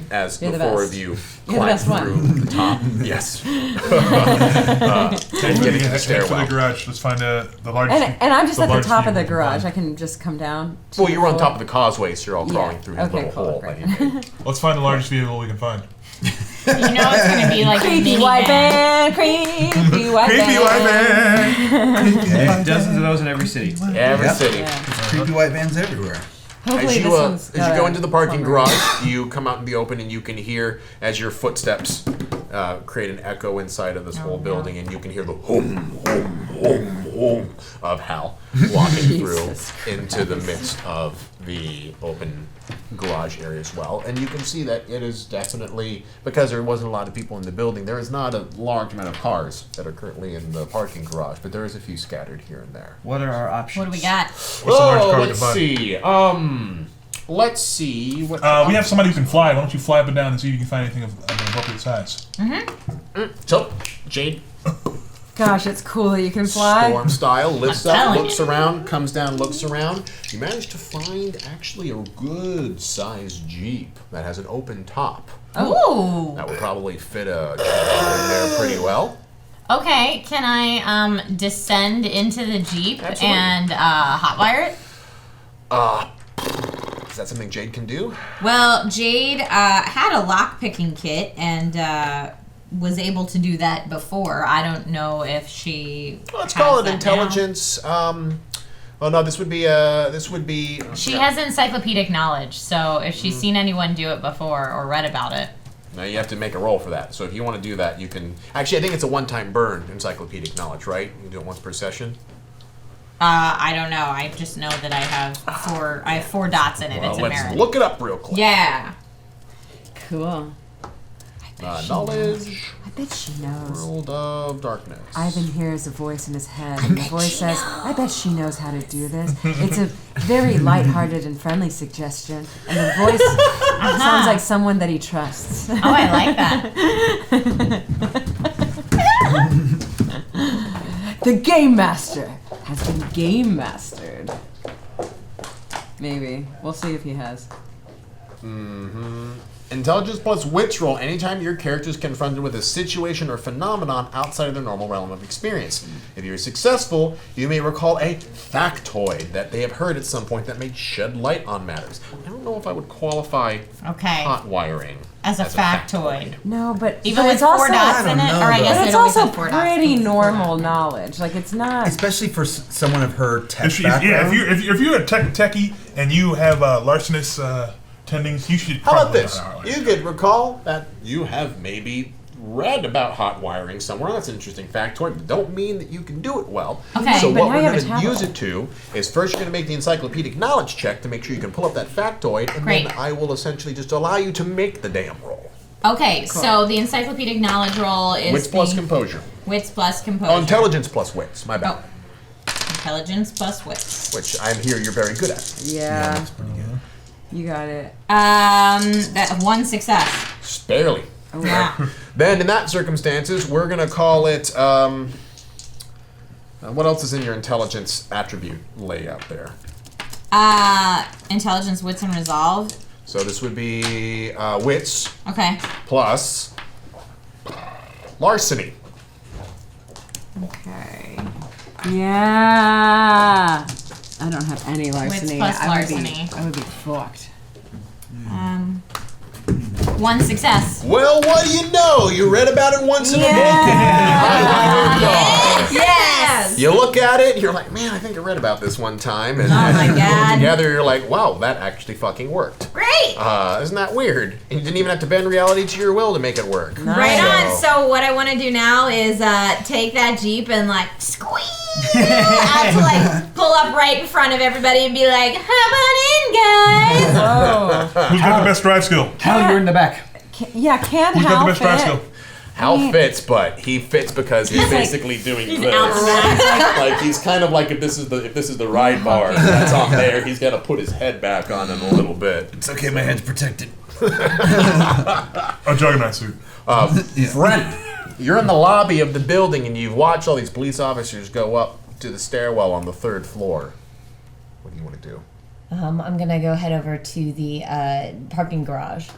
Speaker 1: As
Speaker 2: You're
Speaker 1: the
Speaker 2: the
Speaker 1: 4
Speaker 2: best.
Speaker 1: of you
Speaker 2: You're the
Speaker 1: climb
Speaker 2: best one.
Speaker 1: through the top. Yes. And getting to the
Speaker 7: head to the
Speaker 1: stairwell.
Speaker 7: garage. Let's find the largest.
Speaker 2: And I'm just at the
Speaker 7: largest
Speaker 2: top of the
Speaker 7: vehicle we can
Speaker 2: garage. I
Speaker 7: find.
Speaker 2: can just come down. to
Speaker 1: Well,
Speaker 2: the
Speaker 1: you were on
Speaker 2: floor.
Speaker 1: top of the causeway, so you're all crawling
Speaker 2: Yeah.
Speaker 1: through his
Speaker 2: Okay,
Speaker 1: little
Speaker 2: cool,
Speaker 1: hole
Speaker 2: great.
Speaker 1: that he made.
Speaker 7: Let's find the largest vehicle we can find.
Speaker 3: You know it's gonna be like a
Speaker 2: Creepy white
Speaker 3: minivan.
Speaker 2: van, creepy white
Speaker 7: Creepy white man.
Speaker 5: There's dozens of those in every city.
Speaker 1: Every
Speaker 6: Yep.
Speaker 1: city.
Speaker 2: Yeah.
Speaker 6: Creepy white vans everywhere.
Speaker 2: Hopefully
Speaker 1: As you,
Speaker 2: this one's
Speaker 1: as you go into the parking
Speaker 2: plumber.
Speaker 1: garage, you come out in the open and you can hear, as your footsteps create an echo inside of this whole building, and you can hear the hum, hum, hum, hum of Hal walking through into the midst of the open garage area as well. And you can see that it is definitely, because there wasn't a lot of people in the building, there is not a large amount of cars that are currently in the parking garage, but there is a few scattered here and there.
Speaker 5: What are our options?
Speaker 3: What do we got?
Speaker 7: What's the largest car we
Speaker 1: let's
Speaker 7: can find?
Speaker 1: see. Let's see. What
Speaker 7: We have somebody who can fly. Why don't you fly up and down and see if you can find anything of an appropriate size?
Speaker 1: So, Jade,
Speaker 2: Gosh, it's cool that you can fly.
Speaker 1: storm style, lifts
Speaker 3: I'm
Speaker 1: up,
Speaker 3: telling
Speaker 1: looks around, comes down, looks around. You manage to find actually a good sized Jeep that has an open top.
Speaker 3: Ooh.
Speaker 1: That would probably fit a car in there pretty well.
Speaker 3: Okay, can I descend into the Jeep
Speaker 1: Absolutely.
Speaker 3: and hotwire it?
Speaker 1: Is that something Jade can do?
Speaker 3: Well, Jade had a lock-picking kit and was able to do that before. I don't know if she.
Speaker 1: Let's
Speaker 3: has
Speaker 1: call it
Speaker 3: that
Speaker 1: intelligence. Oh no, this would be.
Speaker 3: She has encyclopedic knowledge, so if she's seen anyone do it before or read about it.
Speaker 1: Now you have to make a roll for that. So if you want to do that, you can. Actually, I think it's a one-time burn, encyclopedic knowledge, right? You do it once per session.
Speaker 3: I don't know. I just know that I have four. I have 4 dots in it.
Speaker 1: Well,
Speaker 3: it's a
Speaker 1: let's
Speaker 3: merit.
Speaker 1: look it up real quick.
Speaker 3: Yeah.
Speaker 2: Cool.
Speaker 1: Knowledge,
Speaker 2: I bet she knows.
Speaker 1: World of Darkness.
Speaker 2: Ivan hears a voice in his head, and the voice says, I bet she knows how to do this. It's a very lighthearted and friendly suggestion, and the voice sounds like someone that he trusts.
Speaker 3: Oh, I like that.
Speaker 2: The Game Master has been Game Mastered. Maybe. We'll see if he has.
Speaker 1: Intelligence plus wits roll anytime your character is confronted with a situation or phenomenon outside of their normal realm of experience. If you're successful, you may recall a factoid that they have heard at some point that may shed light on matters. I don't know if I would qualify
Speaker 3: Okay.
Speaker 1: hotwiring
Speaker 3: As a factoid.
Speaker 2: No, but
Speaker 3: Even
Speaker 2: but
Speaker 3: with
Speaker 2: it's
Speaker 3: 4
Speaker 2: also,
Speaker 3: dots in it?
Speaker 6: know,
Speaker 3: Or I
Speaker 6: though.
Speaker 3: guess
Speaker 2: But
Speaker 3: it
Speaker 2: it's
Speaker 3: always
Speaker 2: also
Speaker 3: has 4 dots.
Speaker 2: pretty normal knowledge. Like, it's not...
Speaker 6: Especially for someone of her tech
Speaker 7: If
Speaker 6: background.
Speaker 7: if you're a techie and you have larcenous tendings, you should.
Speaker 1: How about
Speaker 7: probably
Speaker 1: this?
Speaker 7: know how to
Speaker 1: You could recall that you have maybe read about hot wiring somewhere. That's an interesting factoid, but don't mean that you can do it well.
Speaker 3: Okay.
Speaker 1: So
Speaker 2: But
Speaker 1: what
Speaker 2: now
Speaker 1: we're
Speaker 2: you have
Speaker 1: going
Speaker 2: a
Speaker 1: to use
Speaker 2: tablet.
Speaker 1: it to is first you're going to make the encyclopedic knowledge check to make sure you can pull up that factoid, and
Speaker 3: Great.
Speaker 1: then I will essentially just allow you to make the damn roll.
Speaker 3: Okay, so the encyclopedic knowledge roll is
Speaker 1: Wits plus
Speaker 3: the
Speaker 1: composure.
Speaker 3: wits plus composure.
Speaker 1: Oh, intelligence plus wits. My bad.
Speaker 3: Oh. Intelligence plus wits.
Speaker 1: Which I'm here you're very good at.
Speaker 2: Yeah. You got it.
Speaker 3: That 1 success.
Speaker 1: Just barely.
Speaker 3: Yeah.
Speaker 1: Then, in that circumstances, we're going to call it. What else is in your intelligence attribute layout there?
Speaker 3: Intelligence, wits, and resolve.
Speaker 1: So this would be wits
Speaker 3: Okay.
Speaker 1: plus larceny.
Speaker 2: Okay. Yeah. I don't have any larceny.
Speaker 3: plus
Speaker 2: I would
Speaker 3: larceny.
Speaker 2: I would be fucked.
Speaker 3: 1 success.
Speaker 1: Well, what do you know? You read about it once in a book.
Speaker 3: Yes.
Speaker 1: You look at it, you're like, man, I think I read about this one time. And
Speaker 3: Oh
Speaker 1: as
Speaker 3: my
Speaker 1: you put it
Speaker 3: God.
Speaker 1: together, you're like, wow, that actually fucking worked.
Speaker 3: Great.
Speaker 1: Isn't that weird? And you didn't even have to bend reality to your will to make it work.
Speaker 3: Right on. So what I want to do now is take that Jeep and like squeeze out to like pull up right in front of everybody and be like, "Hop on in, guys."
Speaker 2: Oh.
Speaker 7: Who's got the best drive skill?
Speaker 5: Hal, you're in the back.
Speaker 2: Yeah, can't
Speaker 7: Who's got the
Speaker 2: help
Speaker 7: best drive
Speaker 2: it.
Speaker 7: skill?
Speaker 1: Hal fits, but he fits because he's basically doing this. Like he's kind of like if this is the ride bar that's on there, he's got to put his head back on him a little bit.
Speaker 6: It's okay, my head's protected.
Speaker 7: A juggernaut suit.
Speaker 1: Friend, you're in the lobby of the building and you've watched all these police officers go up to the stairwell on the 3rd floor. What do you want to do?
Speaker 4: I'm gonna go head over to the parking garage.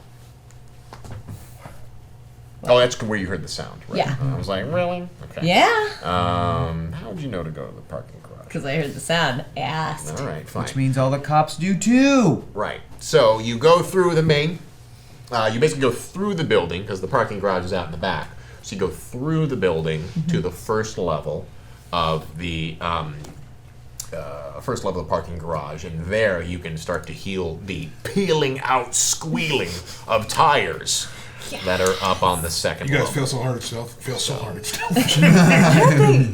Speaker 1: Oh, that's where you heard the sound, right?
Speaker 4: Yeah.
Speaker 1: I was like, really? Okay.
Speaker 4: Yeah,
Speaker 1: How would you know to go to the parking garage?
Speaker 4: because I heard the sound. I asked.
Speaker 1: All right, fine.
Speaker 5: Which means all the cops do too.
Speaker 1: Right. So you go through the main. You basically go through the building because the parking garage is out in the back. So you go through the building to the first level of the parking garage, and there you can start to hear the peeling out squealing of tires that are up on the second
Speaker 7: You guys
Speaker 1: floor.
Speaker 7: feel so hard at stealth. Feel so hard at stealth.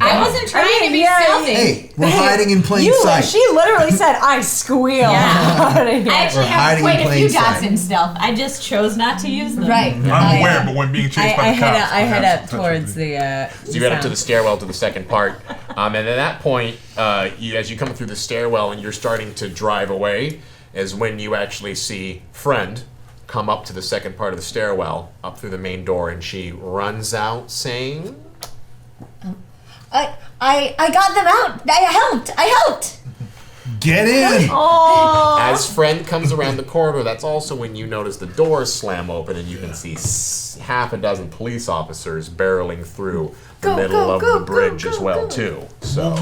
Speaker 3: I wasn't trying to be stealthy.
Speaker 6: Hey, we're hiding in plain sight.
Speaker 2: She literally said, "I squeal."
Speaker 3: Yeah.
Speaker 2: Out of here.
Speaker 3: I actually
Speaker 6: We're
Speaker 3: have
Speaker 6: hiding
Speaker 3: quite
Speaker 6: in
Speaker 3: a few
Speaker 6: plain
Speaker 3: dots
Speaker 6: sight.
Speaker 3: in stealth. I just chose not to use them.
Speaker 4: Right.
Speaker 7: I'm aware, but when being chased by the cops,
Speaker 4: I head
Speaker 7: have
Speaker 4: up
Speaker 7: some touch with
Speaker 4: towards
Speaker 7: me.
Speaker 4: the.
Speaker 1: So you head up to the stairwell to the second part, and at that point, as you come through the stairwell and you're starting to drive away, is when you actually see Friend come up to the second part of the stairwell, up through the main door, and she runs out saying,
Speaker 4: I got them out. I helped.
Speaker 6: Get in!
Speaker 1: As Friend comes around the corridor, that's also when you notice the doors slam open and you can see half a dozen police officers barreling through the middle of the bridge as well, too. So,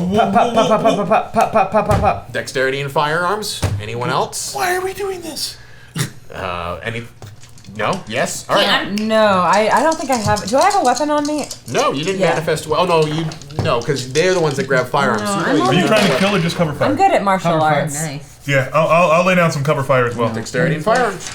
Speaker 1: dexterity and firearms. Anyone else?
Speaker 7: Why are we doing this?
Speaker 1: Any? No? Yes? All right.
Speaker 2: No, I don't think I have. Do I have a weapon on me?
Speaker 1: No, you didn't
Speaker 2: Yeah.
Speaker 1: manifest well. Oh, no, because they're the ones that grab firearms.
Speaker 2: No,
Speaker 1: So
Speaker 2: I'm
Speaker 1: really
Speaker 7: Are you
Speaker 1: don't
Speaker 7: trying to
Speaker 1: have
Speaker 7: kill or just cover fire?
Speaker 2: I'm good at martial
Speaker 5: Cover fire.
Speaker 2: arts.
Speaker 4: Nice.
Speaker 7: Yeah, I'll lay down some cover fire as well.
Speaker 1: dexterity and firearms.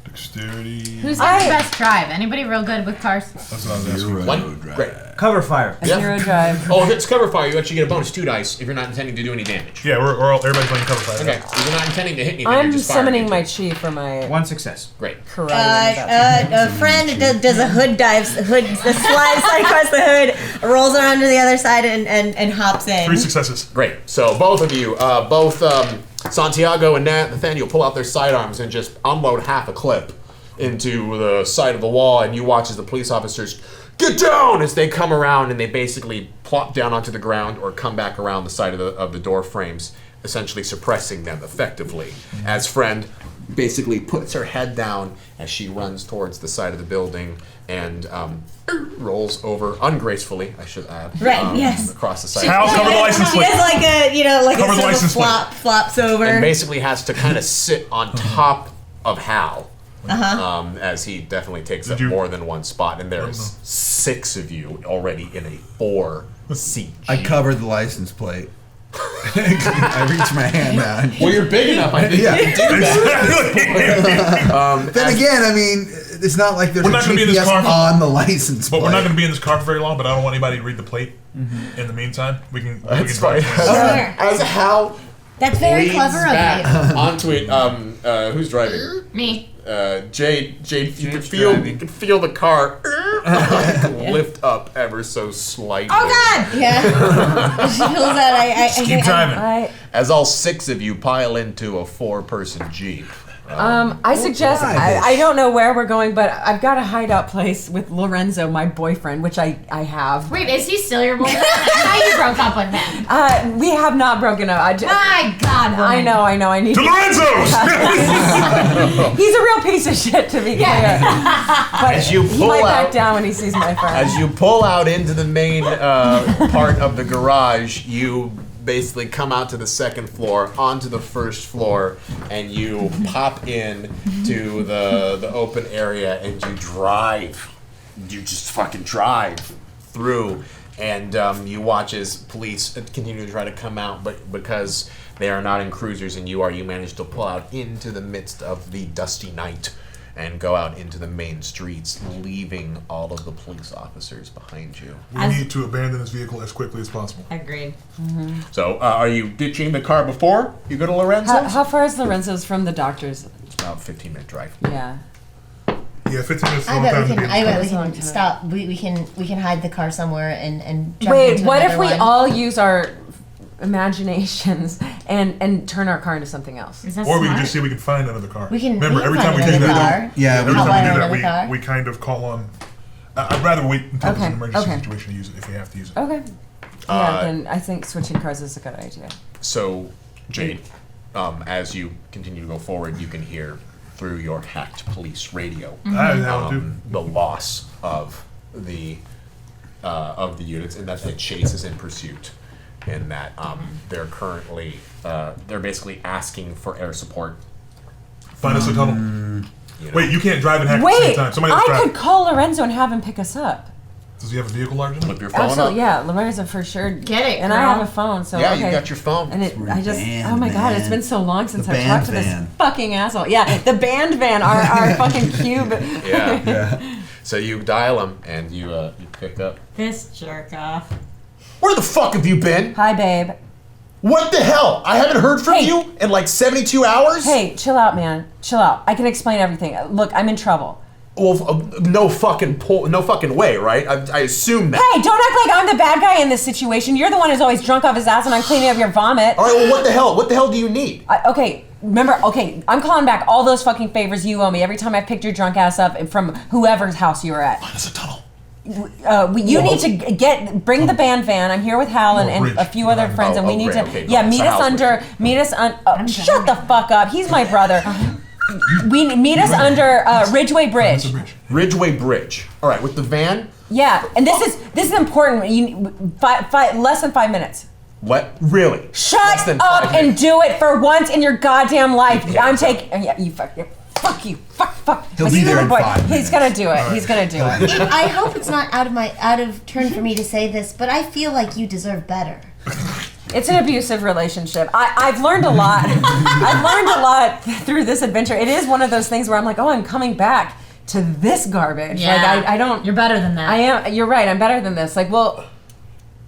Speaker 7: Dexterity.
Speaker 3: Who's got the best drive? Anybody real good with cars?
Speaker 7: That's what I was asking.
Speaker 1: One. Great.
Speaker 5: Cover fire.
Speaker 2: A
Speaker 1: Yeah.
Speaker 2: hero drive.
Speaker 1: Oh, if it's cover fire, you actually get a bonus 2 dice if you're not intending to do any damage.
Speaker 7: Yeah, everybody's playing cover fire.
Speaker 1: Okay, if you're not intending to hit anything,
Speaker 2: I'm
Speaker 1: you're just firing
Speaker 2: summoning
Speaker 1: into
Speaker 2: my
Speaker 1: it.
Speaker 2: chi for my
Speaker 5: One success.
Speaker 1: Great.
Speaker 2: karate.
Speaker 4: A friend does a hood dive, slides across the hood, rolls around to the other side, and hops in.
Speaker 7: 3 successes.
Speaker 1: Great. So both of you, Santiago and Nathaniel pull out their sidearms and just unload half a clip into the side of the wall, and you watch as the police officers get down as they come around and they basically plop down onto the ground or come back around the side of the door frames, essentially suppressing them effectively. As Friend basically puts her head down as she runs towards the side of the building and rolls over ungracefully, I should add.
Speaker 4: Right, yes.
Speaker 1: Across the side.
Speaker 7: Hal, cover the license
Speaker 4: She
Speaker 7: plate.
Speaker 4: has like a,
Speaker 7: Cover the
Speaker 4: sort of
Speaker 7: license plate.
Speaker 4: flops over.
Speaker 1: And basically has to kind of sit on top of Hal. As he definitely takes up
Speaker 7: you-
Speaker 1: more than one spot, and there's 6 of you already in a 4-seat
Speaker 6: I
Speaker 1: Jeep.
Speaker 6: covered the license plate. I reached my hand out.
Speaker 1: Well, you're big enough, I think
Speaker 6: Yeah.
Speaker 1: you can do that.
Speaker 6: Then again, I mean, it's not like there's
Speaker 7: We're
Speaker 6: a
Speaker 7: not gonna be in this
Speaker 6: GPS
Speaker 7: car.
Speaker 6: on the license
Speaker 7: But
Speaker 6: plate.
Speaker 7: we're not going to be in this car for very long, but I don't want anybody to read the plate in the meantime. We can
Speaker 1: That's
Speaker 7: drive
Speaker 1: fine.
Speaker 7: 20 minutes.
Speaker 1: As Hal
Speaker 4: That's very
Speaker 1: leans
Speaker 4: clever of
Speaker 1: back
Speaker 4: you.
Speaker 1: onto it, who's driving?
Speaker 3: Me.
Speaker 1: Jade, you can
Speaker 5: driving.
Speaker 1: feel the car lift up ever so slightly.
Speaker 3: Oh God!
Speaker 4: Yeah. She pulls out. I
Speaker 7: Keep driving.
Speaker 1: As all 6 of you pile into a 4-person Jeep.
Speaker 2: I suggest, I don't know where we're going, but I've got a hideout place with Lorenzo, my boyfriend, which I have.
Speaker 3: Wait, is he still your boyfriend? How you broke up with him?
Speaker 2: We have not broken up.
Speaker 3: My God, woman.
Speaker 2: I know. I need
Speaker 7: To Lorenzo's!
Speaker 2: He's a real piece of shit, to be clear. But
Speaker 1: As you
Speaker 2: he
Speaker 1: pull
Speaker 2: might
Speaker 1: out-
Speaker 2: back down when he sees my friend.
Speaker 1: As you pull out into the main part of the garage, you basically come out to the second floor, onto the first floor, and you pop in to the open area, and you drive. You just fucking drive through, and you watch as police continue to try to come out, but because they are not in cruisers and you are, you manage to pull out into the midst of the dusty night and go out into the main streets, leaving all of the police officers behind you.
Speaker 7: We need to abandon this vehicle as quickly as possible.
Speaker 3: Agreed.
Speaker 1: So, are you ditching the car before you go to Lorenzo's?
Speaker 2: How far is Lorenzo's from the doctor's?
Speaker 1: It's about a 15-minute drive.
Speaker 2: Yeah.
Speaker 7: Yeah, 15 minutes is a
Speaker 4: I
Speaker 7: long
Speaker 4: bet
Speaker 7: time
Speaker 4: we
Speaker 7: to be
Speaker 4: can.
Speaker 7: in
Speaker 4: I
Speaker 7: the
Speaker 4: bet
Speaker 7: car.
Speaker 4: we can stop. We can hide the car somewhere and jump
Speaker 2: Wait,
Speaker 4: into
Speaker 2: what if
Speaker 4: another
Speaker 2: we
Speaker 4: one.
Speaker 2: all use our imaginations and turn our car into something else?
Speaker 3: Is that
Speaker 7: Or we
Speaker 3: smart?
Speaker 7: can just see if we can find another car.
Speaker 4: We can.
Speaker 7: Remember,
Speaker 4: we
Speaker 7: every
Speaker 4: can
Speaker 7: time we
Speaker 4: find
Speaker 7: do
Speaker 4: another
Speaker 7: that,
Speaker 4: car.
Speaker 6: Yeah,
Speaker 7: every
Speaker 6: we
Speaker 7: time we
Speaker 4: Hotwire
Speaker 7: do
Speaker 4: another car.
Speaker 7: that, we kind of call on. I'd rather wait until there's an
Speaker 2: Okay,
Speaker 7: emergency
Speaker 2: okay.
Speaker 7: situation to use it if we have to use it.
Speaker 2: Okay. Yeah, then I think switching cars is a good idea.
Speaker 1: So, Jade, as you continue to go forward, you can hear through your hacked police radio
Speaker 7: That would do.
Speaker 1: the loss of the units, and that the chase is in pursuit. And that they're currently they're basically asking for air support.
Speaker 7: Find us a tunnel.
Speaker 1: You know.
Speaker 7: Wait, you can't drive and hack at the same
Speaker 2: Wait,
Speaker 7: time. Somebody else
Speaker 2: I
Speaker 7: drive.
Speaker 2: could call Lorenzo and have him pick us up.
Speaker 7: Does he have a vehicle large enough?
Speaker 1: Flip your phone
Speaker 2: Absolutely,
Speaker 1: up.
Speaker 2: yeah. Lorenzo for sure.
Speaker 3: Get it,
Speaker 2: And I
Speaker 3: girl.
Speaker 2: have a phone, so
Speaker 1: Yeah,
Speaker 2: okay.
Speaker 1: you got your phone.
Speaker 2: And I just,
Speaker 6: Band
Speaker 2: oh my god, it's
Speaker 6: van.
Speaker 2: been so long since
Speaker 6: The
Speaker 2: I've talked to
Speaker 6: band
Speaker 2: this
Speaker 6: van.
Speaker 2: fucking asshole. Yeah, the band van, our fucking cube.
Speaker 1: Yeah. So you dial him and you pick up.
Speaker 3: This jerk off.
Speaker 1: Where the fuck have you been?
Speaker 2: Hi, babe.
Speaker 1: What the hell? I haven't heard from
Speaker 2: Hey.
Speaker 1: you in like 72 hours?
Speaker 2: Hey, chill out, man. Chill out. I can explain everything. Look, I'm in trouble.
Speaker 1: Well, no fucking way, right? I assume that.
Speaker 2: Hey, don't act like I'm the bad guy in this situation. You're the one who's always drunk off his ass and I'm cleaning up your vomit.
Speaker 1: All right, well, what the hell? What the hell do you need?
Speaker 2: Okay, remember, I'm calling back all those fucking favors you owe me every time I picked your drunk ass up from whoever's house you were at.
Speaker 7: That's a tunnel.
Speaker 2: You need to bring the band van. I'm here with Hal and
Speaker 7: bridge.
Speaker 2: a few other friends, and we need
Speaker 1: great.
Speaker 2: to,
Speaker 1: Okay,
Speaker 2: yeah,
Speaker 1: cool.
Speaker 2: meet
Speaker 1: So
Speaker 2: us
Speaker 1: Hal's
Speaker 2: under, shut the fuck up. He's my brother. We meet us under Ridgeway
Speaker 7: That's a
Speaker 2: Bridge.
Speaker 7: bridge.
Speaker 1: Ridgeway Bridge. All right, with the van.
Speaker 2: Yeah, and this is important. Less than 5 minutes.
Speaker 1: What? Really? Less
Speaker 2: Shut
Speaker 1: than
Speaker 2: up
Speaker 1: 5
Speaker 2: and
Speaker 1: minutes.
Speaker 2: do it for once in your goddamn life.
Speaker 1: Okay,
Speaker 2: I'm
Speaker 1: so-
Speaker 2: taking. Yeah, you fuck you. Fuck.
Speaker 6: He'll
Speaker 2: My
Speaker 6: be there
Speaker 2: stupid
Speaker 6: in
Speaker 2: boy.
Speaker 6: 5
Speaker 2: He's
Speaker 6: minutes.
Speaker 2: gonna do it. He's gonna do it.
Speaker 4: I hope it's not out of turn for me to say this, but I feel like you deserve better.
Speaker 2: It's an abusive relationship. I've learned a lot. I've learned a lot through this adventure. It is one of those things where I'm like, oh, I'm coming back to this garbage.
Speaker 3: Yeah.
Speaker 2: Like I don't.
Speaker 3: You're better than that.
Speaker 2: I am. You're right. I'm better than this. Like, well,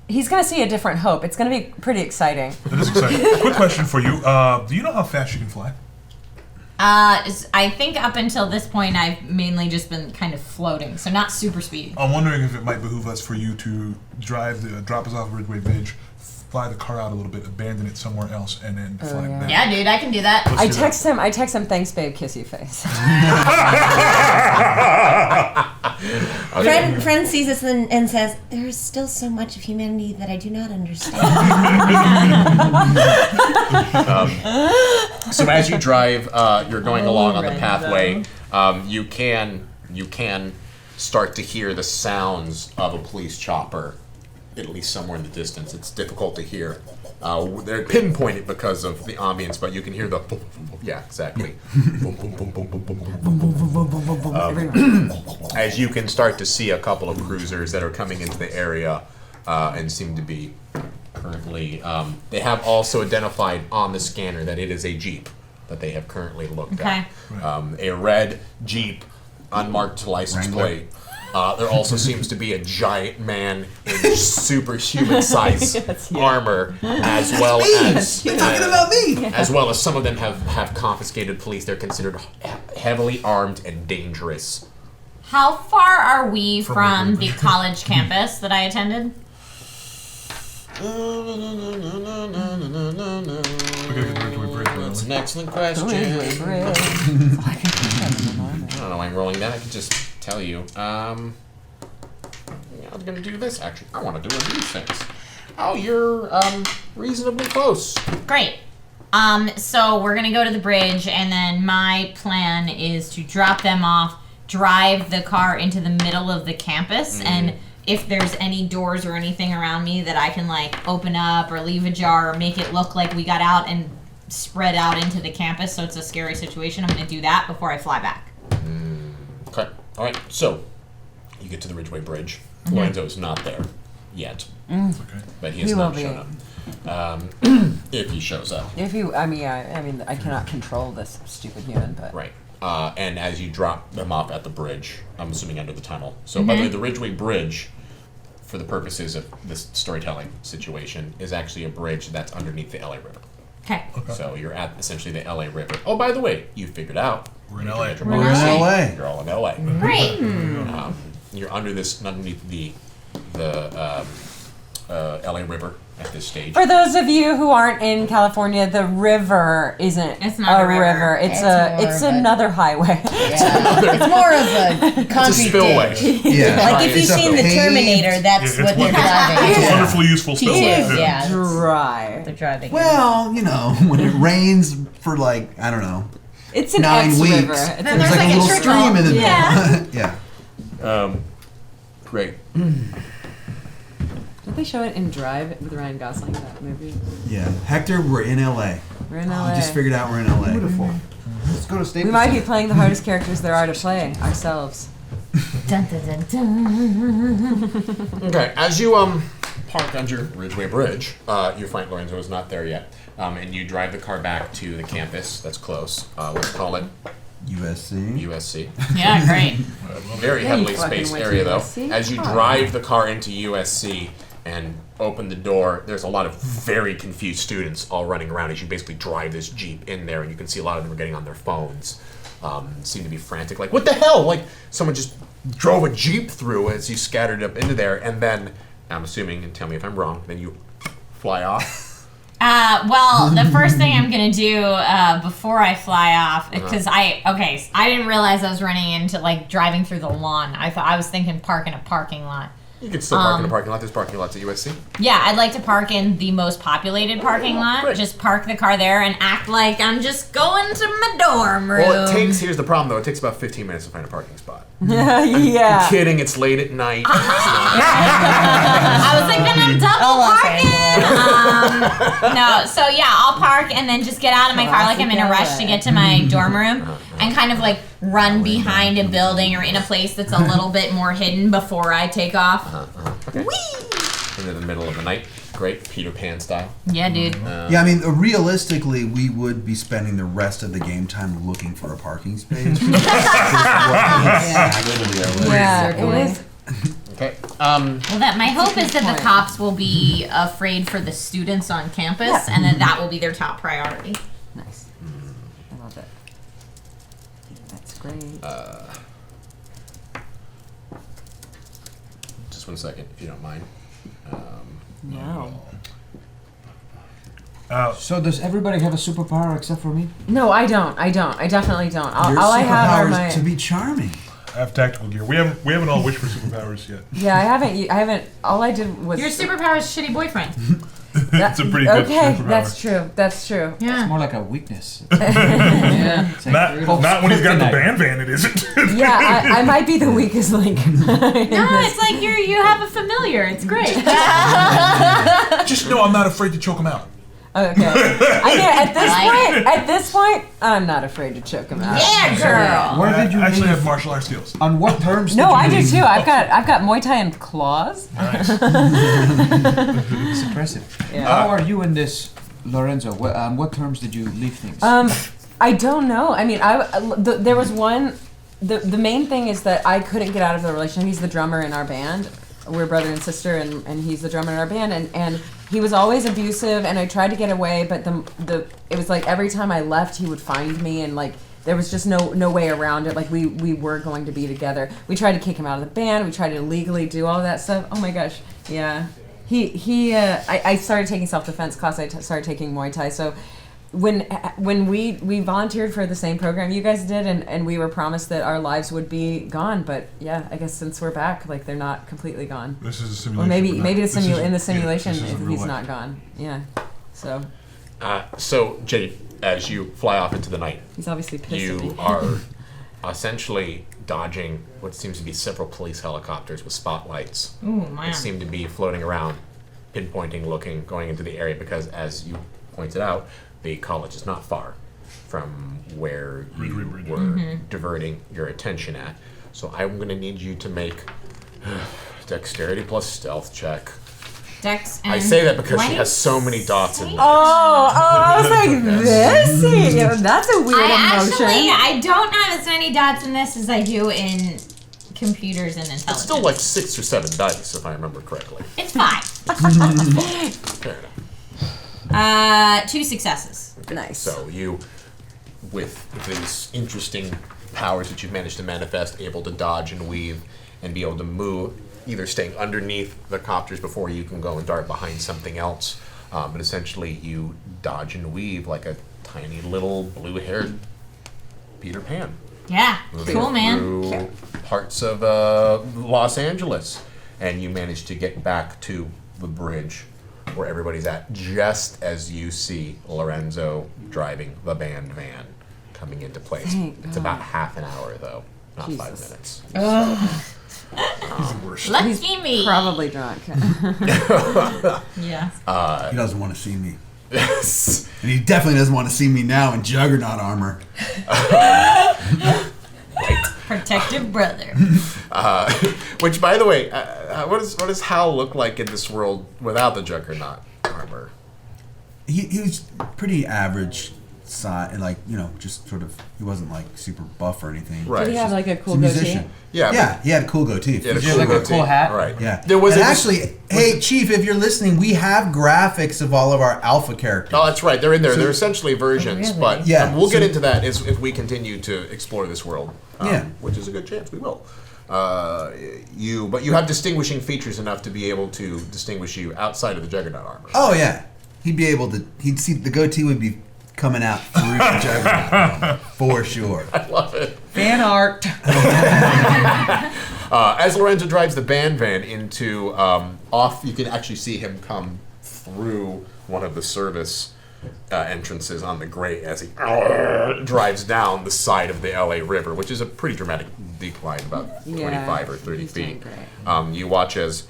Speaker 2: he's gonna see a different Hope. It's gonna be pretty exciting.
Speaker 7: That is exciting. Quick question for you. Do you know how fast you can fly?
Speaker 3: I think up until this point, I've mainly just been kind of floating, so not super speed.
Speaker 7: I'm wondering if it might behoove us for you to drop us off Ridgeway Bridge, fly the car out a little bit, abandon it somewhere else, and then fly
Speaker 2: yeah.
Speaker 7: back.
Speaker 3: Yeah, dude, I can do that.
Speaker 7: Let's
Speaker 2: I
Speaker 7: do that.
Speaker 2: text him, thanks, babe, kissy face.
Speaker 4: Friend sees this and says, "There is still so much of humanity that I do not understand."
Speaker 1: So as you drive, you're going along on the
Speaker 3: Lorenzo.
Speaker 1: pathway. You can start to hear the sounds of a police chopper, at least somewhere in the distance. It's difficult to hear. They're pinpointed because of the ambience, but you can hear the yeah, exactly. As you can start to see a couple of cruisers that are coming into the area and seem to be currently. They have also identified on the scanner that it is a Jeep that they have currently looked at. A red Jeep, unmarked license
Speaker 6: Wrangler.
Speaker 1: plate. There also seems to be a giant man in superhuman size armor, as well as
Speaker 6: You're talking about me.
Speaker 1: as well as some of them have confiscated police. They're considered heavily armed and dangerous.
Speaker 3: How far are we from the college campus that I attended?
Speaker 1: That's an excellent question. I don't know why I'm rolling that. I can just tell you. I'm gonna do this. Actually, I want to do these things. Oh, you're reasonably close.
Speaker 3: Great. So we're gonna go to the bridge, and then my plan is to drop them off, drive the car into the middle of the campus, and if there's any doors or anything around me that I can like open up or leave ajar or make it look like we got out and spread out into the campus, so it's a scary situation, I'm gonna do that before I fly back.
Speaker 1: Okay. All right. So you get to the Ridgeway Bridge. Lorenzo's not there yet,
Speaker 7: Okay.
Speaker 1: but he has
Speaker 2: He will
Speaker 1: not
Speaker 2: be.
Speaker 1: shown up. If he shows up.
Speaker 2: If you, I mean, I cannot control this stupid human, but
Speaker 1: Right. And as you drop them off at the bridge, I'm assuming under the tunnel. So, by the way, the Ridgeway Bridge, for the purposes of this storytelling situation, is actually a bridge that's underneath the LA River.
Speaker 3: Okay.
Speaker 1: So you're at essentially the LA River. Oh, by the way, you figured out.
Speaker 7: We're in LA.
Speaker 6: We're in LA.
Speaker 1: You're all in LA.
Speaker 3: Great.
Speaker 1: You're underneath the LA River at this stage.
Speaker 2: for those of you who aren't in California, the river isn't
Speaker 3: It's not a river.
Speaker 2: It's
Speaker 4: It's more of a-
Speaker 2: another highway.
Speaker 4: It's more of a
Speaker 1: It's a
Speaker 4: concrete
Speaker 1: spillway.
Speaker 4: ditch.
Speaker 6: Yeah.
Speaker 4: Like if you've
Speaker 6: It's a
Speaker 4: seen the
Speaker 6: paved-
Speaker 4: Terminator, that's
Speaker 7: Yeah,
Speaker 4: what
Speaker 7: it's
Speaker 4: they're
Speaker 7: wonderful.
Speaker 4: driving.
Speaker 7: It's a
Speaker 6: Yeah.
Speaker 7: wonderful, useful
Speaker 4: T2,
Speaker 7: spillway.
Speaker 4: yeah.
Speaker 2: Dry.
Speaker 4: They're driving.
Speaker 6: Well, you know, when it rains for like, I don't know,
Speaker 2: It's an
Speaker 6: 9
Speaker 2: X
Speaker 6: weeks,
Speaker 2: river.
Speaker 6: there's
Speaker 2: It's
Speaker 3: Then
Speaker 6: like,
Speaker 3: there's
Speaker 6: a
Speaker 3: like a
Speaker 6: little
Speaker 3: trickle.
Speaker 6: stream in the middle.
Speaker 3: Yeah.
Speaker 6: Yeah.
Speaker 1: Great.
Speaker 2: Did they show it in Drive with Ryan Gosling, that movie?
Speaker 6: Yeah. Hector, we're in LA.
Speaker 2: We're in
Speaker 6: We
Speaker 2: LA.
Speaker 6: just figured out we're in LA. Beautiful. Let's go to Staples.
Speaker 2: We might be playing the hardest characters there are to play ourselves.
Speaker 3: Dun, dun, dun, dun.
Speaker 1: Okay, as you park under Ridgeway Bridge, you find Lorenzo is not there yet, and you drive the car back to the campus that's close. Let's call it
Speaker 6: USC.
Speaker 1: USC.
Speaker 3: Yeah, great.
Speaker 1: Very
Speaker 2: Yeah, you
Speaker 1: heavily
Speaker 2: fucking
Speaker 1: spaced
Speaker 2: went to
Speaker 1: area, though.
Speaker 2: USC?
Speaker 1: As you drive the car into USC and open the door, there's a lot of very confused students all running around as you basically drive this Jeep in there, and you can see a lot of them are getting on their phones. Seem to be frantic, like, what the hell? Like, someone just drove a Jeep through as you scattered up into there, and then, I'm assuming, and tell me if I'm wrong, then you fly off.
Speaker 3: Well, the first thing I'm gonna do before I fly off, because I didn't realize I was running into like driving through the lawn. I was thinking park in a parking lot.
Speaker 1: You can still park in a parking lot. There's parking lots at USC.
Speaker 3: Yeah, I'd like to park in the most populated parking lot.
Speaker 1: Great.
Speaker 3: Just park the car there and act like I'm just going to my dorm room.
Speaker 1: Well, here's the problem, though. It takes about 15 minutes to find a parking spot.
Speaker 2: Yeah.
Speaker 1: I'm kidding, it's late at night.
Speaker 3: I was like, then I'm double
Speaker 4: Los
Speaker 3: parking. No, so yeah, I'll park and then just get out of my car like I'm in a rush to get to my dorm room and kind of like run behind a building or in a place that's a little bit more hidden before I take off.
Speaker 1: Okay. Into the middle of the night. Great, Peter Pan style.
Speaker 3: Yeah, dude.
Speaker 6: Yeah, I mean, realistically, we would be spending the rest of the game time looking for a parking space.
Speaker 2: Yeah, it was.
Speaker 1: Okay.
Speaker 3: Well, that my hope is that the cops will be afraid for the students on campus, and that will be their top priority.
Speaker 2: Nice. I love it. That's great.
Speaker 1: Just 1 second, if you don't mind.
Speaker 2: No.
Speaker 5: So does everybody have a superpower except for me?
Speaker 2: No, I don't. I definitely don't.
Speaker 6: Your
Speaker 2: All I have are
Speaker 6: superpower
Speaker 2: my.
Speaker 6: is to be charming.
Speaker 7: I have tactical gear. We haven't all wished for superpowers yet.
Speaker 2: Yeah, I haven't. All I did was.
Speaker 3: Your superpower is shitty boyfriend.
Speaker 7: It's a pretty good
Speaker 2: Okay,
Speaker 7: superpower.
Speaker 2: that's true.
Speaker 5: It's
Speaker 3: Yeah.
Speaker 5: more like a weakness.
Speaker 2: Yeah.
Speaker 5: It's like
Speaker 7: Not when he's got the
Speaker 5: kryptonite.
Speaker 7: band van, it isn't.
Speaker 2: Yeah, I might be the weakest link.
Speaker 3: No, it's like you have a familiar. It's great.
Speaker 7: Just know I'm not afraid to choke him out.
Speaker 2: Okay. I mean, at this point, I'm not afraid to choke him out.
Speaker 3: Yeah, girl.
Speaker 5: Where did you
Speaker 7: I actually
Speaker 5: leave?
Speaker 7: have martial arts skills.
Speaker 5: On what terms?
Speaker 2: No,
Speaker 5: did you
Speaker 2: I do
Speaker 5: leave?
Speaker 2: too. I've got Muay Thai and claws.
Speaker 7: Nice.
Speaker 5: It's impressive.
Speaker 2: Yeah.
Speaker 5: How are you in this, Lorenzo? What terms did you leave things?
Speaker 2: I don't know. I mean, there was one. The main thing is that I couldn't get out of the relationship. He's the drummer in our band. We're brother and sister, and he's the drummer in our band, and he was always abusive. And I tried to get away, but it was like every time I left, he would find me, and like there was just no way around it. Like we were going to be together. We tried to kick him out of the band. We tried to illegally do all that stuff. Oh my gosh, yeah. I started taking self-defense class. I started taking Muay Thai. So when we volunteered for the same program you guys did, and we were promised that our lives would be gone, but yeah, I guess since we're back, like they're not completely gone.
Speaker 7: This is a
Speaker 2: Or
Speaker 7: simulation.
Speaker 2: maybe
Speaker 7: but
Speaker 2: maybe
Speaker 7: this is-
Speaker 2: in the simulation
Speaker 7: this is real
Speaker 2: he's
Speaker 7: life.
Speaker 2: not gone. Yeah. So
Speaker 1: So, Jade, as you fly off into the night,
Speaker 2: he's obviously pissed at me.
Speaker 1: you are essentially dodging what seems to be several police helicopters with spotlights.
Speaker 3: Ooh,
Speaker 1: They
Speaker 3: man.
Speaker 1: seem to be floating around, pinpointing, looking, going into the area because, as you pointed out, the college is not far from where you
Speaker 7: Ridgeway
Speaker 1: were
Speaker 7: Bridge.
Speaker 1: diverting your attention at. So I'm going to need you to make dexterity plus stealth check.
Speaker 3: Dex and
Speaker 1: I say that because she has so many dots in there.
Speaker 2: I was like, this? Yeah, that's a weird emotion.
Speaker 3: I don't have as many dots in this as I do in computers and intelligence.
Speaker 1: It's still like 6 or 7 dice, if I remember correctly.
Speaker 3: It's 5.
Speaker 1: Fair enough.
Speaker 3: 2 successes.
Speaker 2: Nice.
Speaker 1: So you, with these interesting powers that you've managed to manifest, able to dodge and weave and be able to move, either staying underneath the copters before you can go and dart behind something else, but essentially you dodge and weave like a tiny little blue-haired Peter Pan.
Speaker 3: Yeah.
Speaker 1: Moving
Speaker 3: Cool, man.
Speaker 1: through parts of Los Angeles, and you manage to get back to the bridge where everybody's at, just as you see Lorenzo driving the band van coming into place.
Speaker 2: Thank
Speaker 1: It's
Speaker 2: God.
Speaker 1: about half an hour, though, not 5
Speaker 2: Jesus.
Speaker 1: minutes.
Speaker 7: He's the worst.
Speaker 3: Lucky me.
Speaker 2: Probably drunk.
Speaker 3: Yeah.
Speaker 6: He doesn't want to see me.
Speaker 1: Yes.
Speaker 6: And he definitely doesn't want to see me now in Juggernaut armor.
Speaker 3: Protective brother.
Speaker 1: Which, by the way, what does Hal look like in this world without the Juggernaut armor?
Speaker 6: He was pretty average size, and just sort of. He wasn't like super buff or anything.
Speaker 1: Right.
Speaker 2: Did he have like a cool
Speaker 6: He's a
Speaker 2: goatee?
Speaker 6: musician.
Speaker 1: Yeah.
Speaker 6: He had a cool goatee.
Speaker 1: He had a
Speaker 5: He had like a
Speaker 1: goatee.
Speaker 5: cool hat.
Speaker 1: Right.
Speaker 6: Yeah.
Speaker 1: There was
Speaker 6: and
Speaker 1: a-
Speaker 6: actually, hey, Chief, if you're listening, we have graphics of all of our alpha characters.
Speaker 1: Oh, that's right. They're in there. They're essentially versions,
Speaker 4: really?
Speaker 1: but
Speaker 6: Yeah,
Speaker 1: we'll get
Speaker 6: so-
Speaker 1: into that if we continue to explore this world.
Speaker 6: Yeah.
Speaker 1: Which is a good chance we will. But you have distinguishing features enough to be able to distinguish you outside of the Juggernaut armor.
Speaker 6: Oh yeah, he'd be able to. He'd see the goatee would be coming out through the Juggernaut for sure.
Speaker 1: I love it.
Speaker 5: Fan art.
Speaker 1: As Lorenzo drives the band van into off, you can actually see him come through one of the service entrances on the grate as he drives down the side of the LA River, which is a pretty dramatic decline, about 25 or 30
Speaker 2: he's doing
Speaker 1: feet.
Speaker 2: great.
Speaker 1: You watch as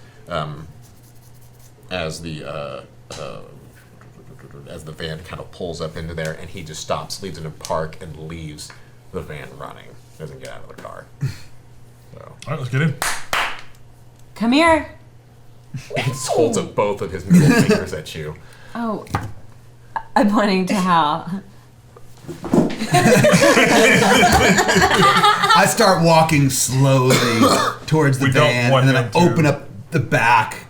Speaker 1: the van kind of pulls up into there, and he just stops, leaves it in park, and leaves the van running. Doesn't get out of the car. So
Speaker 7: All right, let's get in.
Speaker 2: Come here.
Speaker 1: he just holds up both of his middle fingers at you.
Speaker 2: Oh, I'm pointing to Hal.
Speaker 6: I start walking slowly towards the
Speaker 7: We don't
Speaker 6: van,
Speaker 7: want
Speaker 6: and then I
Speaker 7: him to-
Speaker 6: open up the back,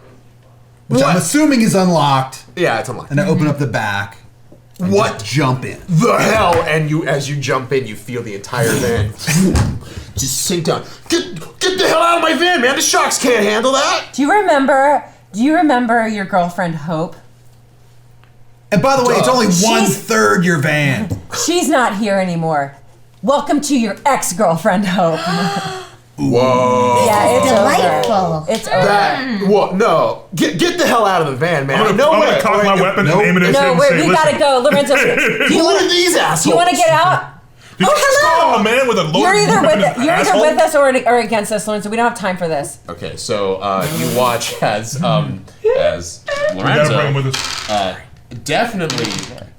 Speaker 6: which
Speaker 1: What?
Speaker 6: I'm assuming is unlocked.
Speaker 1: Yeah, it's unlocked.
Speaker 6: And I open up the back. And
Speaker 1: What?
Speaker 6: just jump in.
Speaker 1: The hell! And as you jump in, you feel the entire van just sink down. Get the hell out of my van, man! The sharks can't handle that.
Speaker 2: Do you remember your girlfriend Hope?
Speaker 6: And by the way, it's only
Speaker 2: She's-
Speaker 6: 1/3 your van.
Speaker 2: She's not here anymore. Welcome to your ex-girlfriend Hope.
Speaker 1: Whoa!
Speaker 2: Yeah, it's
Speaker 4: Delightful.
Speaker 2: over. It's over.
Speaker 1: That what? No! Get the hell out of the van, man!
Speaker 7: I'm gonna cock my weapon and aim it at him
Speaker 2: No,
Speaker 7: and
Speaker 2: wait,
Speaker 7: say,
Speaker 2: we
Speaker 7: "Listen,
Speaker 2: gotta go, Lorenzo. Do you
Speaker 1: Who
Speaker 2: want
Speaker 1: are these assholes?
Speaker 2: you want to get out?
Speaker 7: Did you just call a man with a loaded
Speaker 2: You're either
Speaker 7: weapon an
Speaker 2: with
Speaker 7: asshole?
Speaker 2: us or against us, Lorenzo. We don't have time for this.
Speaker 1: Okay, so you watch as
Speaker 7: We gotta bring him with
Speaker 1: Lorenzo
Speaker 7: us.
Speaker 1: definitely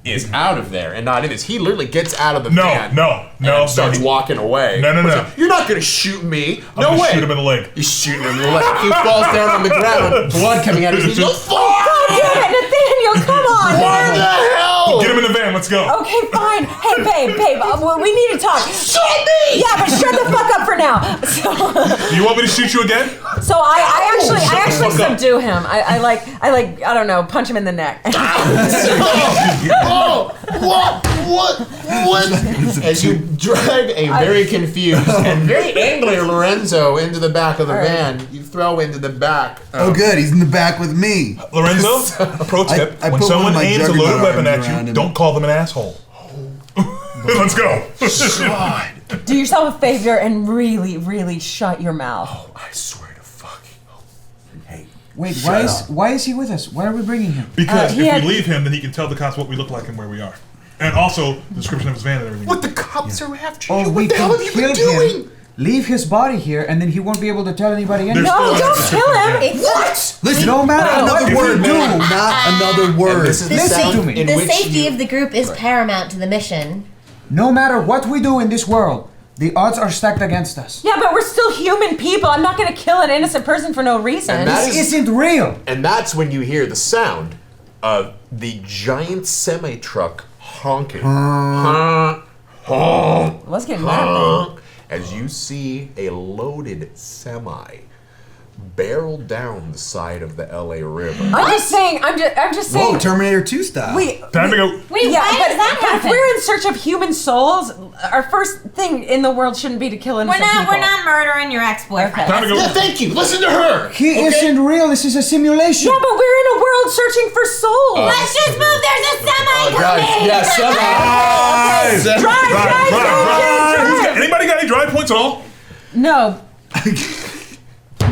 Speaker 1: is out of there and not in this. He literally gets out of the
Speaker 7: No,
Speaker 1: van.
Speaker 7: no,
Speaker 1: and starts walking away.
Speaker 7: No.
Speaker 1: You're not gonna shoot me.
Speaker 7: I'm
Speaker 1: No
Speaker 7: gonna
Speaker 1: way.
Speaker 7: shoot him in the leg.
Speaker 1: You shoot him in the leg. He falls down on the ground, blood coming out of his knees.
Speaker 2: God damn it, Nathaniel! Come on,
Speaker 1: What the
Speaker 2: man.
Speaker 1: hell?
Speaker 7: Get him in the van. Let's go.
Speaker 2: Okay, fine. Hey, babe, we need to talk.
Speaker 1: Shut me!
Speaker 2: Yeah, but shut the fuck up for now.
Speaker 7: You want me to shoot you again?
Speaker 2: So I actually
Speaker 7: shut the fuck up.
Speaker 2: subdue him. I don't know, punch him in the neck.
Speaker 1: Oh, what? As you drive a very confused and very angry Lorenzo into the back of the van, you throw into the back.
Speaker 6: Oh, good. He's in the back with me.
Speaker 7: Lorenzo, pro tip:
Speaker 6: I
Speaker 7: when
Speaker 6: put one
Speaker 7: someone
Speaker 6: of my
Speaker 7: aims a
Speaker 6: Juggernaut
Speaker 7: loaded weapon
Speaker 6: arms
Speaker 7: at
Speaker 6: around
Speaker 7: you,
Speaker 6: him.
Speaker 7: don't call them an asshole. Let's go.
Speaker 2: Do yourself a favor and really, really shut your mouth.
Speaker 1: I swear to fucking.
Speaker 6: Hey,
Speaker 5: Wait,
Speaker 6: Shut up.
Speaker 5: why is he with us? Why are we bringing him?
Speaker 7: Because
Speaker 2: he
Speaker 7: if
Speaker 2: had-
Speaker 7: we leave him, then he can tell the cops what we look like and where we are, and also the description of his van and everything.
Speaker 1: What the cops are after
Speaker 5: Oh,
Speaker 1: you?
Speaker 5: we
Speaker 1: What the hell
Speaker 5: can
Speaker 1: have you been
Speaker 5: kill
Speaker 1: doing?
Speaker 5: him, leave his body here, and then he won't be able to tell anybody anything.
Speaker 7: There's
Speaker 2: No,
Speaker 7: still
Speaker 2: don't
Speaker 7: an
Speaker 2: kill him.
Speaker 7: exception,
Speaker 1: What?
Speaker 6: listen,
Speaker 5: No matter what
Speaker 6: another
Speaker 5: you
Speaker 6: word.
Speaker 5: do.
Speaker 6: No, not another word.
Speaker 1: This is the
Speaker 5: Listen
Speaker 1: sound
Speaker 5: to me.
Speaker 1: in
Speaker 4: The
Speaker 1: which
Speaker 4: safety
Speaker 1: you-
Speaker 4: of the group is paramount to the mission.
Speaker 5: No matter what we do in this world, the odds are stacked against us.
Speaker 2: Yeah, but we're still human people. I'm not gonna kill an innocent person for no reason.
Speaker 1: And that
Speaker 5: This
Speaker 1: is-
Speaker 5: isn't real.
Speaker 1: And that's when you hear the sound of the giant semi-truck honking. Honk, honk,
Speaker 2: Let's get mad.
Speaker 1: honk, as you see a loaded semi barrel down the side of the LA River.
Speaker 2: I'm just saying. I'm just saying.
Speaker 6: Whoa, Terminator 2 style.
Speaker 7: Time to go.
Speaker 3: Wait,
Speaker 2: Yeah,
Speaker 3: why
Speaker 2: but,
Speaker 3: does that
Speaker 2: but if
Speaker 3: happen?
Speaker 2: we're in search of human souls, our first thing in the world shouldn't be to kill innocent people.
Speaker 3: We're not murdering your ex-boyfriend.
Speaker 2: Okay.
Speaker 7: Time to go.
Speaker 1: Yeah, thank you. Listen to her.
Speaker 5: He isn't real. This is a simulation.
Speaker 2: Yeah, but we're in a world searching for souls.
Speaker 3: Let's just move. There's a semi coming.
Speaker 1: Yeah, semi.
Speaker 2: Drive.
Speaker 7: Anybody got any drive points at all?
Speaker 2: No.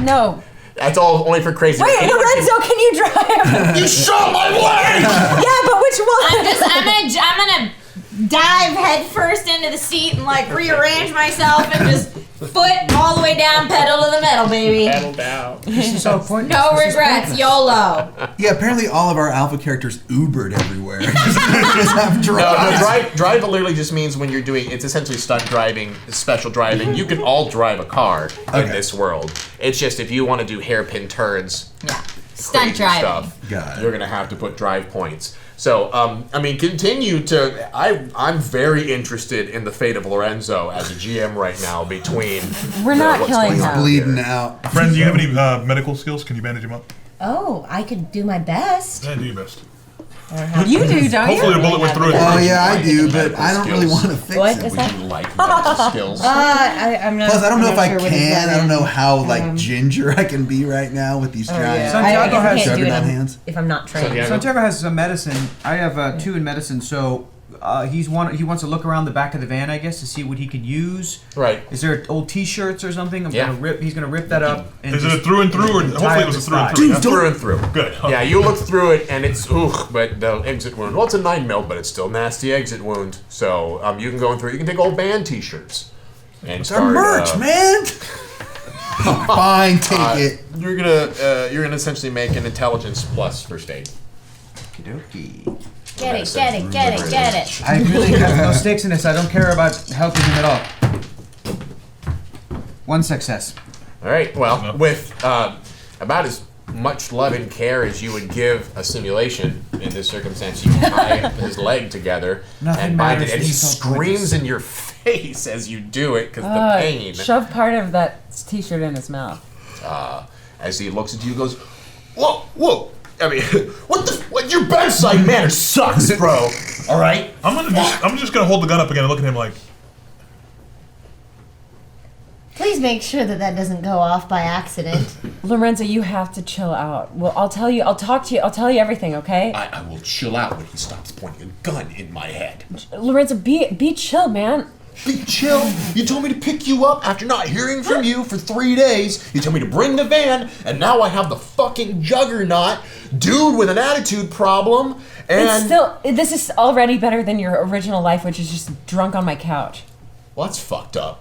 Speaker 2: No.
Speaker 1: That's all only for crazy.
Speaker 2: Wait,
Speaker 1: Anyone
Speaker 2: Lorenzo, can you drive?
Speaker 1: You shot my leg.
Speaker 2: Yeah, but which one?
Speaker 3: I'm gonna dive head first into the seat and like rearrange myself and just Foot all the way down, pedal to the metal, baby.
Speaker 1: Pedal down.
Speaker 5: This is so important.
Speaker 3: No regrets, YOLO.
Speaker 6: Yeah, apparently all of our alpha characters Ubered everywhere. just have drives.
Speaker 1: No, drive literally just means when you're doing, it's essentially stunt driving, special driving. You can all drive a car in this world. It's just if you want to do hairpin turns,
Speaker 3: Yeah. Stunt
Speaker 1: crazy
Speaker 3: driving.
Speaker 1: stuff,
Speaker 6: Got it.
Speaker 1: you're going to have to put drive points. So, I mean, continue to. I'm very interested in the fate of Lorenzo as a GM right now. Between
Speaker 2: We're not
Speaker 1: what's
Speaker 2: killing
Speaker 1: going
Speaker 2: him.
Speaker 1: on
Speaker 6: Bleeding
Speaker 1: here.
Speaker 6: out.
Speaker 7: Friend, do you have any medical skills? Can you bandage him up?
Speaker 4: Oh, I could do my best.
Speaker 7: Yeah, do your best.
Speaker 2: You do, don't
Speaker 7: Hopefully a
Speaker 2: you?
Speaker 7: bullet went through it.
Speaker 6: Oh yeah, I do,
Speaker 1: Medical
Speaker 6: but I don't really
Speaker 1: skills.
Speaker 6: want to fix
Speaker 4: What
Speaker 6: it.
Speaker 4: is
Speaker 1: Would
Speaker 4: that?
Speaker 1: you like medical skills?
Speaker 4: I'm not.
Speaker 6: Plus, I don't know
Speaker 4: I'm
Speaker 6: if
Speaker 4: not
Speaker 6: I
Speaker 4: sure what he's
Speaker 6: can.
Speaker 4: got
Speaker 6: I don't
Speaker 4: in.
Speaker 6: know how like ginger I can be right now with these giant
Speaker 2: yeah.
Speaker 5: Santiago
Speaker 4: I
Speaker 5: has
Speaker 4: can't do it
Speaker 6: juggernaut
Speaker 4: on-
Speaker 6: hands.
Speaker 4: if I'm not trained.
Speaker 1: Santiago?
Speaker 5: Santiago has some medicine. I have 2 in medicine, so he wants to look around the back of the van, I guess, to see what he could use.
Speaker 1: Right.
Speaker 5: Is there old T-shirts or something?
Speaker 1: Yeah.
Speaker 5: He's gonna rip that up. And
Speaker 7: Is it a
Speaker 5: just
Speaker 7: through and through, or hopefully it was a through and through?
Speaker 6: Dude,
Speaker 7: yeah?
Speaker 1: Through and through.
Speaker 7: Good.
Speaker 1: Yeah, you look through it and it's but the exit wound. Well, it's a 9mm, but it's still nasty exit wound. So you can go in through. You can take old band T-shirts and
Speaker 6: It's our merch, man. Fine, take it.
Speaker 1: You're gonna essentially make an intelligence plus first aid.
Speaker 5: Okey-dokey.
Speaker 3: Get it, get it, get it, get it.
Speaker 5: I really have no stakes in this. I don't care about helping him at all. 1 success.
Speaker 1: All right. Well, with about as much love and care as you would give a simulation in this circumstance, you tie his leg together
Speaker 5: Nothing
Speaker 1: and bind it,
Speaker 5: matters,
Speaker 1: and
Speaker 5: this
Speaker 1: he
Speaker 5: is all
Speaker 1: screams
Speaker 5: pointless.
Speaker 1: in your face as you do it because the pain.
Speaker 2: Shove part of that T-shirt in his mouth.
Speaker 1: As he looks at you, goes, "Whoa, whoa! I mean, what? Your bedside manner sucks, bro. All right."
Speaker 7: I'm just gonna hold the gun up again and look at him like,
Speaker 4: Please make sure that doesn't go off by accident.
Speaker 2: Lorenzo, you have to chill out. Well, I'll tell you. I'll talk to you. I'll tell you everything, okay?
Speaker 1: I will chill out when he stops pointing a gun in my head.
Speaker 2: Lorenzo, be chill, man.
Speaker 1: Be chill. You told me to pick you up after not hearing from you for 3 days. You told me to bring the van, and now I have the fucking juggernaut dude with an attitude problem. And
Speaker 2: It's still. This is already better than your original life, which is just drunk on my couch.
Speaker 1: well, that's fucked up.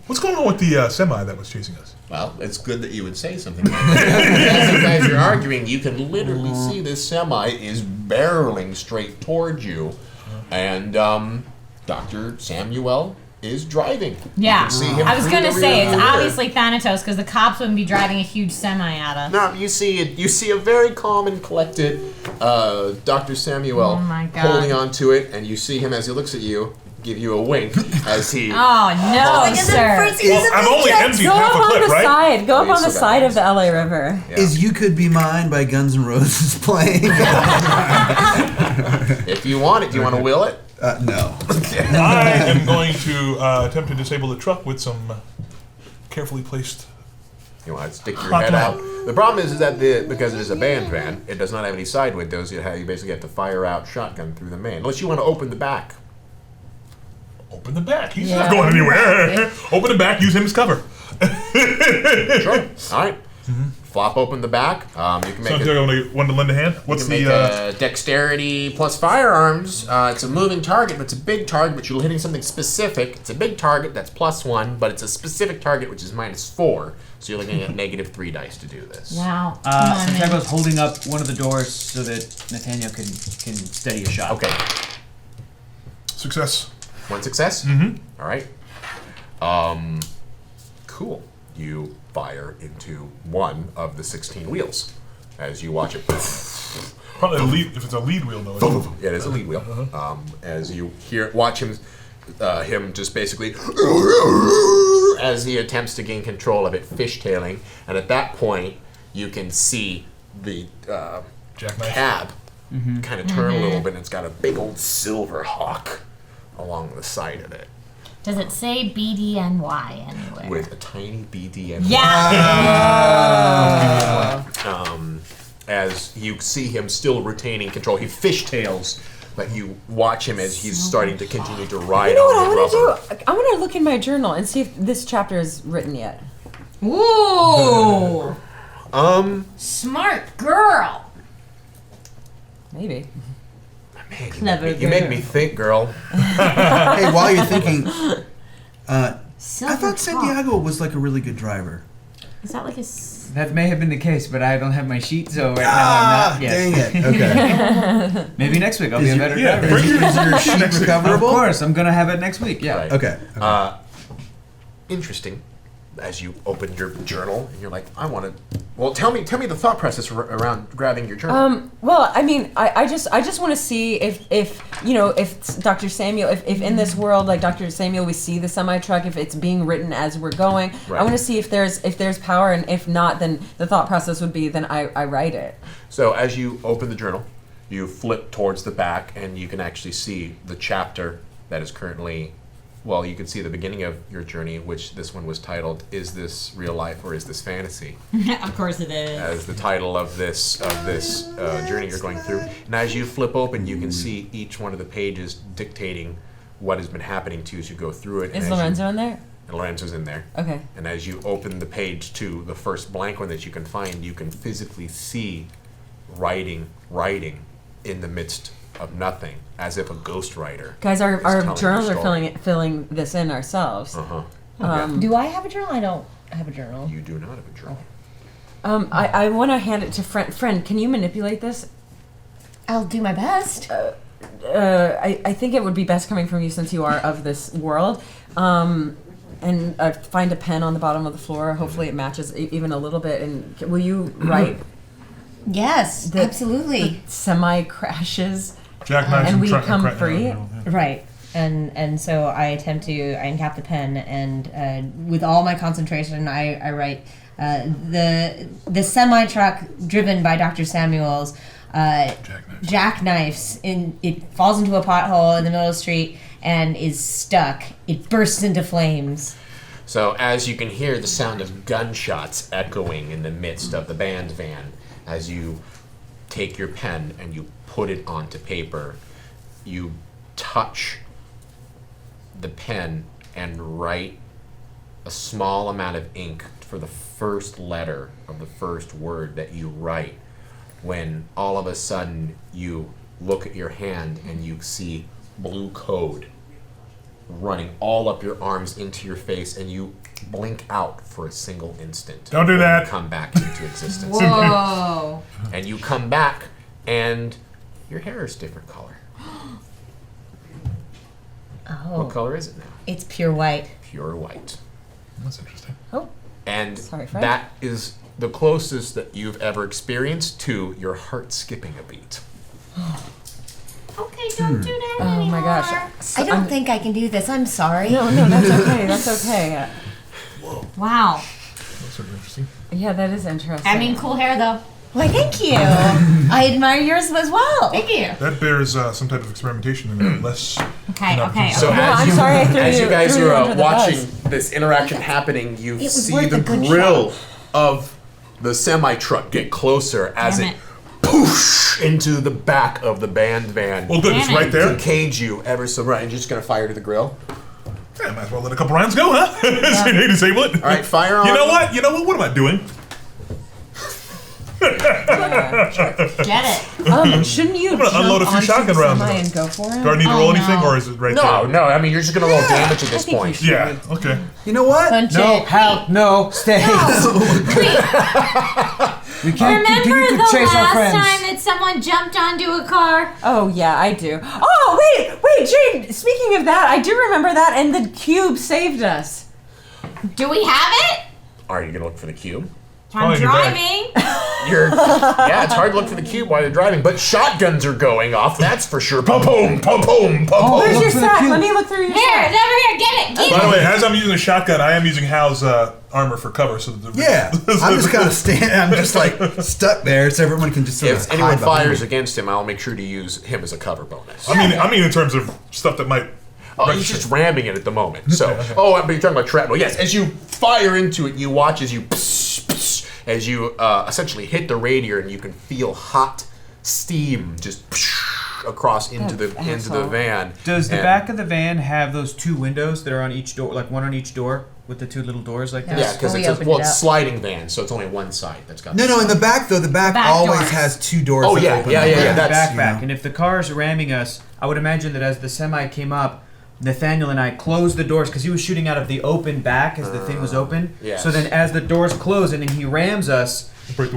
Speaker 7: what's going on with the semi that was chasing us?
Speaker 1: Well, it's good that you would say something like that. As you guys are arguing, you can literally see this semi is barreling straight towards you. And Dr. Samuel is driving.
Speaker 3: Yeah.
Speaker 1: You can see him
Speaker 3: I was
Speaker 1: through
Speaker 3: gonna
Speaker 1: the
Speaker 3: say
Speaker 1: rear
Speaker 3: it's
Speaker 1: view mirror.
Speaker 3: obviously Thanatos because the cops wouldn't be driving a huge semi at us.
Speaker 1: No, you see it. You see a very calm and collected Dr. Samuel
Speaker 3: Oh my God.
Speaker 1: holding on to it, and you see him as he looks at you, give you a wink as he.
Speaker 3: Oh no, sir.
Speaker 7: Well, I've only emptied
Speaker 2: Go
Speaker 7: half
Speaker 2: up
Speaker 7: a
Speaker 2: on
Speaker 7: clip,
Speaker 2: the
Speaker 7: right?
Speaker 2: side. Go up
Speaker 1: you
Speaker 2: on the
Speaker 1: still got
Speaker 2: side
Speaker 1: those.
Speaker 2: of the LA River.
Speaker 1: Yeah.
Speaker 6: Is "You Could Be Mine" by Guns N' Roses playing?
Speaker 1: If you want it, do you want to will it?
Speaker 6: No.
Speaker 7: I am going to attempt to disable the truck with some carefully placed.
Speaker 1: You want to stick your
Speaker 7: Hot
Speaker 1: head
Speaker 7: light.
Speaker 1: out. The problem is that because it is a band van, it does not have any side windows. You basically have to fire out shotgun through the main, unless you want to open the back.
Speaker 7: Open the back. He's not going anywhere. Open the back. Use him as cover.
Speaker 1: Sure. All right. Flop open the back. You can make
Speaker 7: Santiago, want to lend a hand? What's
Speaker 1: You can
Speaker 7: the?
Speaker 1: make a dexterity plus firearms. It's a moving target, but it's a big target, but you're hitting something specific. It's a big target that's +1, but it's a specific target, which is -4. So you're looking at -3 dice to do this.
Speaker 3: Wow. Come on, man.
Speaker 5: Santiago's holding up one of the doors so that Nathaniel can steady a shot.
Speaker 1: Okay.
Speaker 7: Success.
Speaker 1: 1 success?
Speaker 7: Mm-hmm.
Speaker 1: All right. Cool. You fire into one of the 16 wheels as you watch it.
Speaker 7: Probably a lead. If it's a lead wheel, though.
Speaker 1: Yeah, it is a lead wheel. As you watch him just basically as he attempts to gain control of it, fishtailing, and at that point you can see the
Speaker 7: Jackknife.
Speaker 1: cab kind of turn a little bit, and it's got a big old silver hawk along the side of it
Speaker 3: Does it say BDNY anywhere?
Speaker 1: with a tiny BDN.
Speaker 3: Yeah.
Speaker 1: As you see him still retaining control, he fishtails, but you watch him as he's starting to continue to ride
Speaker 2: You know what
Speaker 1: on
Speaker 2: I'm
Speaker 1: the
Speaker 2: gonna
Speaker 1: rubber.
Speaker 2: do? I'm gonna look in my journal and see if this chapter is written yet.
Speaker 3: Ooh. Smart girl.
Speaker 2: Maybe.
Speaker 1: Man,
Speaker 4: Clever
Speaker 1: you make me
Speaker 4: girl.
Speaker 1: think, girl.
Speaker 6: Hey, while you're thinking,
Speaker 3: Silver
Speaker 6: I thought
Speaker 3: top.
Speaker 6: Santiago was like a really good driver.
Speaker 3: Is that like a?
Speaker 5: That may have been the case, but I don't have my sheet, so right now I'm not. Yes.
Speaker 6: Dang it. Okay.
Speaker 5: Maybe next week I'll be a better
Speaker 7: yeah,
Speaker 5: driver.
Speaker 6: Is your sheet
Speaker 5: Of
Speaker 6: recoverable?
Speaker 5: course, I'm gonna have it next week. Yeah.
Speaker 1: Right.
Speaker 6: Okay.
Speaker 1: Interesting. As you open your journal and you're like, I want to. Well, tell me the thought process around grabbing your journal.
Speaker 2: Well, I mean, I just want to see if Dr. Samuel, if in this world, like Dr. Samuel, we see the semi truck, if it's being written as we're going.
Speaker 1: Right.
Speaker 2: I want to see if there's power, and if not, then the thought process would be then I write it.
Speaker 1: So as you open the journal, you flip towards the back, and you can actually see the chapter that is currently. Well, you can see the beginning of your journey, which this one was titled, Is This Real Life or Is This Fantasy?
Speaker 3: Of course it is.
Speaker 1: As the title of this journey you're going through. And as you flip open, you can see each one of the pages dictating what has been happening to you as you go through it.
Speaker 2: Is Lorenzo in there?
Speaker 1: And Lorenzo's in there.
Speaker 2: Okay.
Speaker 1: And as you open the page to the first blank one that you can find, you can physically see writing in the midst of nothing, as if a ghostwriter.
Speaker 2: Guys, our
Speaker 1: telling
Speaker 2: journals
Speaker 1: the
Speaker 2: are
Speaker 1: story.
Speaker 2: filling this in ourselves.
Speaker 4: Do I have a journal? I don't have a journal.
Speaker 1: You do not have a journal.
Speaker 2: I want to hand it to Friend, can you manipulate this?
Speaker 4: I'll do my best.
Speaker 2: I think it would be best coming from you since you are of this world. And find a pen on the bottom of the floor. Hopefully it matches even a little bit. And will you write
Speaker 4: Yes, absolutely.
Speaker 2: semi crashes
Speaker 7: Jackknives
Speaker 2: and we
Speaker 7: truck-
Speaker 2: come
Speaker 7: cra-
Speaker 2: free?
Speaker 7: yeah.
Speaker 4: Right. And so I uncap the pen, and with all my concentration, I write the semi truck driven by Dr. Samuels jackknifes it falls into a pothole in the middle of the street and is stuck. It bursts into flames.
Speaker 1: So as you can hear the sound of gunshots echoing in the midst of the band van, as you take your pen and you put it onto paper, you touch the pen and write a small amount of ink for the first letter of the first word that you write, when all of a sudden you look at your hand and you see blue code running all up your arms into your face, and you blink out for a single instant.
Speaker 7: Don't do
Speaker 1: Then
Speaker 7: that.
Speaker 1: you come back into existence.
Speaker 3: Whoa.
Speaker 1: And you come back, and your hair is different color.
Speaker 4: Oh,
Speaker 1: What color is it now?
Speaker 4: it's pure white.
Speaker 1: Pure white.
Speaker 7: That's interesting.
Speaker 2: Oh,
Speaker 1: And
Speaker 2: Sorry, Fred.
Speaker 1: that is the closest that you've ever experienced to your heart skipping a beat.
Speaker 3: Okay, don't do that
Speaker 2: oh
Speaker 3: anymore.
Speaker 2: my gosh.
Speaker 4: I don't think I can do this. I'm sorry.
Speaker 2: No, that's okay. That's okay.
Speaker 3: Wow.
Speaker 7: That's sort of interesting.
Speaker 2: Yeah, that is interesting.
Speaker 3: I mean, cool hair though.
Speaker 4: Why, thank you. I admire yours as well.
Speaker 3: Thank you.
Speaker 7: That bears some type of experimentation in it. Less.
Speaker 3: Okay,
Speaker 7: No,
Speaker 3: okay.
Speaker 1: So
Speaker 2: Yeah,
Speaker 1: as
Speaker 2: I'm
Speaker 1: you,
Speaker 2: sorry I threw
Speaker 1: as you
Speaker 2: you-
Speaker 1: guys
Speaker 2: threw you
Speaker 1: are
Speaker 2: under the
Speaker 1: watching
Speaker 2: bus.
Speaker 1: this interaction happening, you
Speaker 4: was
Speaker 1: see
Speaker 4: worth
Speaker 1: the
Speaker 4: a good
Speaker 1: grill of the semi-truck get closer as
Speaker 3: Damn
Speaker 1: it
Speaker 3: it.
Speaker 1: poosh into the back of the band van.
Speaker 7: Well, good. It's
Speaker 3: Damn it.
Speaker 7: right there.
Speaker 1: To cage you ever so right. And you're just going to fire to the grill?
Speaker 7: Yeah, might as well let a couple rounds go, huh? Disable it.
Speaker 1: All right, fire on.
Speaker 7: You know what? What am I doing?
Speaker 3: Get it.
Speaker 2: Shouldn't you
Speaker 7: I'm gonna
Speaker 2: jump
Speaker 7: unload a few
Speaker 2: onto
Speaker 7: shotgun
Speaker 2: the
Speaker 7: rounds.
Speaker 2: semi and go for him?
Speaker 7: Do I need to
Speaker 3: Oh,
Speaker 7: roll anything,
Speaker 3: no.
Speaker 7: or is it right
Speaker 1: No,
Speaker 7: there?
Speaker 1: no. I mean, you're just going to roll damage at this
Speaker 2: think you
Speaker 1: point.
Speaker 2: should.
Speaker 7: Yeah. Okay.
Speaker 6: You know what?
Speaker 3: Punch
Speaker 5: No,
Speaker 3: it.
Speaker 5: Hal, no, stay. We can't continue
Speaker 3: Remember
Speaker 5: to
Speaker 3: the
Speaker 5: chase our
Speaker 3: last
Speaker 5: friends.
Speaker 3: time that someone jumped onto a car?
Speaker 2: Oh yeah, I do. Oh wait, Jade. Speaking of that, I do remember that, and the cube saved us.
Speaker 3: Do we have it?
Speaker 1: Are you going to look for the cube?
Speaker 3: I'm
Speaker 7: Oh, you're back.
Speaker 3: driving.
Speaker 1: Yeah, it's hard to look for the cube while you're driving, but shotguns are going off, that's for sure. Pum-pum, pum-pum, pum-pum.
Speaker 2: Where's
Speaker 5: look
Speaker 2: your
Speaker 5: for the
Speaker 2: sack?
Speaker 5: cube.
Speaker 2: Let me look through your
Speaker 3: Here,
Speaker 2: sack.
Speaker 3: it's over here. Get it. Get
Speaker 7: By the
Speaker 3: it.
Speaker 7: way, as I'm using a shotgun, I am using Hal's armor for cover. So that
Speaker 6: Yeah, I'm just kind of standing. I'm just like stuck there, so everyone can just sort
Speaker 1: If
Speaker 6: of
Speaker 1: anyone
Speaker 6: hide behind
Speaker 1: fires
Speaker 6: me.
Speaker 1: against him, I'll make sure to use him as a cover bonus.
Speaker 7: I mean, in terms of stuff that might.
Speaker 1: Oh, he's just ramming it at the moment. So, but you're talking about shrapnel. Yes, as you fire into it, you watch as you as you essentially hit the radiator, and you can feel hot steam just across into the
Speaker 2: asshole.
Speaker 1: van.
Speaker 5: Does the
Speaker 1: And-
Speaker 5: back of the van have those two windows that are on each door, like one on each door, with the two little doors like this?
Speaker 1: Yeah, because
Speaker 4: We
Speaker 1: it's
Speaker 4: opened it
Speaker 1: it's
Speaker 4: up.
Speaker 1: sliding van, so it's only one side that's got.
Speaker 6: No, in the back though, the back
Speaker 3: Back
Speaker 6: always
Speaker 3: doors.
Speaker 6: has two doors.
Speaker 1: Oh,
Speaker 6: that
Speaker 1: yeah,
Speaker 6: open
Speaker 1: yeah,
Speaker 6: up.
Speaker 1: yeah, yeah,
Speaker 5: The
Speaker 1: that's-
Speaker 5: back. And if the car's ramming us, I would imagine that as the semi came up, Nathaniel and I closed the doors because he was shooting out of the open back as the thing was open.
Speaker 1: Yes.
Speaker 5: So then as the doors close and then he rams us,
Speaker 7: Break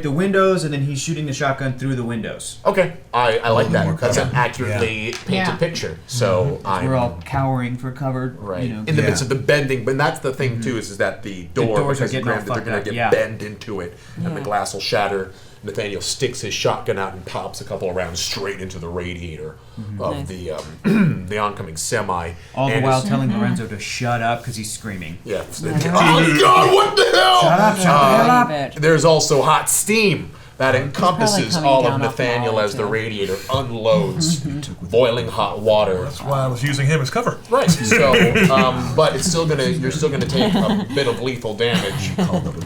Speaker 7: the windows?
Speaker 5: and then he's shooting the shotgun through the windows.
Speaker 1: Okay, I like
Speaker 6: little more
Speaker 1: that. That's an
Speaker 6: cover.
Speaker 1: accurately painted
Speaker 3: Yeah.
Speaker 1: picture. So I'm
Speaker 5: We're all cowering for cover.
Speaker 1: right
Speaker 5: You know.
Speaker 1: in the
Speaker 6: Yeah.
Speaker 1: midst of the bending, but that's the thing too is that the door
Speaker 5: doors are
Speaker 1: because
Speaker 5: getting all
Speaker 1: they're
Speaker 5: fucked
Speaker 1: going
Speaker 5: up,
Speaker 1: to get
Speaker 5: yeah.
Speaker 1: bent into it, and the
Speaker 2: Yeah.
Speaker 1: glass will shatter. Nathaniel sticks his shotgun out and pops a couple of rounds straight into the radiator of
Speaker 2: Nice.
Speaker 1: the the oncoming semi.
Speaker 5: All the
Speaker 1: and
Speaker 5: while
Speaker 1: it's-
Speaker 5: telling Lorenzo to shut up because he's screaming.
Speaker 1: yeah. Oh God! What the hell?
Speaker 5: Shut up, shut up.
Speaker 2: Bitch.
Speaker 1: There's also hot steam that encompasses
Speaker 2: coming
Speaker 1: all of
Speaker 2: down off the
Speaker 1: Nathaniel
Speaker 2: wall,
Speaker 1: as the
Speaker 2: too.
Speaker 1: radiator unloads boiling hot water.
Speaker 7: That's why I was using him as cover.
Speaker 1: Right. So, but it's still gonna. You're still gonna take a bit of lethal damage.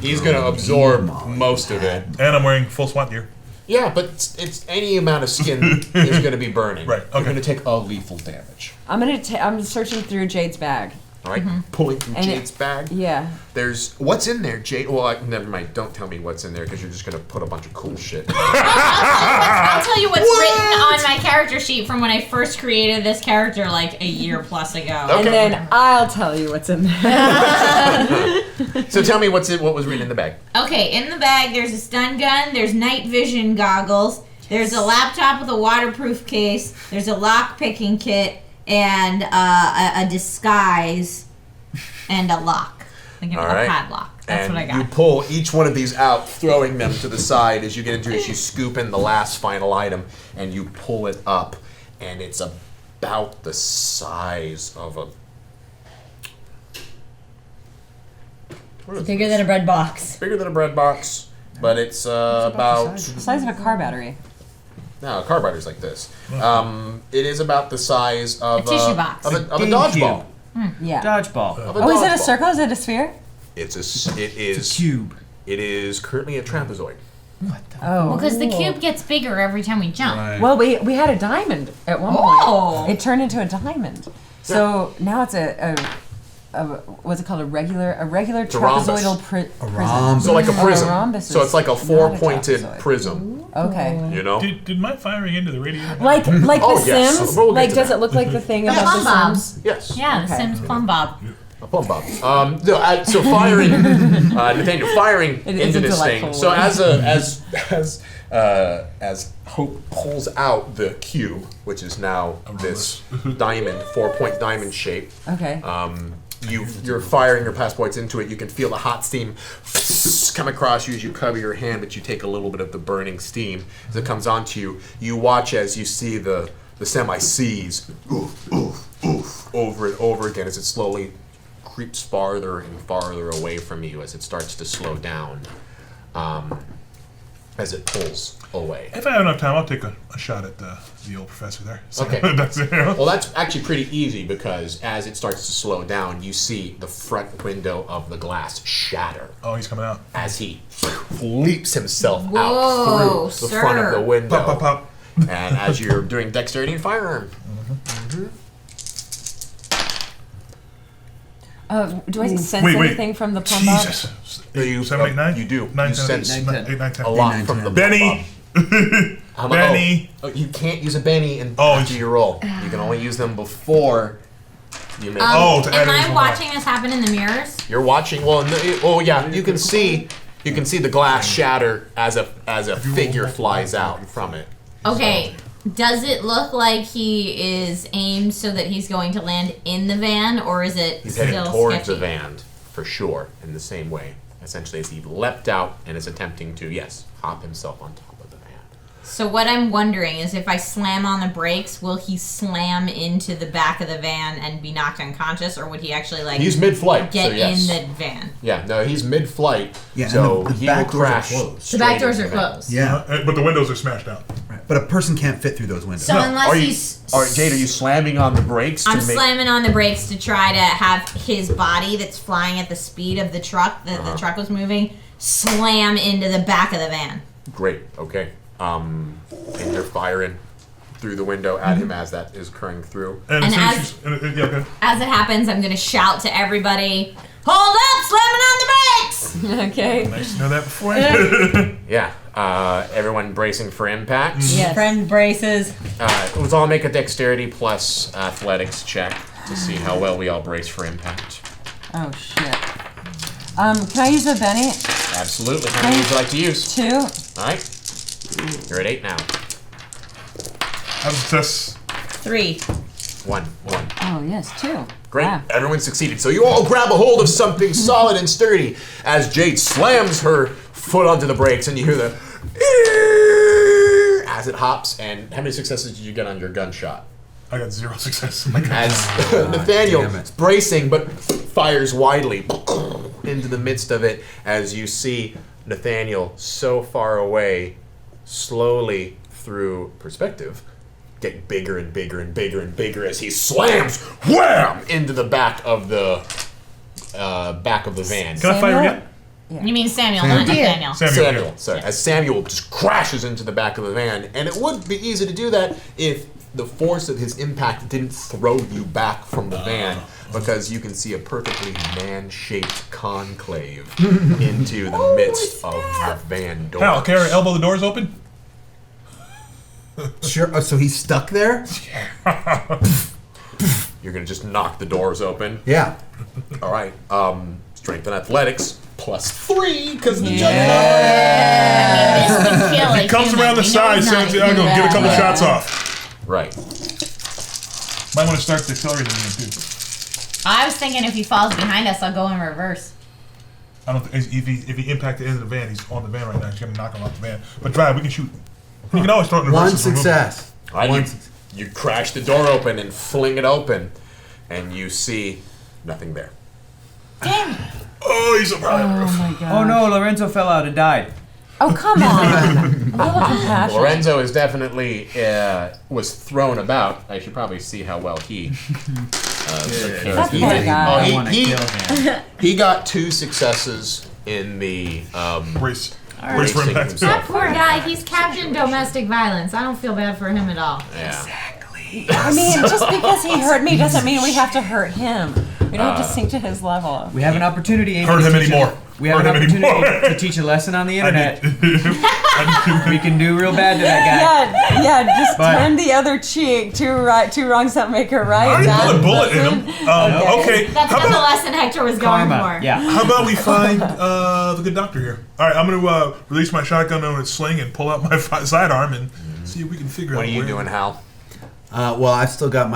Speaker 1: He's gonna absorb most of it.
Speaker 7: And I'm wearing full SWAT gear.
Speaker 1: Yeah, but it's any amount of skin is gonna be burning.
Speaker 7: Right,
Speaker 1: You're
Speaker 7: okay.
Speaker 1: gonna take a lethal damage.
Speaker 2: I'm searching through Jade's bag.
Speaker 1: All right. Pulling from
Speaker 2: And it-
Speaker 1: Jade's bag.
Speaker 2: Yeah.
Speaker 1: There's what's in there, Jade. Well, never mind. Don't tell me what's in there because you're just gonna put a bunch of cool shit.
Speaker 3: I'll tell you what's written on my character sheet from when I first created this character like a year plus ago.
Speaker 1: Okay.
Speaker 2: And then I'll tell you what's in there.
Speaker 1: So tell me what was written in the bag.
Speaker 3: Okay, in the bag there's a stun gun, there's night vision goggles, there's a laptop with a waterproof case, there's a lock picking kit, and a disguise, and a lock. Like a
Speaker 1: All right.
Speaker 3: padlock. That's
Speaker 1: and
Speaker 3: what I got.
Speaker 1: you pull each one of these out, throwing them to the side as you get into it. You scoop in the last final item, and you pull it up, and it's about the size of a. What is
Speaker 4: Bigger
Speaker 1: this?
Speaker 4: than a bread box.
Speaker 1: Bigger than a bread box, but it's about.
Speaker 2: The size of a car battery.
Speaker 1: No, a car battery's like this. It is about the size of
Speaker 3: A tissue box.
Speaker 1: of a
Speaker 5: GameCube.
Speaker 1: dodgeball.
Speaker 2: Yeah.
Speaker 5: Dodgeball.
Speaker 1: Of a
Speaker 2: Oh, is it a
Speaker 1: dodgeball.
Speaker 2: circle? Is it a sphere?
Speaker 1: It
Speaker 5: It's a
Speaker 1: is.
Speaker 5: cube.
Speaker 1: It is currently a trapezoid.
Speaker 2: Oh.
Speaker 3: Because the cube gets bigger every time we jump.
Speaker 2: Well, we had a diamond at one
Speaker 3: Oh.
Speaker 2: point. It turned into a diamond. So now it's a what's it called? A regular
Speaker 1: rhombus.
Speaker 2: trapezoidal prism.
Speaker 6: rhombus.
Speaker 1: So like a
Speaker 2: Oh,
Speaker 1: prism.
Speaker 2: rhombus
Speaker 1: So it's like a
Speaker 2: is not a
Speaker 1: four-pointed
Speaker 2: trapezoid.
Speaker 1: prism.
Speaker 2: Okay.
Speaker 1: You know.
Speaker 7: Did my firing into the radiator?
Speaker 2: Like
Speaker 1: Oh,
Speaker 2: The
Speaker 1: yes.
Speaker 2: Sims.
Speaker 1: We'll get
Speaker 2: Like,
Speaker 1: to
Speaker 2: does
Speaker 1: that.
Speaker 2: it look like the thing
Speaker 3: The
Speaker 2: about
Speaker 3: plumb
Speaker 2: The
Speaker 3: bobs.
Speaker 2: Sims?
Speaker 1: Yes.
Speaker 3: Yeah, the
Speaker 2: Okay.
Speaker 3: Sims plumb bob.
Speaker 1: A plumb bob. So firing, Nathaniel, firing
Speaker 2: It is
Speaker 1: into
Speaker 2: a
Speaker 1: this
Speaker 2: delightful
Speaker 1: thing. So
Speaker 2: word.
Speaker 1: as Hope pulls out the cube, which is now this diamond, 4-point diamond shape.
Speaker 2: Okay.
Speaker 1: You're firing your pass points into it. You can feel the hot steam come across you as you cover your hand, but you take a little bit of the burning steam as it comes onto you. You watch as you see the semi seize, oof, oof, oof, over and over again as it slowly creeps farther and farther away from you as it starts to slow down, as it pulls away.
Speaker 7: If I have enough time, I'll take a shot at the old professor there. So
Speaker 1: Okay.
Speaker 7: that's it.
Speaker 1: Well, that's actually pretty easy because as it starts to slow down, you see the front window of the glass shatter
Speaker 7: Oh, he's coming out.
Speaker 1: as he leaps himself
Speaker 3: Whoa,
Speaker 1: out through the front of the
Speaker 3: sir.
Speaker 1: window.
Speaker 7: Pop, pop, pop.
Speaker 1: And as you're doing dexterity and firearm,
Speaker 2: Do I sense
Speaker 7: Wait.
Speaker 2: anything from the plumb bob?
Speaker 7: Jesus.
Speaker 1: You-
Speaker 7: 7, 8, 9?
Speaker 1: you do.
Speaker 7: 9,
Speaker 1: You
Speaker 7: 10,
Speaker 1: sense
Speaker 7: 8, 9, 10.
Speaker 1: a lot
Speaker 6: 9,
Speaker 1: from
Speaker 6: 10.
Speaker 1: the
Speaker 7: Benny. Benny.
Speaker 1: Oh, you can't use a Benny after
Speaker 7: it's-
Speaker 1: you roll. You can only use them before you make.
Speaker 7: Oh, to add
Speaker 3: Am I
Speaker 7: additional
Speaker 3: watching this happen in the mirrors?
Speaker 1: You're watching. Well, oh yeah, you can see the glass shatter as a figure flies out from it.
Speaker 3: Okay. Does it look like he is aimed so that he's going to land in the van, or is it
Speaker 1: He's
Speaker 3: still
Speaker 1: heading towards
Speaker 3: sketchy?
Speaker 1: the van for sure. In the same way, essentially, as he leapt out and is attempting to hop himself on top of the van.
Speaker 3: So what I'm wondering is if I slam on the brakes, will he slam into the back of the van and be knocked unconscious, or would he actually like
Speaker 1: He's mid-flight,
Speaker 3: get
Speaker 1: so yes.
Speaker 3: in the van?
Speaker 1: Yeah, no, he's mid-flight,
Speaker 6: Yeah,
Speaker 1: so
Speaker 6: and the
Speaker 1: he
Speaker 6: back
Speaker 1: will
Speaker 6: doors are
Speaker 1: crash.
Speaker 6: closed.
Speaker 3: The back
Speaker 1: straight
Speaker 3: doors
Speaker 1: into
Speaker 3: are
Speaker 1: the van.
Speaker 3: closed.
Speaker 6: Yeah,
Speaker 7: But the windows are smashed out.
Speaker 6: but a person can't fit through those windows.
Speaker 3: So unless
Speaker 1: Are you,
Speaker 3: he's
Speaker 1: Jade, are you slamming on the brakes to
Speaker 3: I'm
Speaker 1: make?
Speaker 3: slamming on the brakes to try to have his body that's flying at the speed of the truck that the truck was moving slam into the back of the van.
Speaker 1: Great. Okay. And you're firing through the window at him as that is occurring through.
Speaker 7: And,
Speaker 3: And
Speaker 7: as soon
Speaker 3: as-
Speaker 7: as she's, yeah, okay.
Speaker 3: As it happens, I'm going to shout to everybody, "Hold up, slamming on the brakes!"
Speaker 2: Okay.
Speaker 7: Nice to know that before.
Speaker 1: Yeah. Everyone bracing for impact.
Speaker 4: Yes. Friend braces.
Speaker 1: Let's all make a dexterity plus athletics check to see how well we all brace for impact.
Speaker 2: Oh shit. Can I use a Benny?
Speaker 1: Absolutely. How many would you like to use?
Speaker 2: 2.
Speaker 1: All right. You're at 8 now.
Speaker 7: How does this?
Speaker 4: 3.
Speaker 1: 1.
Speaker 2: Oh yes, 2.
Speaker 1: Great.
Speaker 2: Wow.
Speaker 1: Everyone succeeded. So you all grab a hold of something solid and sturdy as Jade slams her foot onto the brakes, and you hear the as it hops. And how many successes did you get on your gunshot?
Speaker 7: I got 0 success.
Speaker 1: As Nathaniel is bracing but fires widely into the midst of it as you see Nathaniel so far away, slowly through perspective, get bigger and bigger and bigger and bigger as he slams wham into the back of the van.
Speaker 7: Can I fire again?
Speaker 3: You mean Samuel, not Nathaniel.
Speaker 1: Samuel, sorry. As Samuel just crashes into the back of the van, and it would be easy to do that if the force of his impact didn't throw you back from the van, because you can see a perfectly man-shaped conclave into the midst of the van door.
Speaker 7: Hal, Carrie, elbow the doors open.
Speaker 6: Sure. Oh, so he's stuck there?
Speaker 1: You're gonna just knock the doors open.
Speaker 6: Yeah.
Speaker 1: All right. Strength and athletics +3 because the
Speaker 3: This would kill
Speaker 7: He comes around the side, Santiago, get a couple shots off.
Speaker 1: Right.
Speaker 7: Might want to start the accelerator again too.
Speaker 3: I was thinking if he falls behind us, I'll go in reverse.
Speaker 7: I don't think if he impacted into the van, he's on the van right now. He's gonna knock him off the van. But drive, we can shoot. You can always throw it in reverse.
Speaker 6: One success.
Speaker 1: All right, you crash the door open and fling it open, and you see nothing there.
Speaker 3: Damn it.
Speaker 7: Oh, he's a
Speaker 2: Oh my god.
Speaker 5: Oh no, Lorenzo fell out and died.
Speaker 2: Oh come on. A little compassion.
Speaker 1: Lorenzo is definitely was thrown about. I should probably see how well he.
Speaker 2: That's a bad guy.
Speaker 5: I want to kill him.
Speaker 1: He got 2 successes in the
Speaker 7: race.
Speaker 3: Right.
Speaker 7: Race for impact.
Speaker 3: That poor guy, he's captured domestic violence. I don't feel bad for him at all.
Speaker 1: Yeah.
Speaker 2: I mean, just because he hurt me doesn't mean we have to hurt him. We don't have to sink to his level.
Speaker 5: We have an opportunity. Amy,
Speaker 7: Hurt
Speaker 5: to
Speaker 7: him
Speaker 5: teach
Speaker 7: anymore.
Speaker 5: We have
Speaker 7: Hurt
Speaker 5: an
Speaker 7: him
Speaker 5: opportunity
Speaker 7: anymore.
Speaker 5: to teach a lesson on the internet. We can do real bad to that guy.
Speaker 2: Yeah, just
Speaker 5: But-
Speaker 2: turn the other cheek. Two wrongs don't make a right.
Speaker 7: I already put a bullet in him. Okay.
Speaker 3: That's
Speaker 7: How
Speaker 3: not the
Speaker 7: about,
Speaker 3: lesson Hector was going
Speaker 5: Karma.
Speaker 3: for.
Speaker 5: Yeah.
Speaker 7: how about we find the good doctor here? All right, I'm gonna release my shotgun on its sling and pull out my sidearm and see if we can figure out.
Speaker 1: What are you
Speaker 7: where-
Speaker 1: doing, Hal?
Speaker 6: Well, I still have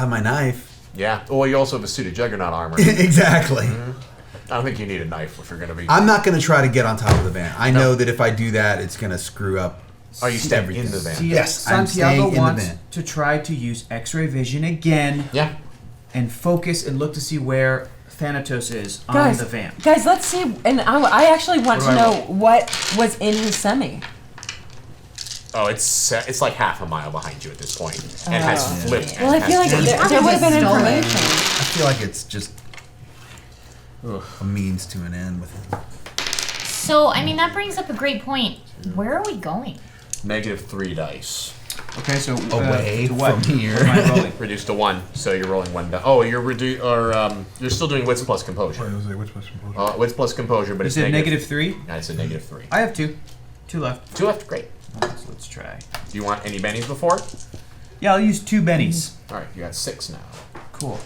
Speaker 6: my knife.
Speaker 1: Yeah. Well, you also have a suit of Juggernaut armor.
Speaker 6: Exactly.
Speaker 1: I don't think you need a knife if you're going to be.
Speaker 6: I'm not going to try to get on top of the van. I know that if I do that, it's going to screw up.
Speaker 1: Are you staying
Speaker 6: everything.
Speaker 1: in the van?
Speaker 5: See,
Speaker 6: Yes, I'm
Speaker 5: Santiago
Speaker 6: staying in the
Speaker 5: wants
Speaker 6: van.
Speaker 5: to try to use X-ray vision again
Speaker 1: Yeah.
Speaker 5: and focus and look to see where Thanatos is on
Speaker 2: Guys,
Speaker 5: the van.
Speaker 2: guys, let's see. And I actually want
Speaker 5: What
Speaker 2: to
Speaker 5: do I
Speaker 2: know what was in his semi.
Speaker 1: Oh, it's like half a mile behind you at this point, and has flipped.
Speaker 2: Well, I
Speaker 1: and
Speaker 2: feel like
Speaker 1: has-
Speaker 2: there would have been
Speaker 4: Stolen.
Speaker 2: information.
Speaker 6: I feel like it's just a means to an end with it.
Speaker 3: So, I mean, that brings up a great point. Where are we going?
Speaker 1: -3 dice.
Speaker 5: Okay, so
Speaker 6: Away
Speaker 5: to what?
Speaker 6: from here.
Speaker 5: What am I rolling?
Speaker 1: Reduced to 1, so you're rolling 1 die. Oh, you're you're still doing wits plus composure.
Speaker 7: Wait, which one?
Speaker 1: Wits plus composure, but
Speaker 5: You
Speaker 1: it's
Speaker 5: said
Speaker 1: negative.
Speaker 5: -3?
Speaker 1: Yeah, it's a -3.
Speaker 5: I have 2. 2 left.
Speaker 1: 2 left. Great.
Speaker 5: So let's try.
Speaker 1: Do you want any bennies before?
Speaker 5: Yeah, I'll use 2 bennies.
Speaker 1: All right, you got 6 now.
Speaker 5: Cool.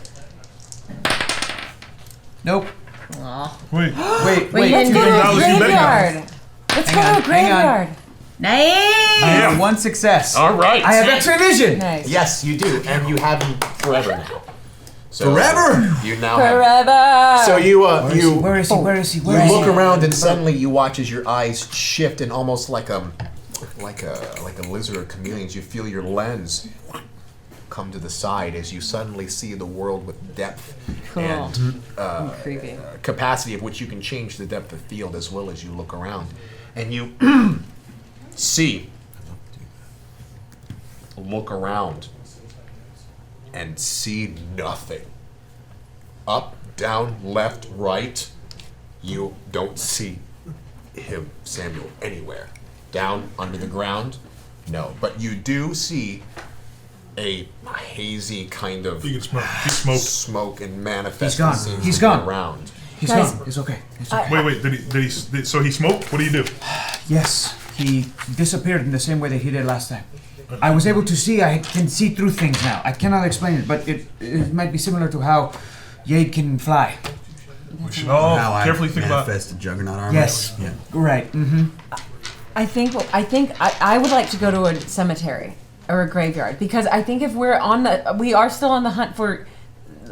Speaker 5: Nope.
Speaker 7: Wait.
Speaker 5: Wait.
Speaker 2: We can go to
Speaker 7: $2
Speaker 2: a
Speaker 7: you bet
Speaker 2: graveyard. Let's go to a
Speaker 5: Hang on.
Speaker 2: graveyard.
Speaker 4: Nice.
Speaker 5: I have 1 success.
Speaker 1: All right.
Speaker 5: I have X-ray vision.
Speaker 2: Nice.
Speaker 1: Yes, you do, and you have them forever now. So
Speaker 6: Forever?
Speaker 1: You now have.
Speaker 2: Forever.
Speaker 1: So you
Speaker 5: Where is he? Where is he? Where is he? Where
Speaker 1: You
Speaker 5: is
Speaker 1: look
Speaker 5: he?
Speaker 1: around and suddenly you watch as your eyes shift and almost like a lizard or chameleon, you feel your lens come to the side as you suddenly see the world with depth
Speaker 2: Cool.
Speaker 1: and
Speaker 2: Creepy.
Speaker 1: capacity of which you can change the depth of field as well as you look around. And you look around and see nothing. Up, down, left, right. You don't see him, Samuel, anywhere. Down, under the ground, no. But you do see a hazy kind of
Speaker 7: You can smoke. He smoked.
Speaker 1: smoke and manifest.
Speaker 5: He's gone.
Speaker 1: that seems
Speaker 5: He's
Speaker 1: to be
Speaker 5: gone.
Speaker 1: around.
Speaker 5: He's
Speaker 2: Guys.
Speaker 5: gone. It's okay. It's okay.
Speaker 7: Wait. So he smoked? What do you do?
Speaker 5: Yes. he disappeared in the same way that he did last time. I was able to see. I can see through things now. I cannot explain it, but it might be similar to how Jade can fly.
Speaker 7: We should all
Speaker 6: How
Speaker 7: carefully
Speaker 6: I
Speaker 7: think about.
Speaker 6: manifested Juggernaut armor.
Speaker 5: Yes.
Speaker 6: Yeah.
Speaker 5: Right. Mm-hmm.
Speaker 2: I would like to go to a cemetery or a graveyard because I think if we are still on the hunt for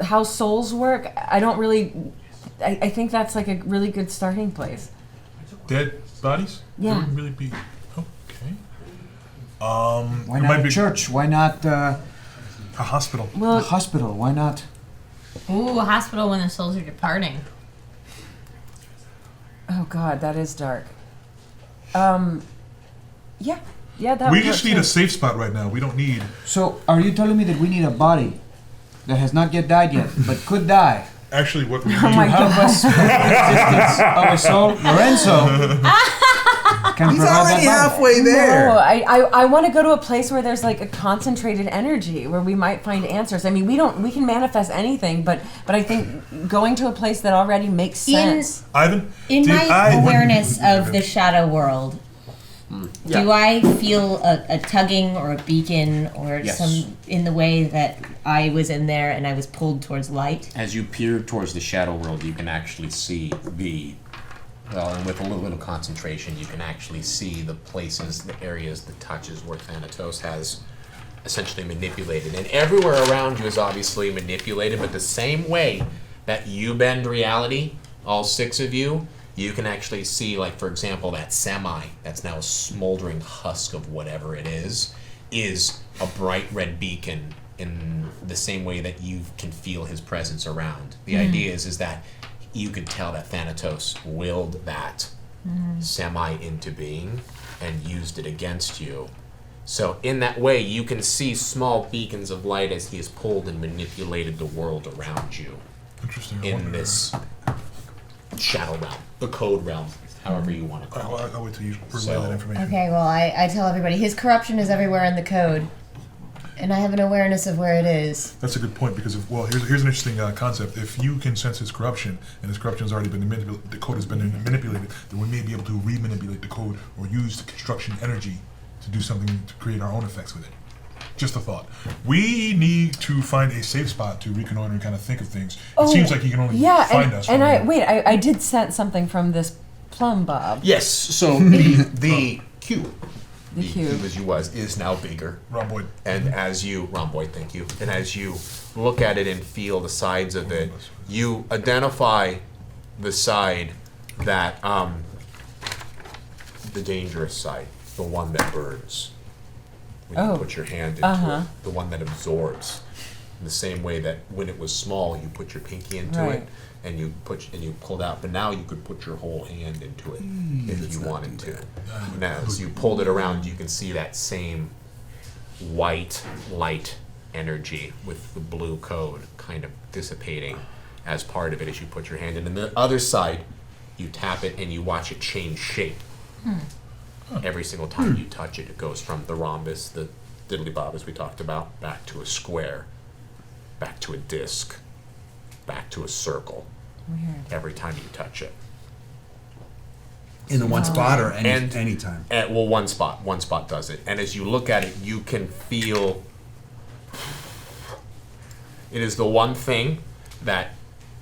Speaker 2: how souls work. I think that's like a really good starting place.
Speaker 7: Dead bodies?
Speaker 2: Yeah.
Speaker 7: That would really be okay.
Speaker 5: Why
Speaker 7: it
Speaker 5: not
Speaker 7: might
Speaker 5: a
Speaker 7: be
Speaker 5: church? Why not
Speaker 7: a hospital.
Speaker 5: a
Speaker 2: Well,
Speaker 5: hospital? Why not?
Speaker 3: Ooh, a hospital when the souls are departing.
Speaker 2: oh God, that is dark. Yeah, that.
Speaker 7: We
Speaker 2: would
Speaker 7: just
Speaker 2: work
Speaker 7: need
Speaker 2: too.
Speaker 7: a safe spot right now. We don't need.
Speaker 5: So, are you telling me that we need a body that has not yet died yet, but could die?
Speaker 7: Actually, what we need.
Speaker 2: Oh my
Speaker 5: Help
Speaker 2: God.
Speaker 5: us with the existence of a soul. Lorenzo can
Speaker 6: He's
Speaker 5: provide
Speaker 6: already
Speaker 5: that body.
Speaker 6: halfway there.
Speaker 2: No, I want to go to a place where there's like a concentrated energy where we might find answers. I mean, we can manifest anything, but I think going to a place that already makes sense.
Speaker 7: Ivan?
Speaker 4: In
Speaker 7: did
Speaker 4: my
Speaker 7: I-
Speaker 4: awareness of the shadow world, do I feel a tugging or a beacon or
Speaker 8: Yes.
Speaker 4: some in the way that I was in there and I was pulled towards light?
Speaker 8: As you peer towards the shadow world, you can actually see and with a little bit of concentration, you can actually see the places, the areas, the touches where Thanatos has essentially manipulated. And everywhere around you is obviously manipulated, but the same way that you bend reality, all six of you, you can actually see, like, for example, that semi that's now a smoldering husk of whatever it is a bright red beacon in the same way that you can feel his presence around. The idea is that you could tell that Thanatos willed that semi into being and used it against you. So in that way, you can see small beacons of light as he has pulled and manipulated the world around you
Speaker 7: Interesting. I
Speaker 8: in
Speaker 7: wonder-
Speaker 8: this shadow realm, the code realm, however you want to call it.
Speaker 7: I'll wait till you relay
Speaker 8: So-
Speaker 7: that information.
Speaker 4: Okay, well, I tell everybody his corruption is everywhere in the code, and I have an awareness of where it is.
Speaker 7: That's a good point because here's an interesting concept. If you can sense his corruption and his corruption has already been manipulated, the code has been manipulated, then we may be able to re-manipulate the code or use the construction energy to do something to create our own effects with it. Just a thought. We need to find a safe spot to reconnoiter and kind of think of things. It seems like you can only find us.
Speaker 2: and
Speaker 7: from here.
Speaker 2: I did sense something from this plum bob.
Speaker 1: Yes, so the cube,
Speaker 2: The cube.
Speaker 1: as you was, is now bigger.
Speaker 7: Rhomboid.
Speaker 1: And as you, Rhomboid, thank you. And as you look at it and feel the sides of it, you identify the side that, the dangerous side, the one that burns. When you
Speaker 2: Oh.
Speaker 1: put your hand into it, the one that absorbs. In the same way that when it was small, you put your pinky into
Speaker 2: Right.
Speaker 1: it and you pulled out. But now you could put your whole hand into it if you wanted to. Now, as you pulled it around, you can see that same white light energy with the blue code kind of dissipating as part of it as you put your hand in. And the other side, you tap it and you watch it change shape. Every single time you touch it, it goes from the rhombus, the diddly bob as we talked about, back to a square, back to a disc, back to a circle.
Speaker 2: Weird.
Speaker 1: Every time you touch it.
Speaker 6: In the one spot or
Speaker 1: And-
Speaker 6: any time?
Speaker 1: Well, one spot does it. And as you look at it, you can feel it is the one thing that,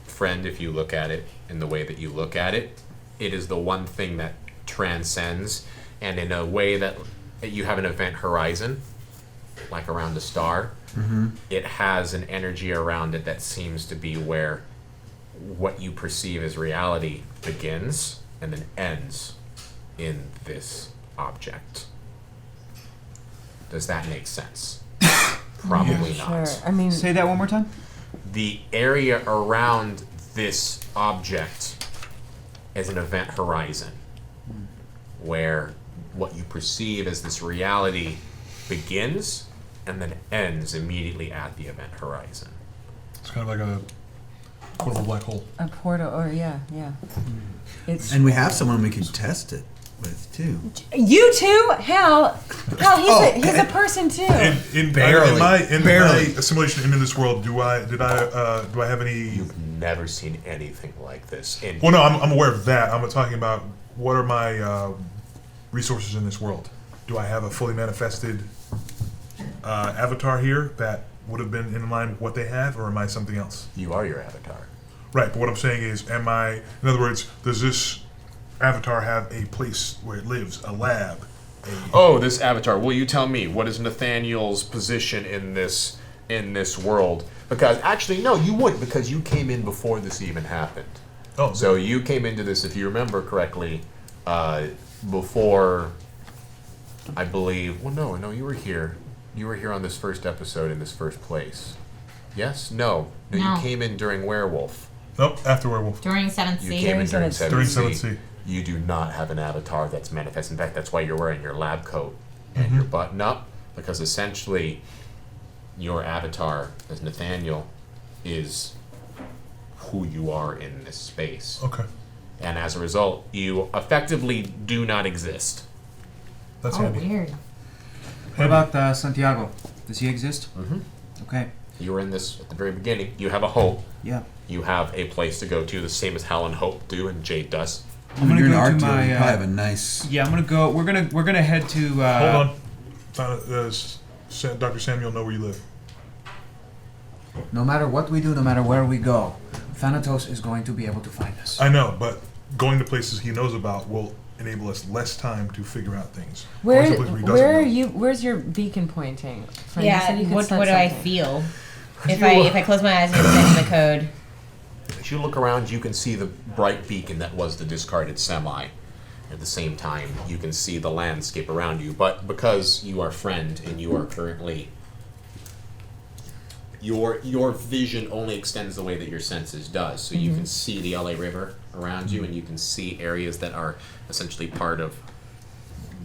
Speaker 1: friend, if you look at it in the way that you look at it, it is the one thing that transcends, and in a way that you have an event horizon, like around a star, it has an energy around it that seems to be where what you perceive as reality begins and then ends in this object. Does that make sense? Probably not.
Speaker 2: Sure. I mean,
Speaker 5: Say that one more time.
Speaker 1: The area around this object is an event horizon where what you perceive as this reality begins and then ends immediately at the event horizon.
Speaker 7: It's kind of like a portable black hole.
Speaker 2: a portal, or yeah. It's
Speaker 6: And we have someone we can test it with, too.
Speaker 2: you too, Hal. He's a person too.
Speaker 7: In
Speaker 6: Barely.
Speaker 7: my
Speaker 6: Barely.
Speaker 7: assimilation into this world, do I have any?
Speaker 1: You've never seen anything like this. And
Speaker 7: Well, no, I'm aware of that. I'm talking about what are my resources in this world. Do I have a fully manifested avatar here that would have been in line with what they have, or am I something else?
Speaker 1: You are your avatar.
Speaker 7: Right, but what I'm saying is, in other words, does this avatar have a place where it lives, a lab?
Speaker 1: Oh, this avatar. Will you tell me what is Nathaniel's position in this world? Because actually, no, you wouldn't, because you came in before this even happened.
Speaker 7: Oh,
Speaker 1: So you came into this, if you remember correctly, before, I believe. Well, no, you were here. You were here on this first episode in this first place. Yes? No,
Speaker 3: No.
Speaker 1: you came in during Werewolf.
Speaker 7: nope, after Werewolf.
Speaker 3: During 7th
Speaker 1: You
Speaker 3: Sea.
Speaker 1: came in during
Speaker 7: During
Speaker 1: 7th
Speaker 7: 7th
Speaker 1: Sea.
Speaker 7: Sea.
Speaker 1: You do not have an avatar that's manifest. In fact, that's why you're wearing your lab coat and your button up, because essentially your avatar as Nathaniel is who you are in this space.
Speaker 7: Okay,
Speaker 1: And as a result, you effectively do not exist.
Speaker 7: that's
Speaker 3: Oh,
Speaker 7: handy.
Speaker 3: weird.
Speaker 5: What about Santiago? Does he exist?
Speaker 1: Mm-hmm.
Speaker 5: Okay.
Speaker 1: You were in this at the very beginning. You have a hope.
Speaker 5: Yeah.
Speaker 1: You have a place to go to, the same as Hal and Hope do and Jade does.
Speaker 5: I'm gonna
Speaker 6: You're an
Speaker 5: go
Speaker 6: art
Speaker 5: to
Speaker 6: dealer.
Speaker 5: my.
Speaker 6: You probably have a nice.
Speaker 5: Yeah, I'm gonna go. We're gonna head to.
Speaker 7: Hold on. Dr. Samuel, know where you live.
Speaker 5: No matter what we do, no matter where we go, Thanatos is going to be able to find us.
Speaker 7: I know, but going to places he knows about will enable us less time to figure out things.
Speaker 2: Where,
Speaker 7: Going to places he doesn't
Speaker 2: where are
Speaker 7: know.
Speaker 2: you? Where's your beacon pointing? Friend, you said
Speaker 4: Yeah,
Speaker 2: you could
Speaker 4: what
Speaker 2: sense
Speaker 4: do I
Speaker 2: something.
Speaker 4: feel? If I close my eyes and examine the code.
Speaker 1: As you look around, you can see the bright beacon that was the discarded semi. At the same time, you can see the landscape around you. But because you are friend and you are currently... Your vision only extends the way that your senses does. So you can see the LA River around you, and you can see areas that are essentially part of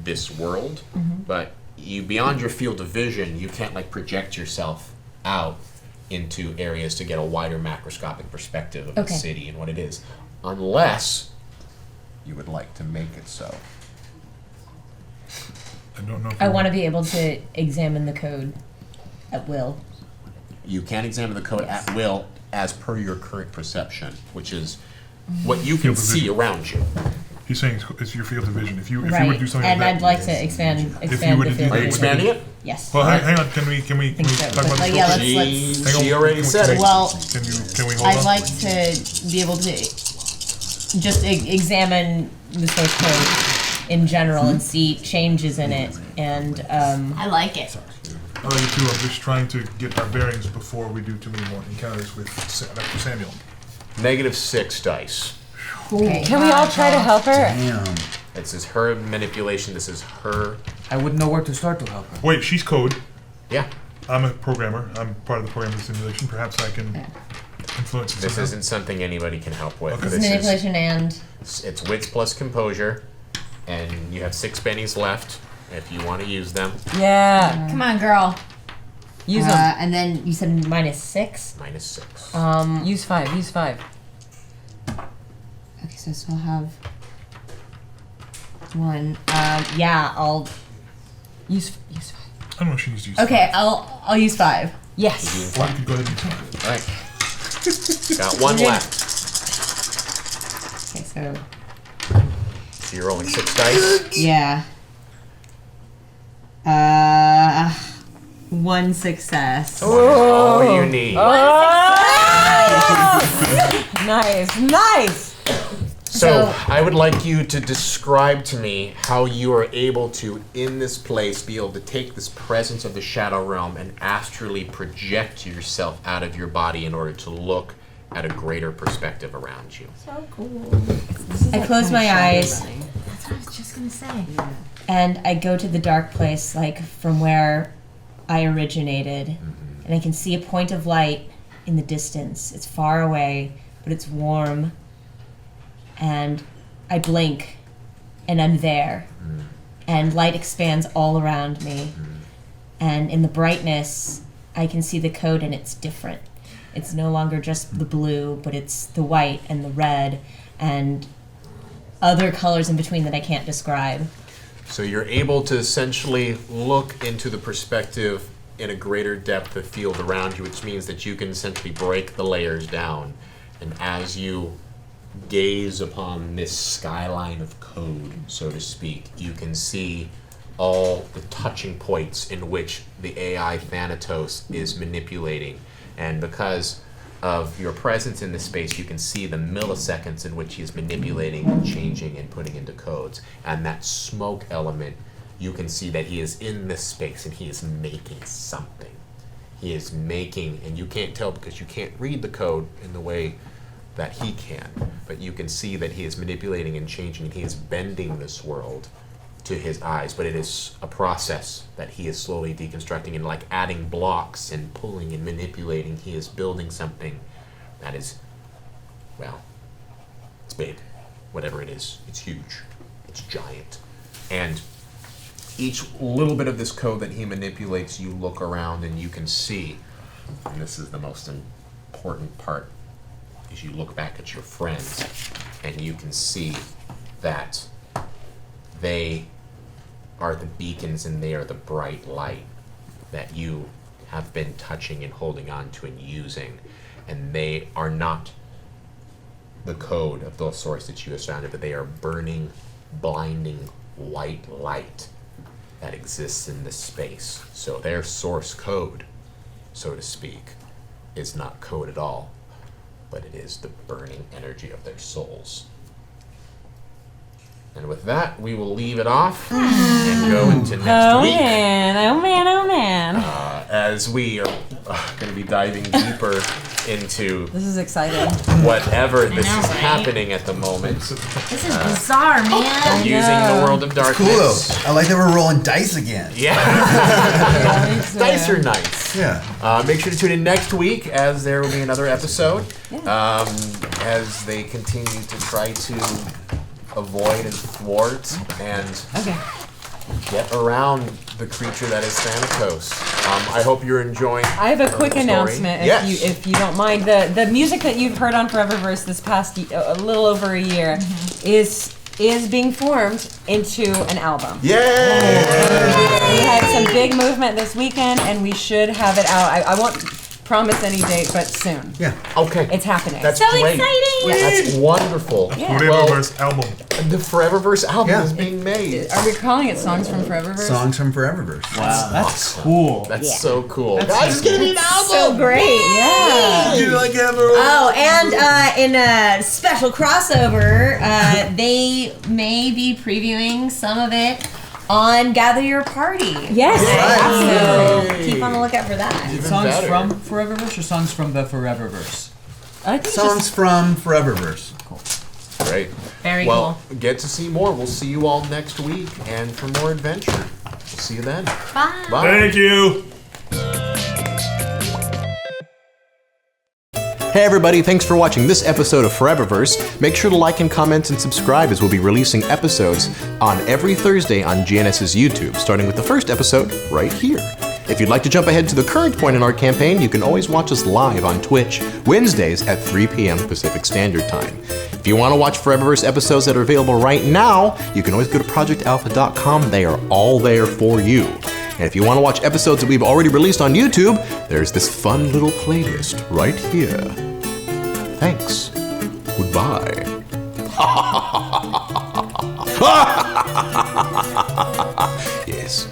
Speaker 1: this world. But you, beyond your field of vision, you can't like project yourself out into areas to get a wider macroscopic perspective of the
Speaker 4: Okay.
Speaker 1: city and what it is, unless you would like to make it so.
Speaker 7: I don't know if
Speaker 4: I want to be able to examine the code at will.
Speaker 1: You can examine the code at will as per your current perception, which is what you can
Speaker 7: Field of
Speaker 1: see
Speaker 7: vision.
Speaker 1: around you.
Speaker 7: He's saying it's your field of vision. If you were to
Speaker 4: Right.
Speaker 7: do something
Speaker 4: And
Speaker 7: like
Speaker 4: I'd
Speaker 7: that,
Speaker 4: like to expand
Speaker 7: were
Speaker 4: the
Speaker 7: to
Speaker 4: field
Speaker 7: do
Speaker 4: of
Speaker 1: Are you
Speaker 4: vision.
Speaker 1: expanding it?
Speaker 4: Yes.
Speaker 7: well, hang on. Can we
Speaker 4: think so.
Speaker 7: talk about
Speaker 4: But
Speaker 7: this?
Speaker 4: yeah,
Speaker 7: real
Speaker 4: let's-
Speaker 1: She,
Speaker 7: Hang on,
Speaker 1: she already
Speaker 7: can we-
Speaker 1: said it.
Speaker 4: Well,
Speaker 7: Can we hold
Speaker 4: I'd
Speaker 7: on?
Speaker 4: like to be able to just examine the source code in general and see changes in it. And
Speaker 3: I like it.
Speaker 7: I like it too. I'm just trying to get our bearings before we do too many more encounters with Dr. Samuel.
Speaker 1: -6 dice.
Speaker 4: okay.
Speaker 2: Can we all try to help her?
Speaker 6: Damn.
Speaker 1: This is her manipulation. This is her.
Speaker 5: I wouldn't know where to start to help her.
Speaker 7: Wait, she's code.
Speaker 1: Yeah.
Speaker 7: I'm a programmer. I'm part of the programming simulation. Perhaps I can influence it
Speaker 1: This
Speaker 7: somehow.
Speaker 1: isn't something anybody can help with.
Speaker 7: Okay.
Speaker 1: This is,
Speaker 4: Manipulation and
Speaker 1: it's wits plus composure, and you have 6 pennies left if you want to use them.
Speaker 2: Yeah.
Speaker 3: Come on, girl.
Speaker 2: Use them.
Speaker 4: and then you said -6.
Speaker 1: -6.
Speaker 2: Use 5. Use 5.
Speaker 4: Okay, so I still have 1. Yeah, I'll.
Speaker 2: Use 5.
Speaker 7: I don't know if she needs to use
Speaker 4: Okay, I'll use 5.
Speaker 2: Yes.
Speaker 7: Or you could go ahead and try.
Speaker 1: All right. Got 1 left.
Speaker 4: Okay, so
Speaker 1: So you're rolling 6 dice.
Speaker 4: yeah. 1 success.
Speaker 1: All you need.
Speaker 2: Nice. Nice.
Speaker 1: So, I would like you to describe to me how you are able to, in this place, be able to take this presence of the Shadow Realm and astrally project yourself out of your body in order to look at a greater perspective around you.
Speaker 4: I close my eyes
Speaker 3: That's what I was just gonna say.
Speaker 4: and I go to the dark place, like from where I originated, and I can see a point of light in the distance. It's far away, but it's warm. And I blink, and I'm there. And light expands all around me. And in the brightness, I can see the code, and it's different. It's no longer just the blue, but it's the white and the red and other colors in between that I can't describe.
Speaker 1: So you're able to essentially look into the perspective in a greater depth of field around you, which means that you can essentially break the layers down. And as you
Speaker 8: gaze upon this skyline of code, so to speak, you can see all the touching points in which the AI Thanatos is manipulating. And because of your presence in this space, you can see the milliseconds in which he is manipulating and changing and putting into codes. And that smoke element, you can see that he is in this space and he is making something. He is making, and you can't tell because you can't read the code in the way that he can, but you can see that he is manipulating and changing, and he is bending this world to his eyes, but it is a process that he is slowly deconstructing, and like adding blocks and pulling and manipulating, he is building something that is, well, it's big. Whatever it is, it's huge. It's giant. And each little bit of this code that he manipulates, you look around and you can see, and this is the most important part, is you look back at your friends and you can see that they are the beacons and they are the bright light that you have been touching and holding on to and using, and they are not the code of the source that you have found, but they are burning, blinding white light that exists in this space. So their source code, so to speak, is not code at all, but it is the burning energy of their souls. And with that, we will leave it off and go into next week.
Speaker 2: Oh man.
Speaker 8: As we are going to be diving deeper into
Speaker 2: This is exciting.
Speaker 8: whatever this
Speaker 3: know,
Speaker 8: is
Speaker 3: right?
Speaker 8: happening at the moment.
Speaker 3: This is bizarre, man.
Speaker 8: Using the world of darkness.
Speaker 6: Cool though. I like that we're rolling dice again.
Speaker 8: Yeah. Dice are nice.
Speaker 6: Yeah.
Speaker 8: Make sure to tune in next week as there will be another episode. As they continue to try to avoid and thwart and get around the creature that is Thanatos. I hope you're enjoying.
Speaker 2: I have a quick
Speaker 8: the story.
Speaker 2: announcement,
Speaker 8: Yes.
Speaker 2: if you don't mind. The music that you've heard on ForeverVerse this past a little over a year is being formed into an album.
Speaker 8: Yay!
Speaker 2: We had some big movement this weekend, and we should have it out. I won't promise any date, but soon.
Speaker 6: Yeah.
Speaker 8: Okay.
Speaker 2: It's happening.
Speaker 8: That's
Speaker 3: So
Speaker 8: great.
Speaker 3: exciting!
Speaker 8: That's wonderful.
Speaker 2: Yeah.
Speaker 7: ForeverVerse album.
Speaker 8: The ForeverVerse album
Speaker 6: Yeah.
Speaker 8: is being made.
Speaker 2: Are we calling it Songs from ForeverVerse?
Speaker 6: Songs from ForeverVerse.
Speaker 5: Wow, that's cool.
Speaker 8: That's so cool.
Speaker 5: That's
Speaker 8: Guys, it's
Speaker 5: so
Speaker 8: gonna be an album.
Speaker 4: So great.
Speaker 2: Yeah.
Speaker 6: You like ever?
Speaker 4: Oh, and in a special crossover, they may be previewing some of it on Gather Your Party.
Speaker 2: Yes.
Speaker 6: Right.
Speaker 4: So keep on the lookout for that.
Speaker 8: Even
Speaker 5: Songs
Speaker 8: better.
Speaker 5: from ForeverVerse or songs from the ForeverVerse?
Speaker 2: I think
Speaker 6: Songs from ForeverVerse.
Speaker 8: Great.
Speaker 3: Very
Speaker 8: Well, get to see more. We'll see you all next week, and for more adventure. We'll see you then.
Speaker 3: Bye.
Speaker 8: Bye.
Speaker 7: Thank you.
Speaker 8: Hey everybody, thanks for watching this episode of ForeverVerse. Make sure to like and comment and subscribe as we'll be releasing episodes on every Thursday on GNS's YouTube, starting with the first episode right here. If you'd like to jump ahead to the current point in our campaign, you can always watch us live on Twitch, Wednesdays at 3 p.m. Pacific Standard Time. If you want to watch ForeverVerse episodes that are available right now, you can always go to ProjectAlpha.com. They are all there for you. And if you want to watch episodes that we've already released on YouTube, there's this fun little playlist right here. Thanks. Goodbye. Yes.